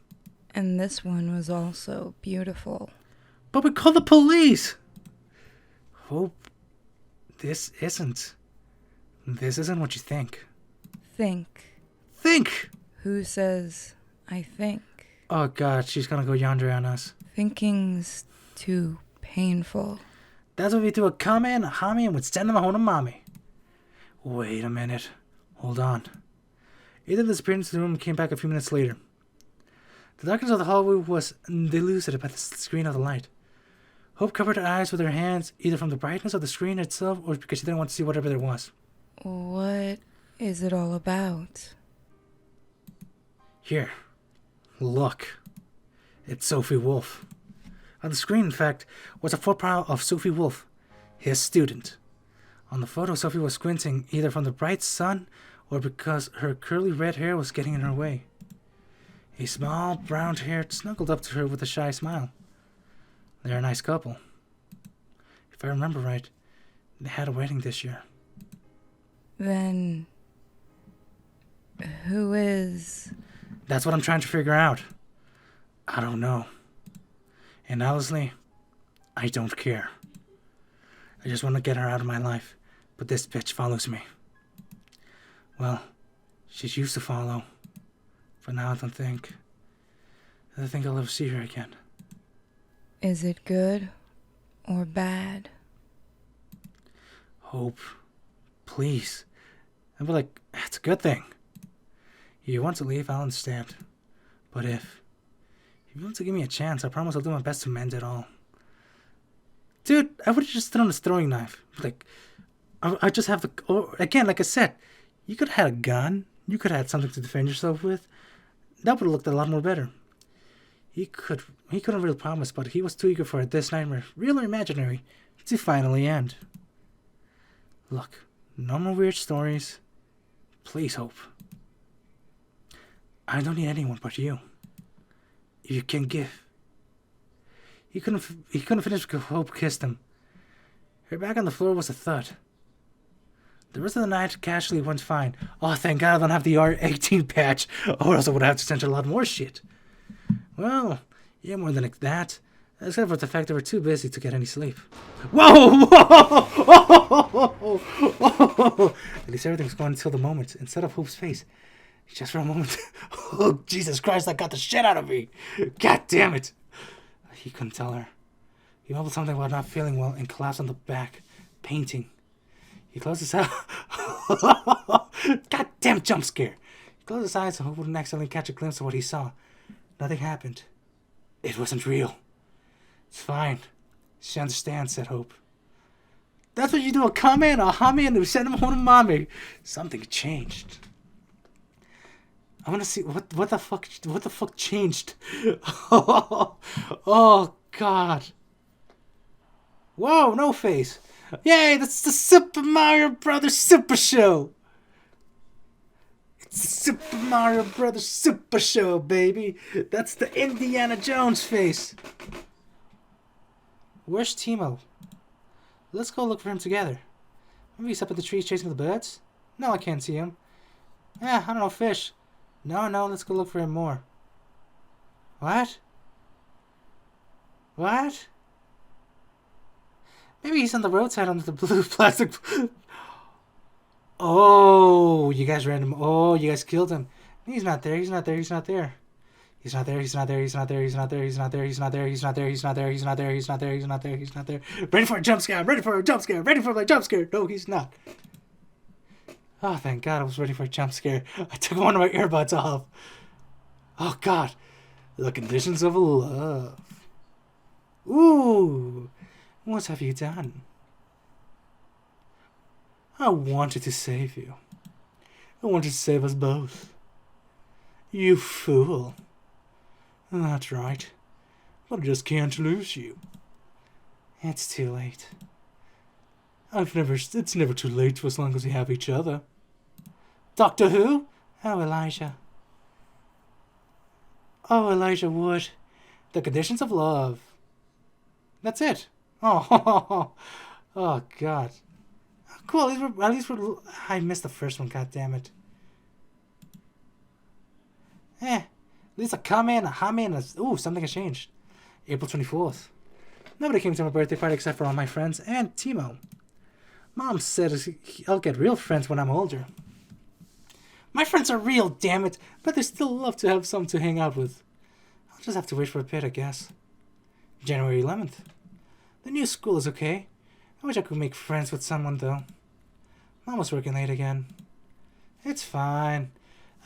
And this one was also beautiful. But we called the police! Hope, this isn't what you think. Think! Who says I think? Oh god, she's gonna go yonder on us. Thinking's too painful. That's what we do. A comment, a homie, and we'd send them home to mommy. Wait a minute. Hold on. Ethan disappeared into the room and came back a few minutes later. The darkness of the hallway was diluted by the screen of the light. Hope covered her eyes with her hands, either from the brightness of the screen itself or because she didn't want to see whatever there was. What is it all about? Here. Look. It's Sophie Wolf. On the screen, in fact, was a profile of Sophie Wolf, his student. On the photo, Sophie was squinting, either from the bright sun or because her curly red hair was getting in her way. A small, brown-haired snuggled up to her with a shy smile. They're a nice couple. If I remember right, they had a wedding this year. Then who is... That's what I'm trying to figure out. I don't know. And honestly, I don't care. I just want to get her out of my life, but this bitch follows me. Well, she's used to follow, but now I don't think I'll ever see her again. Is it good or bad? Hope, please. I'd be like, it's a good thing. You want to leave, I'll understand. But if you want to give me a chance, I promise I'll do my best to mend it all. Dude, I would have just thrown this throwing knife. Like, I just have the... Or, again, like I said, you could have had a gun. You could have had something to defend yourself with. That would have looked a lot more better. He couldn't really promise, but he was too eager for this nightmare, real or imaginary, to finally end. Look, no more weird stories. Please, Hope. I don't need anyone but you. If you can give. He couldn't finish because Hope kissed him. Her back on the floor was a thud. The rest of the night casually went fine. Oh, thank God I don't have the R18 patch, or else I would have to censor a lot more shit. Well, yeah, more than that. Except for the fact they were too busy to get any sleep. Whoa! Whoa! At least everything's going until the moment, instead of Hope's face. Just for a moment. Oh, Jesus Christ, that got the shit out of me. God damn it. He couldn't tell her. He mumbled something about not feeling well and collapsed on the back, painting. He closed his eyes. Goddamn jump scare. He closed his eyes so Hope wouldn't accidentally catch a glimpse of what he saw. Nothing happened. It wasn't real. It's fine. She understands, said Hope. That's what you do, a comment, a hummy, and send him home to mommy. Something changed. I want to see what the fuck changed. Oh God. Whoa, no face. Yay, that's the Super Mario Brothers Super Show. It's the Super Mario Brothers Super Show, baby. That's the Indiana Jones face. Where's Timo? Let's go look for him together. Maybe he's up in the trees chasing the birds? No, I can't see him. I don't know, fish. No, let's go look for him more. What? What? Maybe he's on the roadside under the blue plastic... Oh, you guys ran him. Oh, you guys killed him. He's not there. He's not there. He's not there. He's not there. He's not there. He's not there. He's not there. He's not there. He's not there. He's not there. He's not there. He's not there. He's not there. He's not there. He's not there. Ready for a jump scare. Ready for a jump scare. Ready for my jump scare. No, he's not. Oh, thank God I was ready for a jump scare. I took one of my earbuds off. Oh, God. The conditions of love. Ooh. What have you done? I wanted to save you. I wanted to save us both. You fool. That's right. But I just can't lose you. It's too late. It's never too late for as long as we have each other. Doctor Who? Oh, Elijah. Oh, Elijah Wood. The conditions of love. That's it. Oh, oh God. Cool, at least we're... I missed the first one, god damn it. At least a comment, a comment, ooh, something has changed. April 24th. Nobody came to my birthday party except for all my friends and Timo. Mom said I'll get real friends when I'm older. My friends are real, damn it, but they still love to have some to hang out with. I'll just have to wait for a bit, I guess. January 11th. The new school is okay. I wish I could make friends with someone, though. Mom was working late again. It's fine.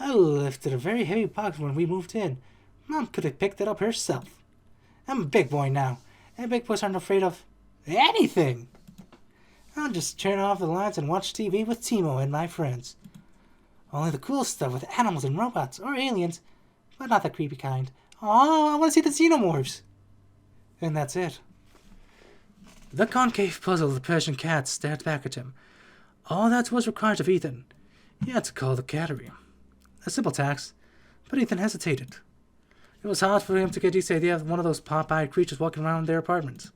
I lifted a very heavy box when we moved in. Mom could have picked it up herself. I'm a big boy now, and big boys aren't afraid of anything. I'll just turn off the lights and watch TV with Timo and my friends. Only the cool stuff with animals and robots or aliens, but not the creepy kind. Oh, I want to see the xenomorphs. And that's it. The concave puzzle of the Persian cat stared back at him. All that was required of Ethan. He had to call the cattery. A simple task, but Ethan hesitated. It was hard for him to get used to the idea of one of those pop-eyed creatures walking around their apartment.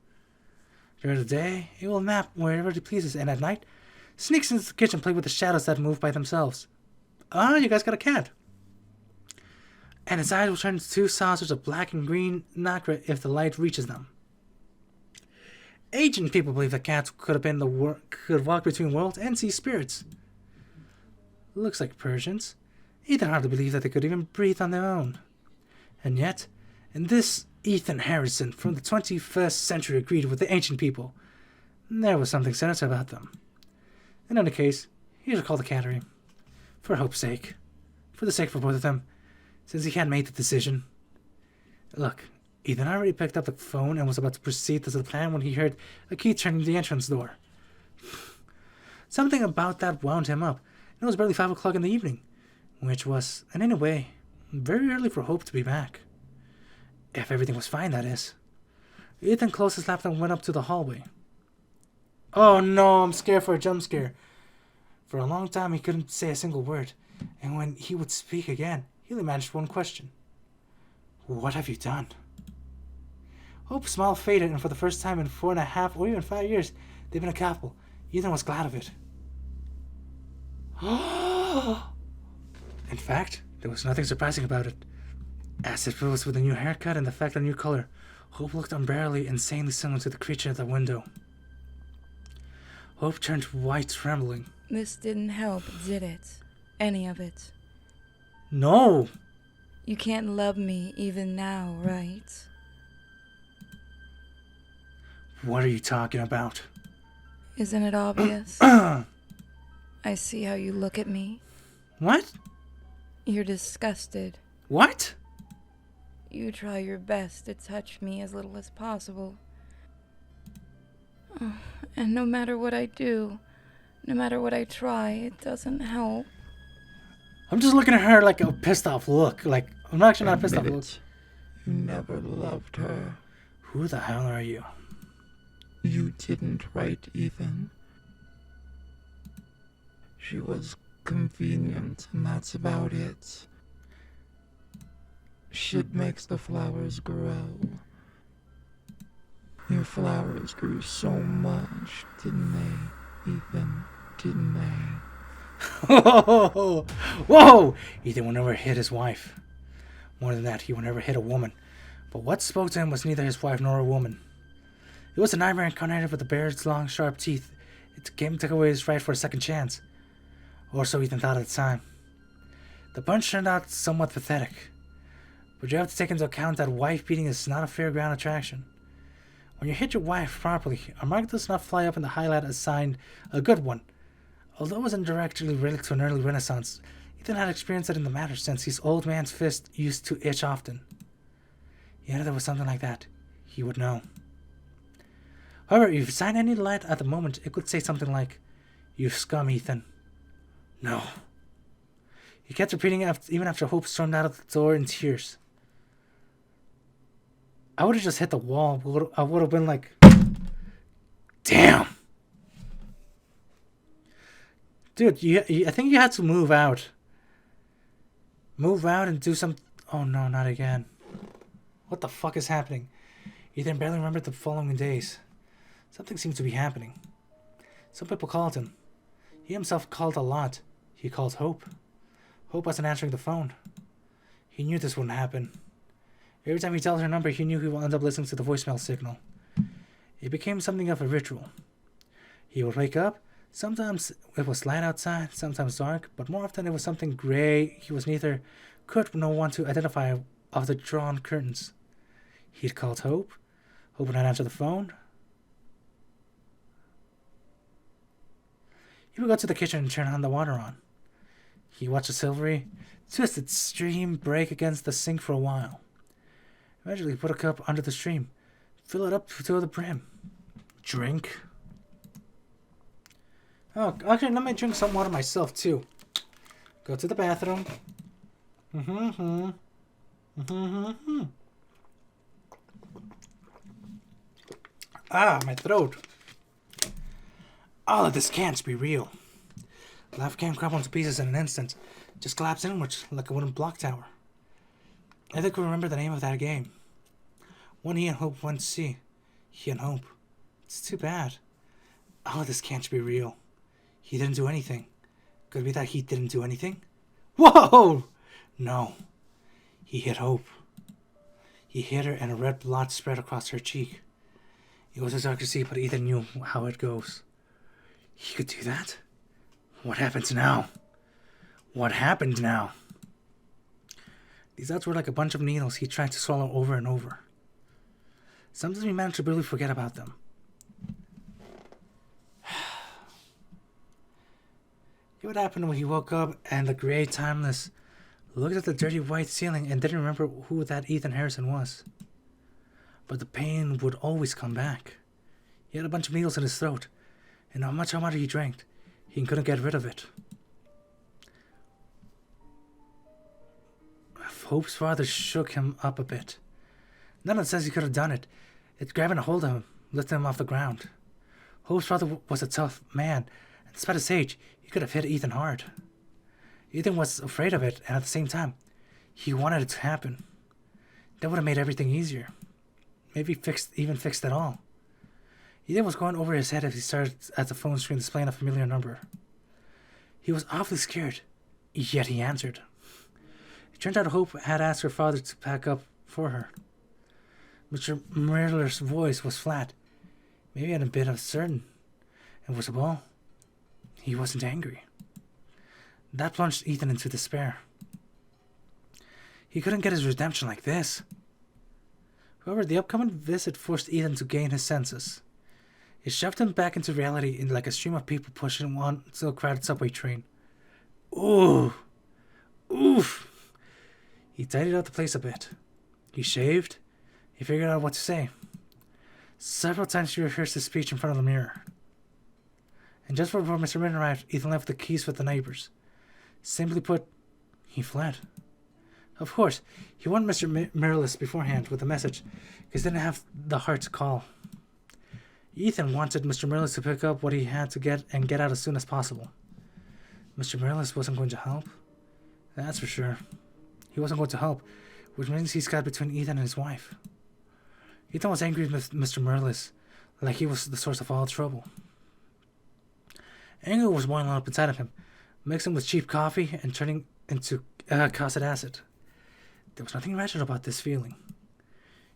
During the day, he will nap wherever he pleases, and at night, sneaks into the kitchen playing with the shadows that move by themselves. Ah, you guys got a cat. And his eyes will turn into two saucers of black and green nacre if the light reaches them. Ancient people believe that cats could have walked between worlds and see spirits. Looks like Persians. Ethan hardly believed that they could even breathe on their own. And yet, in this Ethan Harrison from the 21st century agreed with the ancient people. There was something sinister about them. In any case, he should call the cattery. For Hope's sake. For the sake of both of them. Since he hadn't made the decision. Look, Ethan already picked up the phone and was about to proceed to the plan when he heard a key turning the entrance door. Something about that wound him up. It was barely 5 o'clock in the evening, which was, in any way, very early for Hope to be back. If everything was fine, that is. Ethan closed his laptop and went up to the hallway. Oh no, I'm scared for a jump scare. For a long time, he couldn't say a single word, and when he would speak again, he only managed one question. What have you done? Hope's smile faded, and for the first time in 4.5 or even 5 years, they've been a couple. Ethan was glad of it. In fact, there was nothing surprising about it. As it was with a new haircut and the fact of a new color, Hope looked unbearably, insanely similar to the creature at the window. Hope turned white, trembling. This didn't help, did it? Any of it? No! You can't love me even now, right? What are you talking about? Isn't it obvious? I see how you look at me. What? You're disgusted. What? You try your best to touch me as little as possible. And no matter what I do, no matter what I try, it doesn't help. I'm just looking at her like a pissed off look. Like, I'm actually not pissed off look. You never loved her. Who the hell are you? You didn't, right, Ethan? She was convenient, and that's about it. Shit makes the flowers grow. Your flowers grew so much, didn't they, Ethan? Didn't they? Whoa! Whoa! Ethan would never hit his wife. More than that, he would never hit a woman. But what spoke to him was neither his wife nor a woman. It was a nightmare incarnated with the bear's long, sharp teeth. It took away his right for a second chance. Or so Ethan thought at the time. The punch turned out somewhat pathetic. But you have to take into account that wife beating is not a fairground attraction. When you hit your wife properly, a mark does not fly up in the highlight assigned a good one. Although it wasn't directly related to an early renaissance, Ethan had experienced it in the matter since his old man's fist used to itch often. Yet if there was something like that, he would know. However, if you signed any light at the moment, it could say something like, "You scum, Ethan." No. He kept repeating it even after Hope stormed out of the door in tears. I would have just hit the wall. I would have been like, damn. Dude, I think you had to move out. Move out and do some... Oh no, not again. What the fuck is happening? Ethan barely remembered the following days. Something seemed to be happening. Some people called him. He himself called a lot. He called Hope. Hope wasn't answering the phone. He knew this wouldn't happen. Every time he dialed her number, he knew he would end up listening to the voicemail signal. It became something of a ritual. He would wake up. Sometimes it was light outside, sometimes dark, but more often it was something gray he was neither could nor want to identify of the drawn curtains. He'd called Hope. Hope would not answer the phone. He would go to the kitchen and turn on the water on. He watched the silvery, twisted stream break against the sink for a while. Eventually, he put a cup under the stream, fill it up to the brim. Drink. Oh, actually, let me drink some water myself, too. Go to the bathroom. Ah, my throat. All of this can't be real. Life can't crumble into pieces in an instant. Just collapse inwards like a wooden block tower. I think we remember the name of that game. One he and Hope went to see. He and Hope. It's too bad. All of this can't be real. He didn't do anything. Could it be that he didn't do anything? Whoa! No. He hit Hope. He hit her and a red blotch spread across her cheek. It was dark to see, but Ethan knew how it goes. He could do that? What happens now? What happened now? These thoughts were like a bunch of needles he tried to swallow over and over. Sometimes he managed to barely forget about them. What happened when he woke up and the gray timeless looked at the dirty white ceiling and didn't remember who that Ethan Harrison was. But the pain would always come back. He had a bunch of needles in his throat, and how much water he drank, he couldn't get rid of it. Hope's father shook him up a bit. None of it says he could have done it. It grabbing a hold of him, lifting him off the ground. Hope's father was a tough man, and despite his age, he could have hit Ethan hard. Ethan was afraid of it, and at the same time, he wanted it to happen. That would have made everything easier. Maybe even fixed it all. Ethan was going over his head as he started at the phone screen displaying a familiar number. He was awfully scared, yet he answered. It turned out Hope had asked her father to pack up for her. Mr. Miller's voice was flat, maybe a bit uncertain, and worst of all, he wasn't angry. That plunged Ethan into despair. He couldn't get his redemption like this. However, the upcoming visit forced Ethan to gain his senses. It shoved him back into reality in like a stream of people pushing him onto a crowded subway train. Ooh! Oof! He tidied up the place a bit. He shaved. He figured out what to say. Several times he rehearsed his speech in front of the mirror. And just before Mr. Min arrived, Ethan left the keys with the neighbors. Simply put, he fled. Of course, he warned Mr. Mirrorless beforehand with a message, because he didn't have the heart to call. Ethan wanted Mr. Mirrorless to pick up what he had to get and get out as soon as possible. Mr. Mirrorless wasn't going to help. That's for sure. He wasn't going to help, which means he's got between Ethan and his wife. Ethan was angry with Mr. Mirrorless, like he was the source of all trouble. Anger was boiling up inside of him, mixing with cheap coffee and turning into caustic acid. There was nothing rational about this feeling.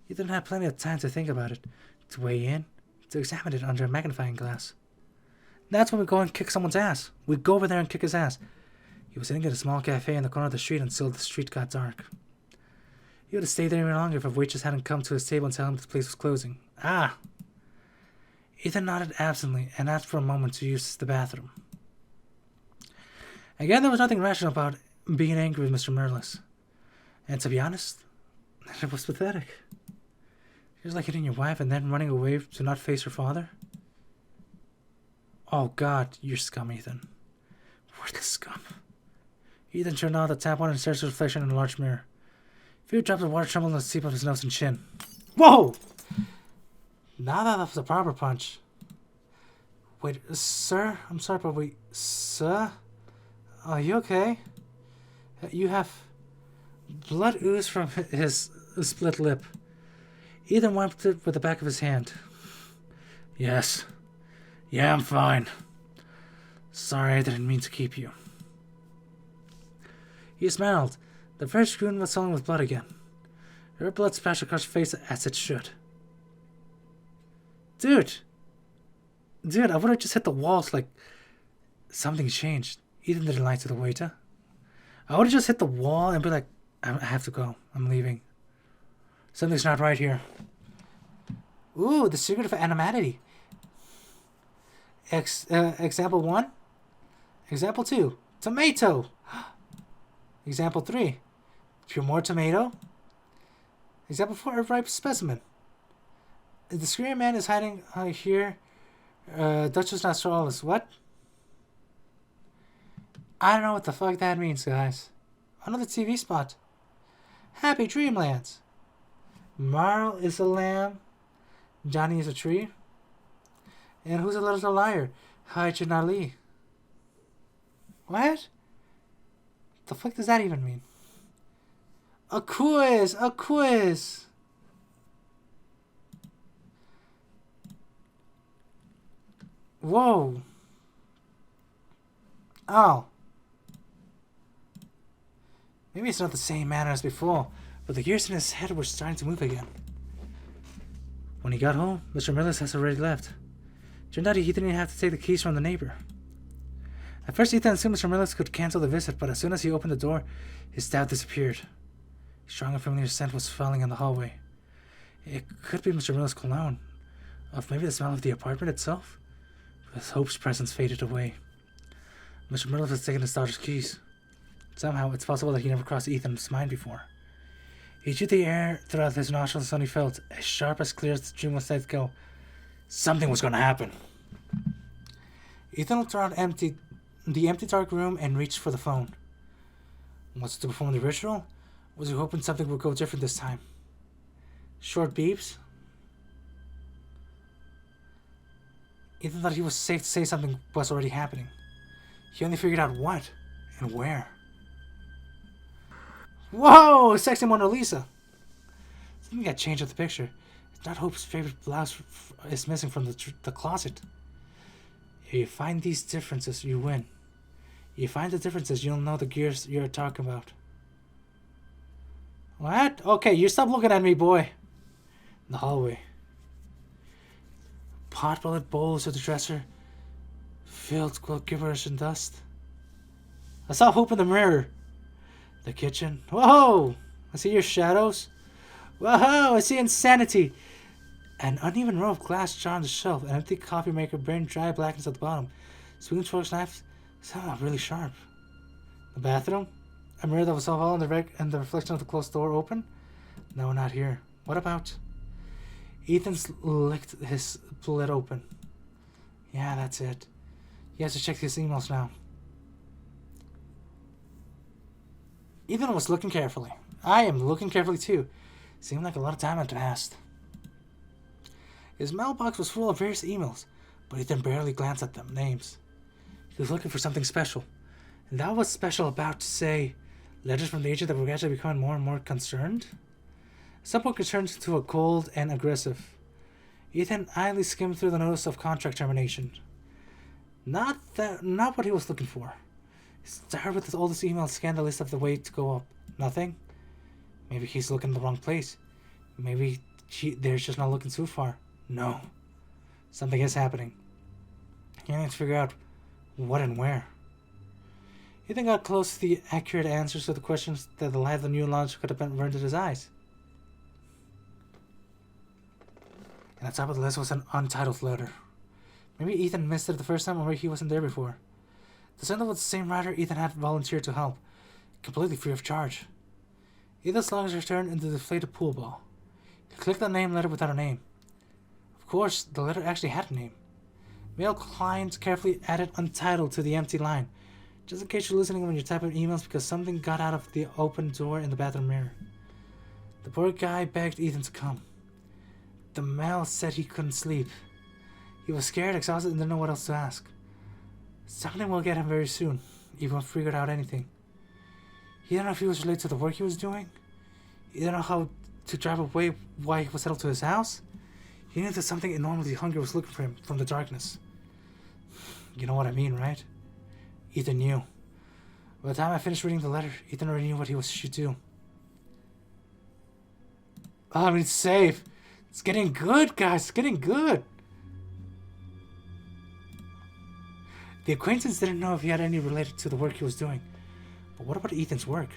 Ethan had plenty of time to think about it, to weigh in, to examine it under a magnifying glass. That's when we go and kick someone's ass. We go over there and kick his ass. He was sitting at a small cafe in the corner of the street until the street got dark. He would have stayed there any longer if a waitress hadn't come to his table and tell him the place was closing. Ah! Ethan nodded absently and asked for a moment to use the bathroom. Again, there was nothing rational about being angry with Mr. Mirrorless. And to be honest, it was pathetic. It was like hitting your wife and then running away to not face her father. Oh God, you're scum, Ethan. Worthless scum. Ethan turned on the tap on and stared at his reflection in a large mirror. A few drops of water trembled on the tip of his nose and chin. Whoa! Now that was a proper punch. Wait, sir? I'm sorry, but wait, sir? Are you okay? You have blood ooze from his split lip. Ethan wiped it with the back of his hand. Yes. Yeah, I'm fine. Sorry, I didn't mean to keep you. He smiled. The fresh wound was swollen with blood again. Her blood splashed across her face as it should. Dude, I would have just hit the walls like something changed. Ethan didn't lie to the waiter. I would have just hit the wall and be like, I have to go. I'm leaving. Something's not right here. Ooh, the secret of anonymity. Example 1. Example 2. Tomato. Example 3. Pure more tomato. Example 4. A ripe specimen. The screaming man is hiding here. Duchess Nostralis. What? I don't know what the fuck that means, guys. Another TV spot. Happy Dreamlands. Marl is a lamb. Johnny is a tree. And who's a little liar? Hajin Ali. What? The fuck does that even mean? A quiz! A quiz! Whoa. Oh. Maybe it's not the same manner as before, but the gears in his head were starting to move again. When he got home, Mr. Millis has already left. Turned out he didn't even have to take the keys from the neighbor. At first, Ethan assumed Mr. Millis could cancel the visit, but as soon as he opened the door, his doubt disappeared. A strong and familiar scent was falling in the hallway. It could be Mr. Millis' cologne, or maybe the smell of the apartment itself. But Hope's presence faded away. Mr. Millis had taken his daughter's keys. Somehow, it's possible that he never crossed Ethan's mind before. He chewed the air throughout his nostrils and he felt as sharp as clear as the dream was let go. Something was going to happen. Ethan looked around the empty dark room and reached for the phone. Was it to perform the ritual? Was he hoping something would go different this time? Short beeps? Ethan thought he was safe to say something was already happening. He only figured out what and where. Whoa! Sexy Mona Lisa! Something got changed with the picture. It's not Hope's favorite blouse is missing from the closet. If you find these differences, you win. If you find the differences, you'll know the gears you're talking about. What? Okay, you stop looking at me, boy. In the hallway. Pot-bellied bowls of the dresser filled with gibberish and dust. I saw Hope in the mirror. The kitchen. Whoa! I see your shadows. Whoa! I see insanity. An uneven row of glass jar on the shelf. An empty coffee maker burned dry blackness at the bottom. Spoons, forks, knives. Somehow really sharp. The bathroom. A mirror that was all in the reflection of the closed door open. No, not here. What about? Ethan's licked his lid open. Yeah, that's it. He has to check his emails now. Ethan was looking carefully. I am looking carefully too. Seemed like a lot of time had passed. His mailbox was full of various emails, but Ethan barely glanced at them. Names. He was looking for something special. And that was special about to say letters from the agent that were gradually becoming more and more concerned. At some point, it turned to a cold and aggressive. Ethan idly skimmed through the notice of contract termination. Not what he was looking for. He started with all this email, scanned the list of the way to go up. Nothing. Maybe he's looking in the wrong place. Maybe they're just not looking too far. No. Something is happening. He needs to figure out what and where. Ethan got close to the accurate answers to the questions that the light of the new launch could have been burned in his eyes. And at the top of the list was an untitled letter. Maybe Ethan missed it the first time, or maybe he wasn't there before. The sender was the same writer Ethan had volunteered to help, completely free of charge. Ethan's lungs returned into the deflated pool ball. He clicked the name letter without a name. Of course, the letter actually had a name. Mail client carefully added untitled to the empty line, just in case you're listening when you're typing emails because something got out of the open door in the bathroom mirror. The poor guy begged Ethan to come. The mail said he couldn't sleep. He was scared, exhausted, and didn't know what else to ask. Something will get him very soon. He won't figure out anything. He didn't know if he was related to the work he was doing. He didn't know how to drive away why he was settled to his house. He knew that something enormously hungry was looking for him from the darkness. You know what I mean, right? Ethan knew. By the time I finished reading the letter, Ethan already knew what he should do. Oh, I mean, it's safe. It's getting good, guys. It's getting good. The acquaintance didn't know if he had any related to the work he was doing. But what about Ethan's work?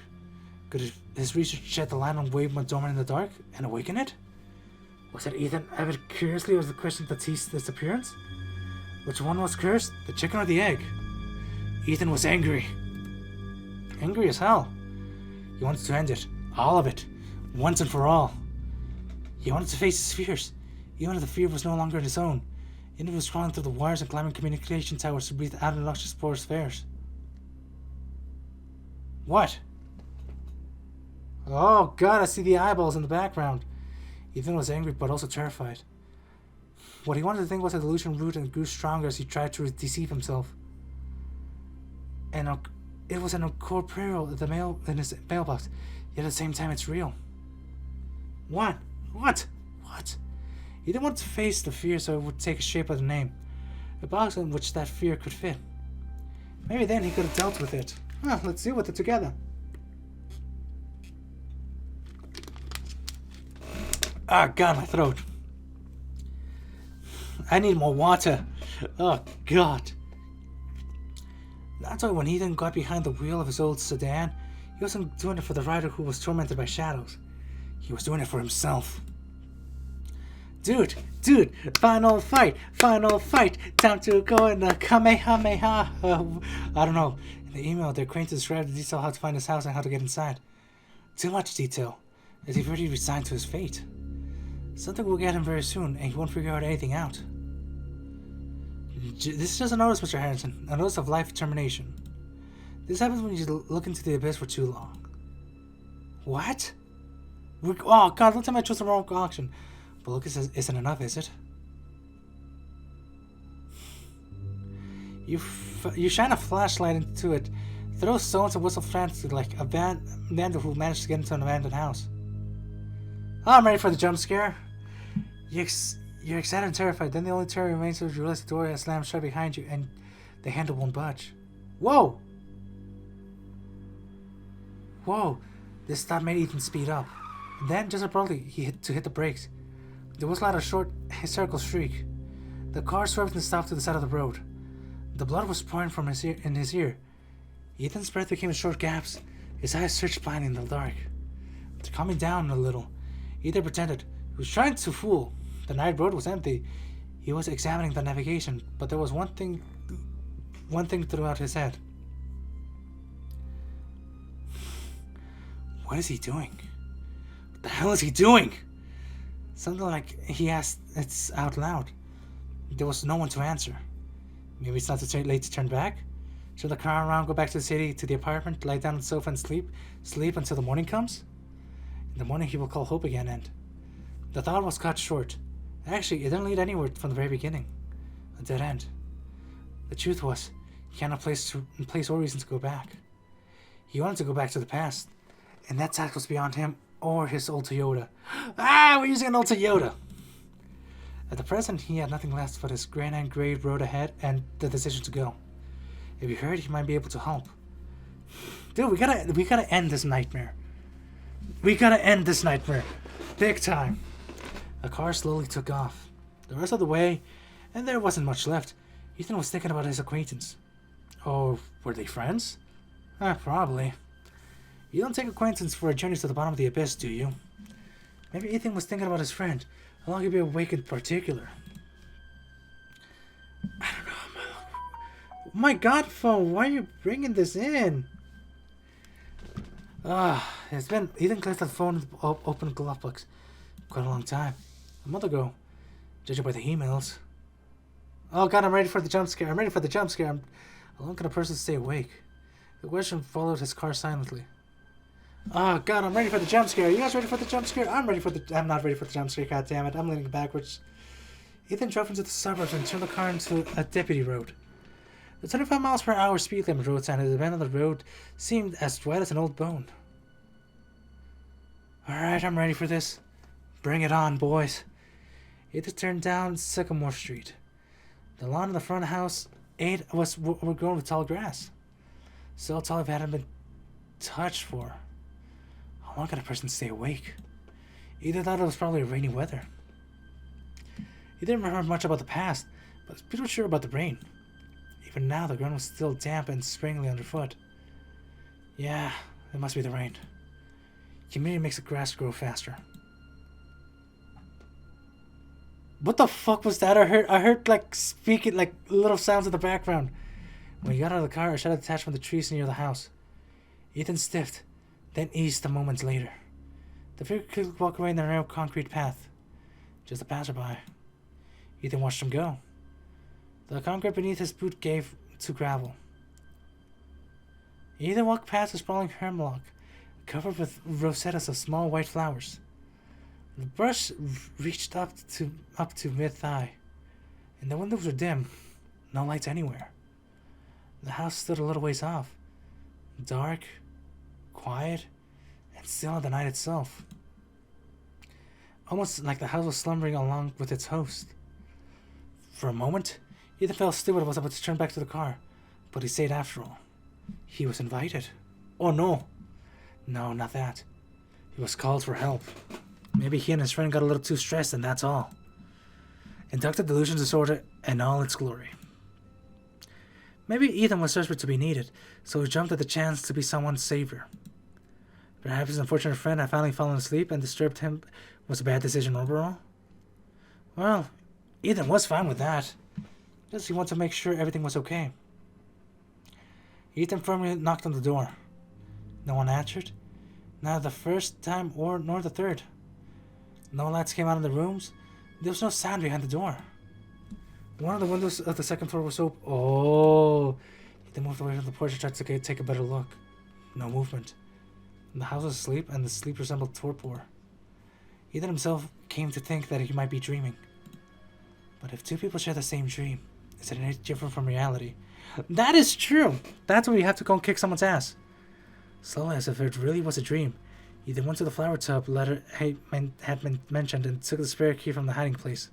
Could his research shed the light on Wade Montgomery in the dark and awaken it? Was it Ethan ever curiously was the question that teased his appearance? Which one was cursed, the chicken or the egg? Ethan was angry. Angry as hell. He wanted to end it. All of it. Once and for all. He wanted to face his fears. Even if the fear was no longer his own. Even if he was crawling through the wires and climbing communication towers to breathe out noxious porous airs. What? Oh god, I see the eyeballs in the background. Ethan was angry but also terrified. What he wanted to think was a delusion root and grew stronger as he tried to deceive himself. And it was an incorporeal in his mailbox, yet at the same time it's real. What? He didn't want to face the fear, so it would take a shape of the name. A box in which that fear could fit. Maybe then he could have dealt with it. Let's deal with it together. Ah, God, my throat. I need more water. Oh, God. That's why when Ethan got behind the wheel of his old sedan, he wasn't doing it for the rider who was tormented by shadows. He was doing it for himself. Dude, final fight, time to go in the Kamehameha. I don't know. In the email, they're acquainted to describe the detail how to find his house and how to get inside. Too much detail, as he's already resigned to his fate. Something will get him very soon, and he won't figure anything out. This is just a notice, Mr. Harrison. A notice of life termination. This happens when you look into the abyss for too long. What? Oh, God, don't tell me I chose the wrong option. But look, isn't enough, is it? You shine a flashlight into it, throw stones and whistle frantically like a vandal who managed to get into an abandoned house. Oh, I'm ready for the jump scare. You're excited and terrified. Then the only terror remains is you realize the door has slammed shut behind you and the handle won't budge. Whoa! This thought made Ethan speed up. And then, just abruptly, he hit the brakes. There was like a short, hysterical shriek. The car swerved and stopped to the side of the road. The blood was pouring from his ear. Ethan's breath became in short gaps. His eyes searched blindly in the dark. To calm him down a little, Ethan pretended he was trying to fool. The night road was empty. He was examining the navigation, but there was one thing throughout his head. What is he doing? What the hell is he doing? Something like he asked it out loud. There was no one to answer. Maybe it's not too late to turn back? Turn the car around, go back to the city, to the apartment, lie down on the sofa and sleep? Sleep until the morning comes? In the morning he will call hope again and... The thought was cut short. Actually, it didn't lead anywhere from the very beginning. A dead end. The truth was, he had no place or reason to go back. He wanted to go back to the past. And that task was beyond him or his old Toyota. We're using an old Toyota! At the present, he had nothing left but his granite grey road ahead and the decision to go. If he heard, he might be able to help. Dude, we gotta end this nightmare. We gotta end this nightmare. Big time. The car slowly took off. The rest of the way, and there wasn't much left, Ethan was thinking about his acquaintance. Oh, were they friends? Probably. You don't take acquaintance for a journey to the bottom of the abyss, do you? Maybe Ethan was thinking about his friend, how long he'd be awake in particular. I don't know. My God, phone, why are you bringing this in? It's been... Ethan closed the phone and opened the glove box. Quite a long time. A month ago. Judging by the emails. Oh God, I'm ready for the jump scare. How long can a person stay awake? The question followed his car silently. Oh God, I'm ready for the jump scare. You guys ready for the jump scare? I'm not ready for the jump scare, God damn it. I'm leaning backwards. Ethan drove into the suburbs and turned the car into a deputy road. The 25 miles per hour speed limit road sign at the bend of the road seemed as white as an old bone. Alright, I'm ready for this. Bring it on, boys. Ethan turned down Sycamore Street. The lawn in the front of the house were grown with tall grass. So tall it hadn't been touched for. How long can a person stay awake? Ethan thought it was probably rainy weather. He didn't remember much about the past, but was pretty sure about the rain. Even now, the ground was still damp and springly underfoot. Yeah, it must be the rain. Humidity makes the grass grow faster. What the fuck was that? I heard like speaking, like little sounds in the background. When he got out of the car, a shadow detached from the trees near the house. Ethan stiffed, then eased a moment later. The figure could walk away in the narrow concrete path. Just a passerby. Ethan watched him go. The concrete beneath his boot gave to gravel. Ethan walked past a sprawling hemlock, covered with rosettas of small white flowers. The brush reached up to mid-thigh, and the windows were dim, no lights anywhere. The house stood a little ways off, dark, quiet, and still in the night itself. Almost like the house was slumbering along with its host. For a moment, Ethan felt stupid and was about to turn back to the car, but he stayed after all. He was invited. Oh no! No, not that. He was called for help. Maybe he and his friend got a little too stressed and that's all. inducted delusion disorder in all its glory. Maybe Ethan was desperate to be needed, so he jumped at the chance to be someone's savior. Perhaps his unfortunate friend had finally fallen asleep and disturbed him was a bad decision overall? Well, Ethan was fine with that. Just he wanted to make sure everything was okay. Ethan firmly knocked on the door. No one answered. Neither the first time nor the third. No lights came out in the rooms. There was no sound behind the door. One of the windows of the second floor was open. Oh! Ethan moved away from the porch and tried to take a better look. No movement. The house was asleep, and the sleep resembled torpor. Ethan himself came to think that he might be dreaming. But if two people share the same dream, is it any different from reality? That is true! That's where you have to go and kick someone's ass. Slowly, as if it really was a dream, Ethan went to the flower tub Letter had been mentioned and took the spare key from the hiding place.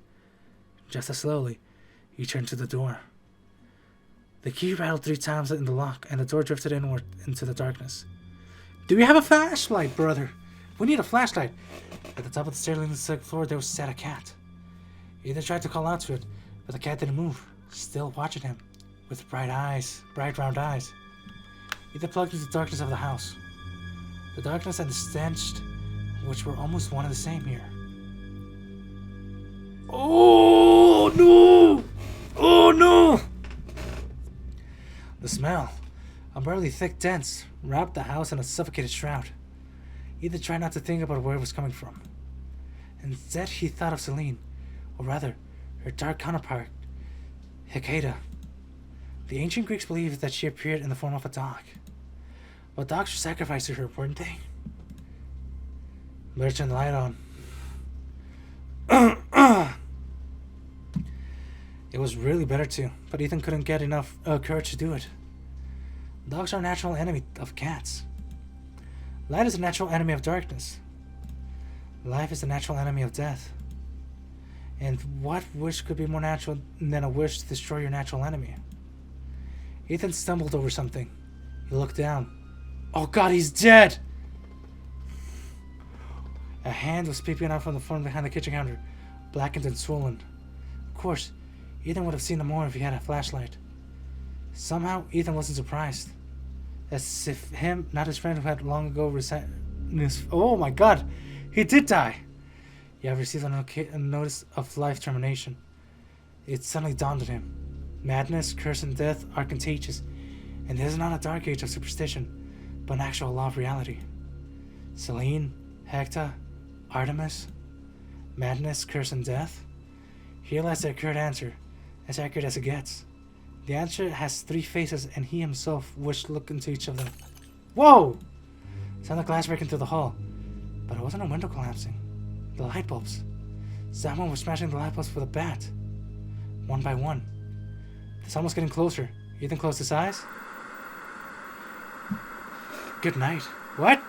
Just as slowly, he turned to the door. The key rattled 3 times in the lock, and the door drifted inward into the darkness. Do we have a flashlight, brother? We need a flashlight. At the top of the stair leading to the second floor, there was sat a cat. Ethan tried to call out to it, but the cat didn't move, still watching him, with bright round eyes. Ethan plugged into the darkness of the house. The darkness and the stench, which were almost one and the same here. Oh no! Oh no! The smell, unbearably thick, dense, wrapped the house in a suffocated shroud. Ethan tried not to think about where it was coming from. Instead, he thought of Selene, or rather, her dark counterpart, Hecata. The ancient Greeks believed that she appeared in the form of a dog. But dogs were sacrificed to her, weren't they? Better turn the light on. It was really better to, but Ethan couldn't get enough courage to do it. Dogs are a natural enemy of cats. Light is a natural enemy of darkness. Life is a natural enemy of death. And what wish could be more natural than a wish to destroy your natural enemy? Ethan stumbled over something. He looked down. Oh god, he's dead! A hand was peeping out from the front behind the kitchen counter, blackened and swollen. Of course, Ethan would have seen him more if he had a flashlight. Somehow, Ethan wasn't surprised. As if him, not his friend who had long ago oh my god! He did die! He had received a notice of life termination. It suddenly dawned on him. Madness, curse, and death are contagious, and this is not a dark age of superstition, but an actual law of reality. Selene, Hecata, Artemis, madness, curse, and death? Here lies the accurate answer, as accurate as it gets. The answer has 3 faces, and he himself wished to look into each of them. Whoa! Sound of glass breaking through the hall, but it wasn't a window collapsing. The light bulbs. Someone was smashing the light bulbs with a bat, one by one. The sun was getting closer. Ethan closed his eyes. Good night. What?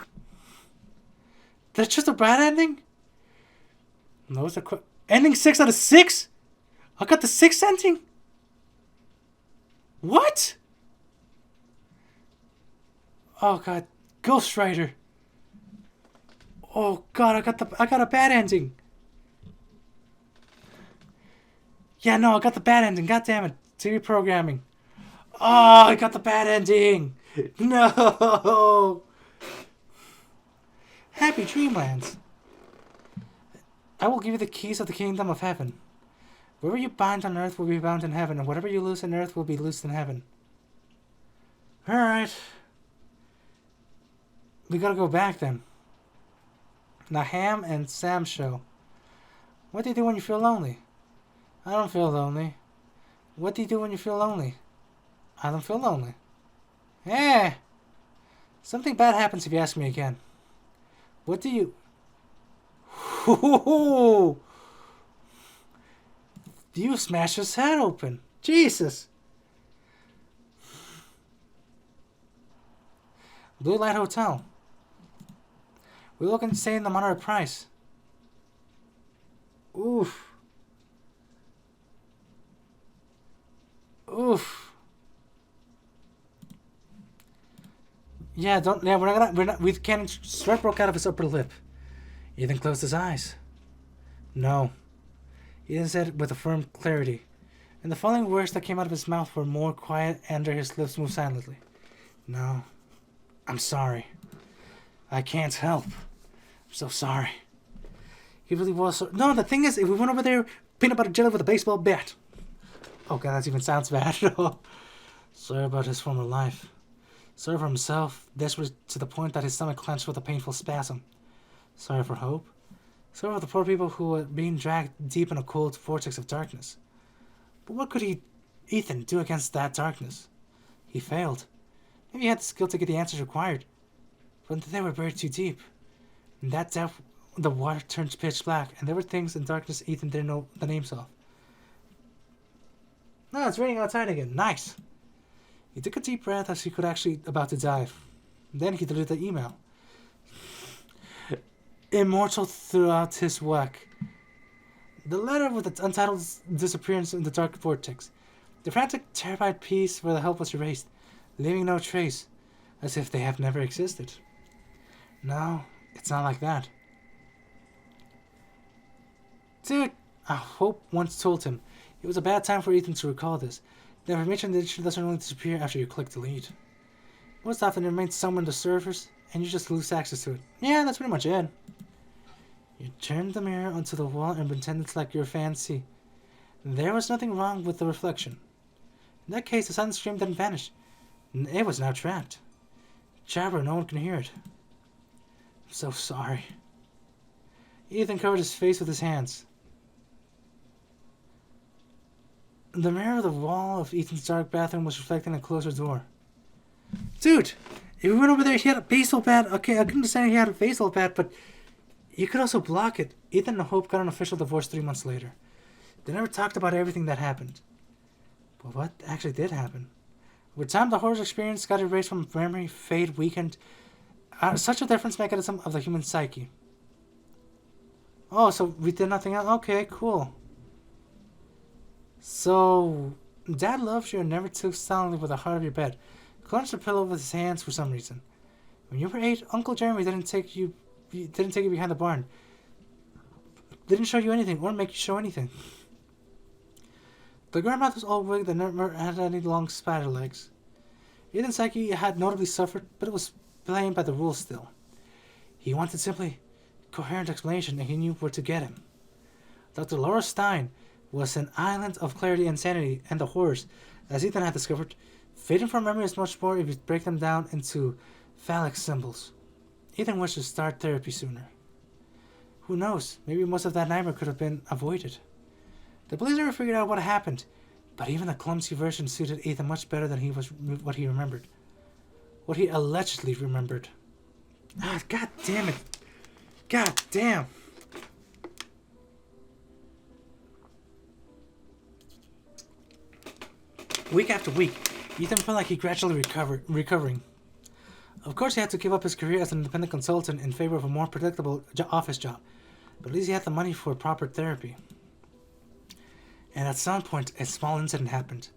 That's just a bad ending? No, it's ending 6 out of 6? I got the 6th ending? What? Oh god, Ghost Rider. Oh god, I got a bad ending. Yeah, no, I got the bad ending. God damn it. TV programming. Oh, I got the bad ending. No. Happy Dreamlands. I will give you the keys of the kingdom of heaven. Whatever you bind on earth will be bound in heaven, and whatever you loose on earth will be loosed in heaven. Alright. We gotta go back then. The Ham and Sam show. What do you do when you feel lonely? I don't feel lonely. What do you do when you feel lonely? I don't feel lonely. Eh. Something bad happens if you ask me again. What do you... You smashed his head open. Jesus. Blue Light Hotel. We're looking to stay in the moderate price. Oof. Oof. Yeah, we can't. Sweat broke out of his upper lip. Ethan closed his eyes. No. Ethan said with a firm clarity, and the following words that came out of his mouth were more quiet and his lips moved silently. No, I'm sorry. I can't help. I'm so sorry. He really was so... No, the thing is, if we went over there, peanut butter jelly with a baseball bat. Oh god, that even sounds bad. Sorry about his former life. Sorry for himself, desperate to the point that his stomach clenched with a painful spasm. Sorry for Hope. Sorry for the poor people who were being dragged deep in a cold vortex of darkness. But what could Ethan, do against that darkness? He failed. Maybe he had the skill to get the answers required, but they were buried too deep. In that depth, the water turned pitch black, and there were things in darkness Ethan didn't know the names of. No, it's raining outside again. Nice. He took a deep breath as he could actually about to dive. Then he deleted the email. Immortal throughout his work. The letter with its untitled disappearance in the dark vortex. The frantic, terrified piece where the help was erased, leaving no trace, as if they have never existed. No, it's not like that. Dude, I hope once told him it was a bad time for Ethan to recall this. The information doesn't only disappear after you click delete. Most often it remains somewhere in the servers, and you just lose access to it. Yeah, that's pretty much it. You turned the mirror onto the wall and pretended it's like your fancy. There was nothing wrong with the reflection. In that case, the silent scream didn't vanish. It was now trapped. Jabber, no one can hear it. I'm so sorry. Ethan covered his face with his hands. The mirror of the wall of Ethan's dark bathroom was reflecting a closer door. Dude, if we went over there, he had a baseball bat. Okay, I couldn't understand he had a baseball bat, but you could also block it. Ethan and Hope got an official divorce 3 months later. They never talked about everything that happened. But what actually did happen? Over time, the horror experience got erased from memory, fade, weakened. Such a difference mechanism of the human psyche. Oh, so we did nothing else? Okay, cool. So, Dad loves you and never took silently with the heart of your bed. Clenched the pillow with his hands for some reason. When you were 8, Uncle Jeremy didn't take you behind the barn. Didn't show you anything or make you show anything. The grandmother was all wigged and never had any long spider legs. Ethan's psyche had notably suffered, but it was playing by the rules still. He wanted simply coherent explanation, and he knew where to get him. Dr. Laura Stein was an island of clarity and sanity, and the horrors, as Ethan had discovered, fading from memory is much more if you break them down into phallic symbols. Ethan wished to start therapy sooner. Who knows, maybe most of that nightmare could have been avoided. The police never figured out what happened, but even the clumsy version suited Ethan much better than what he remembered. What he allegedly remembered. Ah, god damn it. God damn. Week after week, Ethan felt like he gradually recovering. Of course, he had to give up his career as an independent consultant in favor of a more predictable office job, but at least he had the money for proper therapy. And at some point, a small incident happened.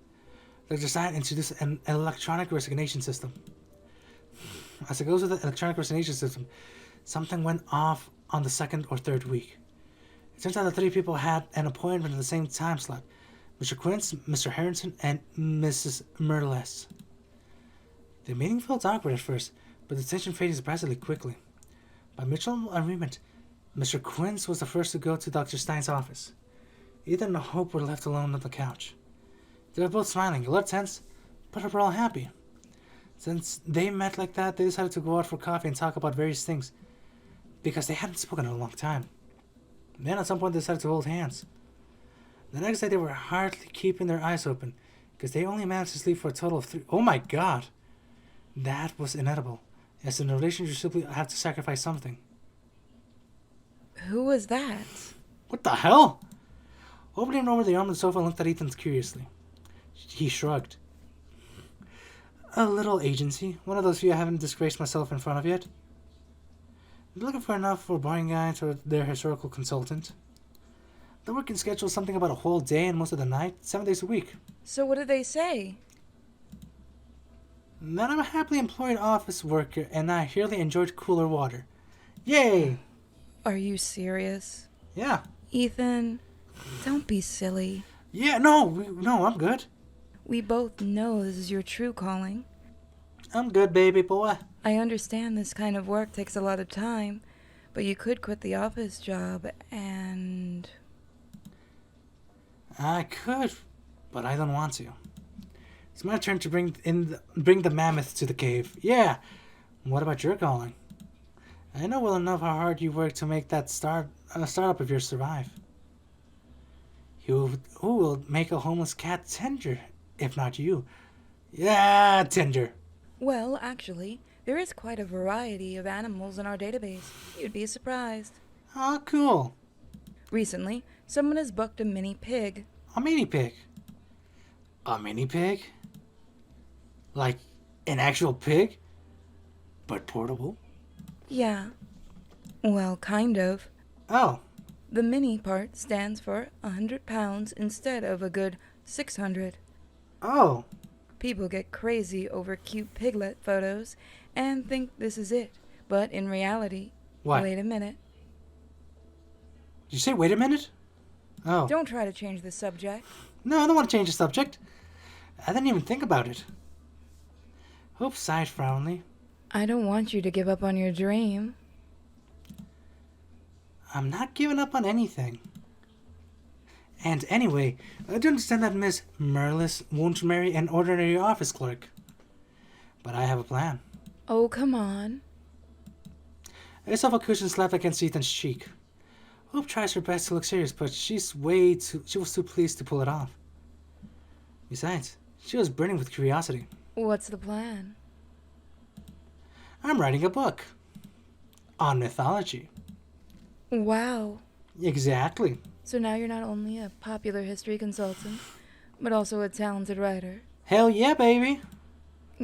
Dr. Stein introduced an electronic resignation system. As it goes with the electronic resignation system, something went off on the 2nd or 3rd week. It turns out the 3 people had an appointment at the same time slot. Mr. Quince, Mr. Harrison, and Mrs. Merles. The meeting felt awkward at first, but the tension faded surprisingly quickly. By mutual agreement, Mr. Quince was the first to go to Dr. Stein's office. Ethan and Hope were left alone on the couch. They were both smiling, a little tense, but overall happy. Since they met like that, they decided to go out for coffee and talk about various things, because they hadn't spoken in a long time. Then at some point they decided to hold hands. The next day they were hardly keeping their eyes open, because they only managed to sleep for a total of 3... Oh my god! That was inedible, as in a relationship you simply have to sacrifice something. Who was that? What the hell? Hope leaned over the arm of the sofa and looked at Ethan curiously. He shrugged. A little agency, one of those few I haven't disgraced myself in front of yet. They're looking for enough for borrowing guys or their historical consultant. The working schedule is something about a whole day and most of the night, 7 days a week. So what did they say? That I'm a happily employed office worker and I really enjoyed cooler water. Yay! Are you serious? Yeah. Ethan? Don't be silly. Yeah, no, I'm good. We both know this is your true calling. I'm good, baby boy. I understand this kind of work takes a lot of time, but you could quit the office job and... I could, but I don't want to. It's my turn to bring the mammoth to the cave. Yeah. What about your calling? I know well enough how hard you work to make that startup of yours survive. Who will make a homeless cat tender, if not you? Yeah, tender. Well, actually, there is quite a variety of animals in our database. You'd be surprised. Oh, cool. Recently, someone has booked a mini pig. A mini pig. A mini pig? Like an actual pig? But portable? Yeah. Well, kind of. Oh. The mini part stands for 100 pounds instead of a good 600. Oh. People get crazy over cute piglet photos and think this is it. But in reality... What? Wait a minute. Did you say wait a minute? Oh. Don't try to change the subject. No, I don't want to change the subject. I didn't even think about it. Hope sighed frowningly. I don't want you to give up on your dream. I'm not giving up on anything. And anyway, I do understand that Miss Merlis won't marry an ordinary office clerk. But I have a plan. Oh, come on. A sofa cushion slapped against Ethan's cheek. Hope tries her best to look serious, but she was too pleased to pull it off. Besides, she was burning with curiosity. What's the plan? I'm writing a book. On mythology. Wow. Exactly. So now you're not only a popular history consultant, but also a talented writer. Hell yeah, baby.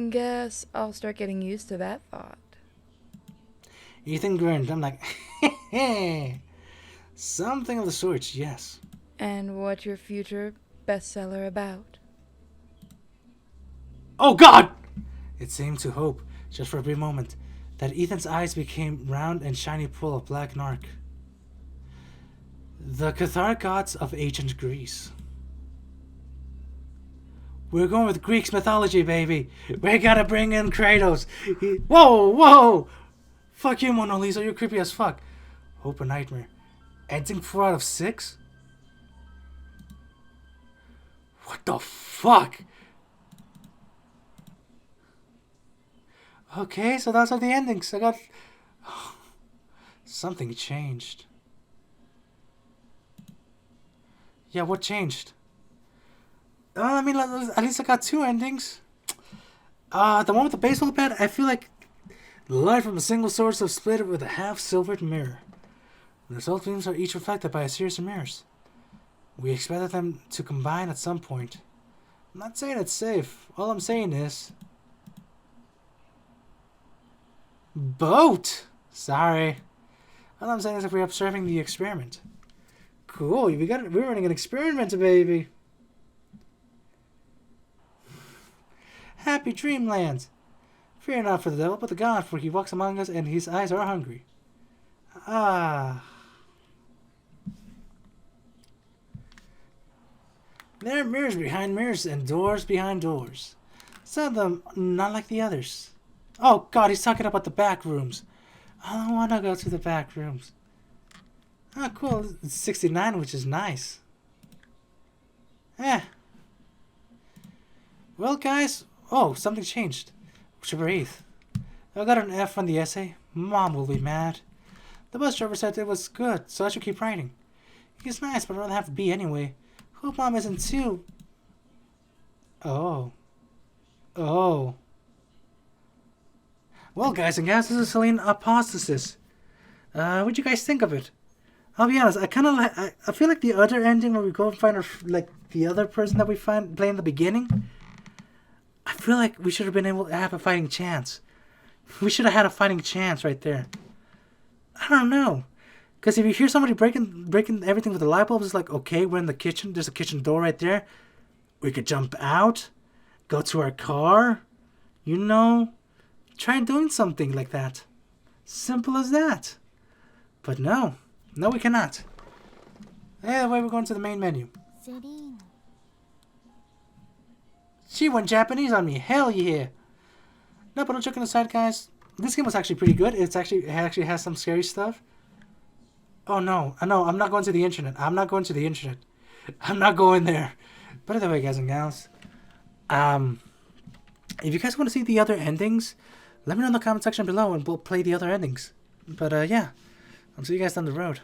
Guess I'll start getting used to that thought. Ethan grinned. I'm like, something of the sort, yes. And what's your future bestseller about? Oh, God! It seemed to Hope, just for a brief moment, that Ethan's eyes became round and shiny pool of black narc. The Cathar gods of ancient Greece. We're going with Greek mythology, baby. We gotta bring in Kratos. Whoa! Fuck you, Mona Lisa. You're creepy as fuck. Hope a nightmare. Ending 4 out of 6? What the fuck? Okay, so those are the endings. I got... Something changed. Yeah, what changed? I mean, at least I got 2 endings. The one with the baseball bat, I feel like the light from a single source of split with a half-silvered mirror. The result beams are each reflected by a series of mirrors. We expected them to combine at some point. I'm not saying it's safe. All I'm saying is... Boat! Sorry. All I'm saying is that we're observing the experiment. Cool, we're running an experiment, baby. Happy dreamland. Fear not for the devil, but the God, for he walks among us, and his eyes are hungry. Ah. There are mirrors behind mirrors and doors behind doors. Some of them not like the others. Oh God, he's talking about the back rooms. I don't want to go to the back rooms. Oh, cool. It's 69, which is nice. Well, guys. Oh, something changed. October 8th. I got an F on the essay. Mom will be mad. The bus driver said it was good, so I should keep writing. He's nice, but I'd rather have a B anyway. Hope Mom isn't too... Oh. Well, guys and gals, this is Selene Apoptosis. What'd you guys think of it? I'll be honest, I feel like the other ending where we go and find the other person that we play in the beginning, I feel like we should have been able to have a fighting chance. We should have had a fighting chance right there. I don't know. Because if you hear somebody breaking everything with the light bulbs, it's like, okay, we're in the kitchen. There's a kitchen door right there. We could jump out, go to our car, try doing something like that. Simple as that. But no, we cannot. Anyway, we're going to the main menu. Selene. She went Japanese on me. Hell yeah. No, but I'm joking aside, guys. This game was actually pretty good. It actually has some scary stuff. Oh no, no, I'm not going to the internet. I'm not going to the internet. I'm not going there. But either way, guys and gals, if you guys want to see the other endings, let me know in the comment section below and we'll play the other endings. But yeah, I'll see you guys down the road.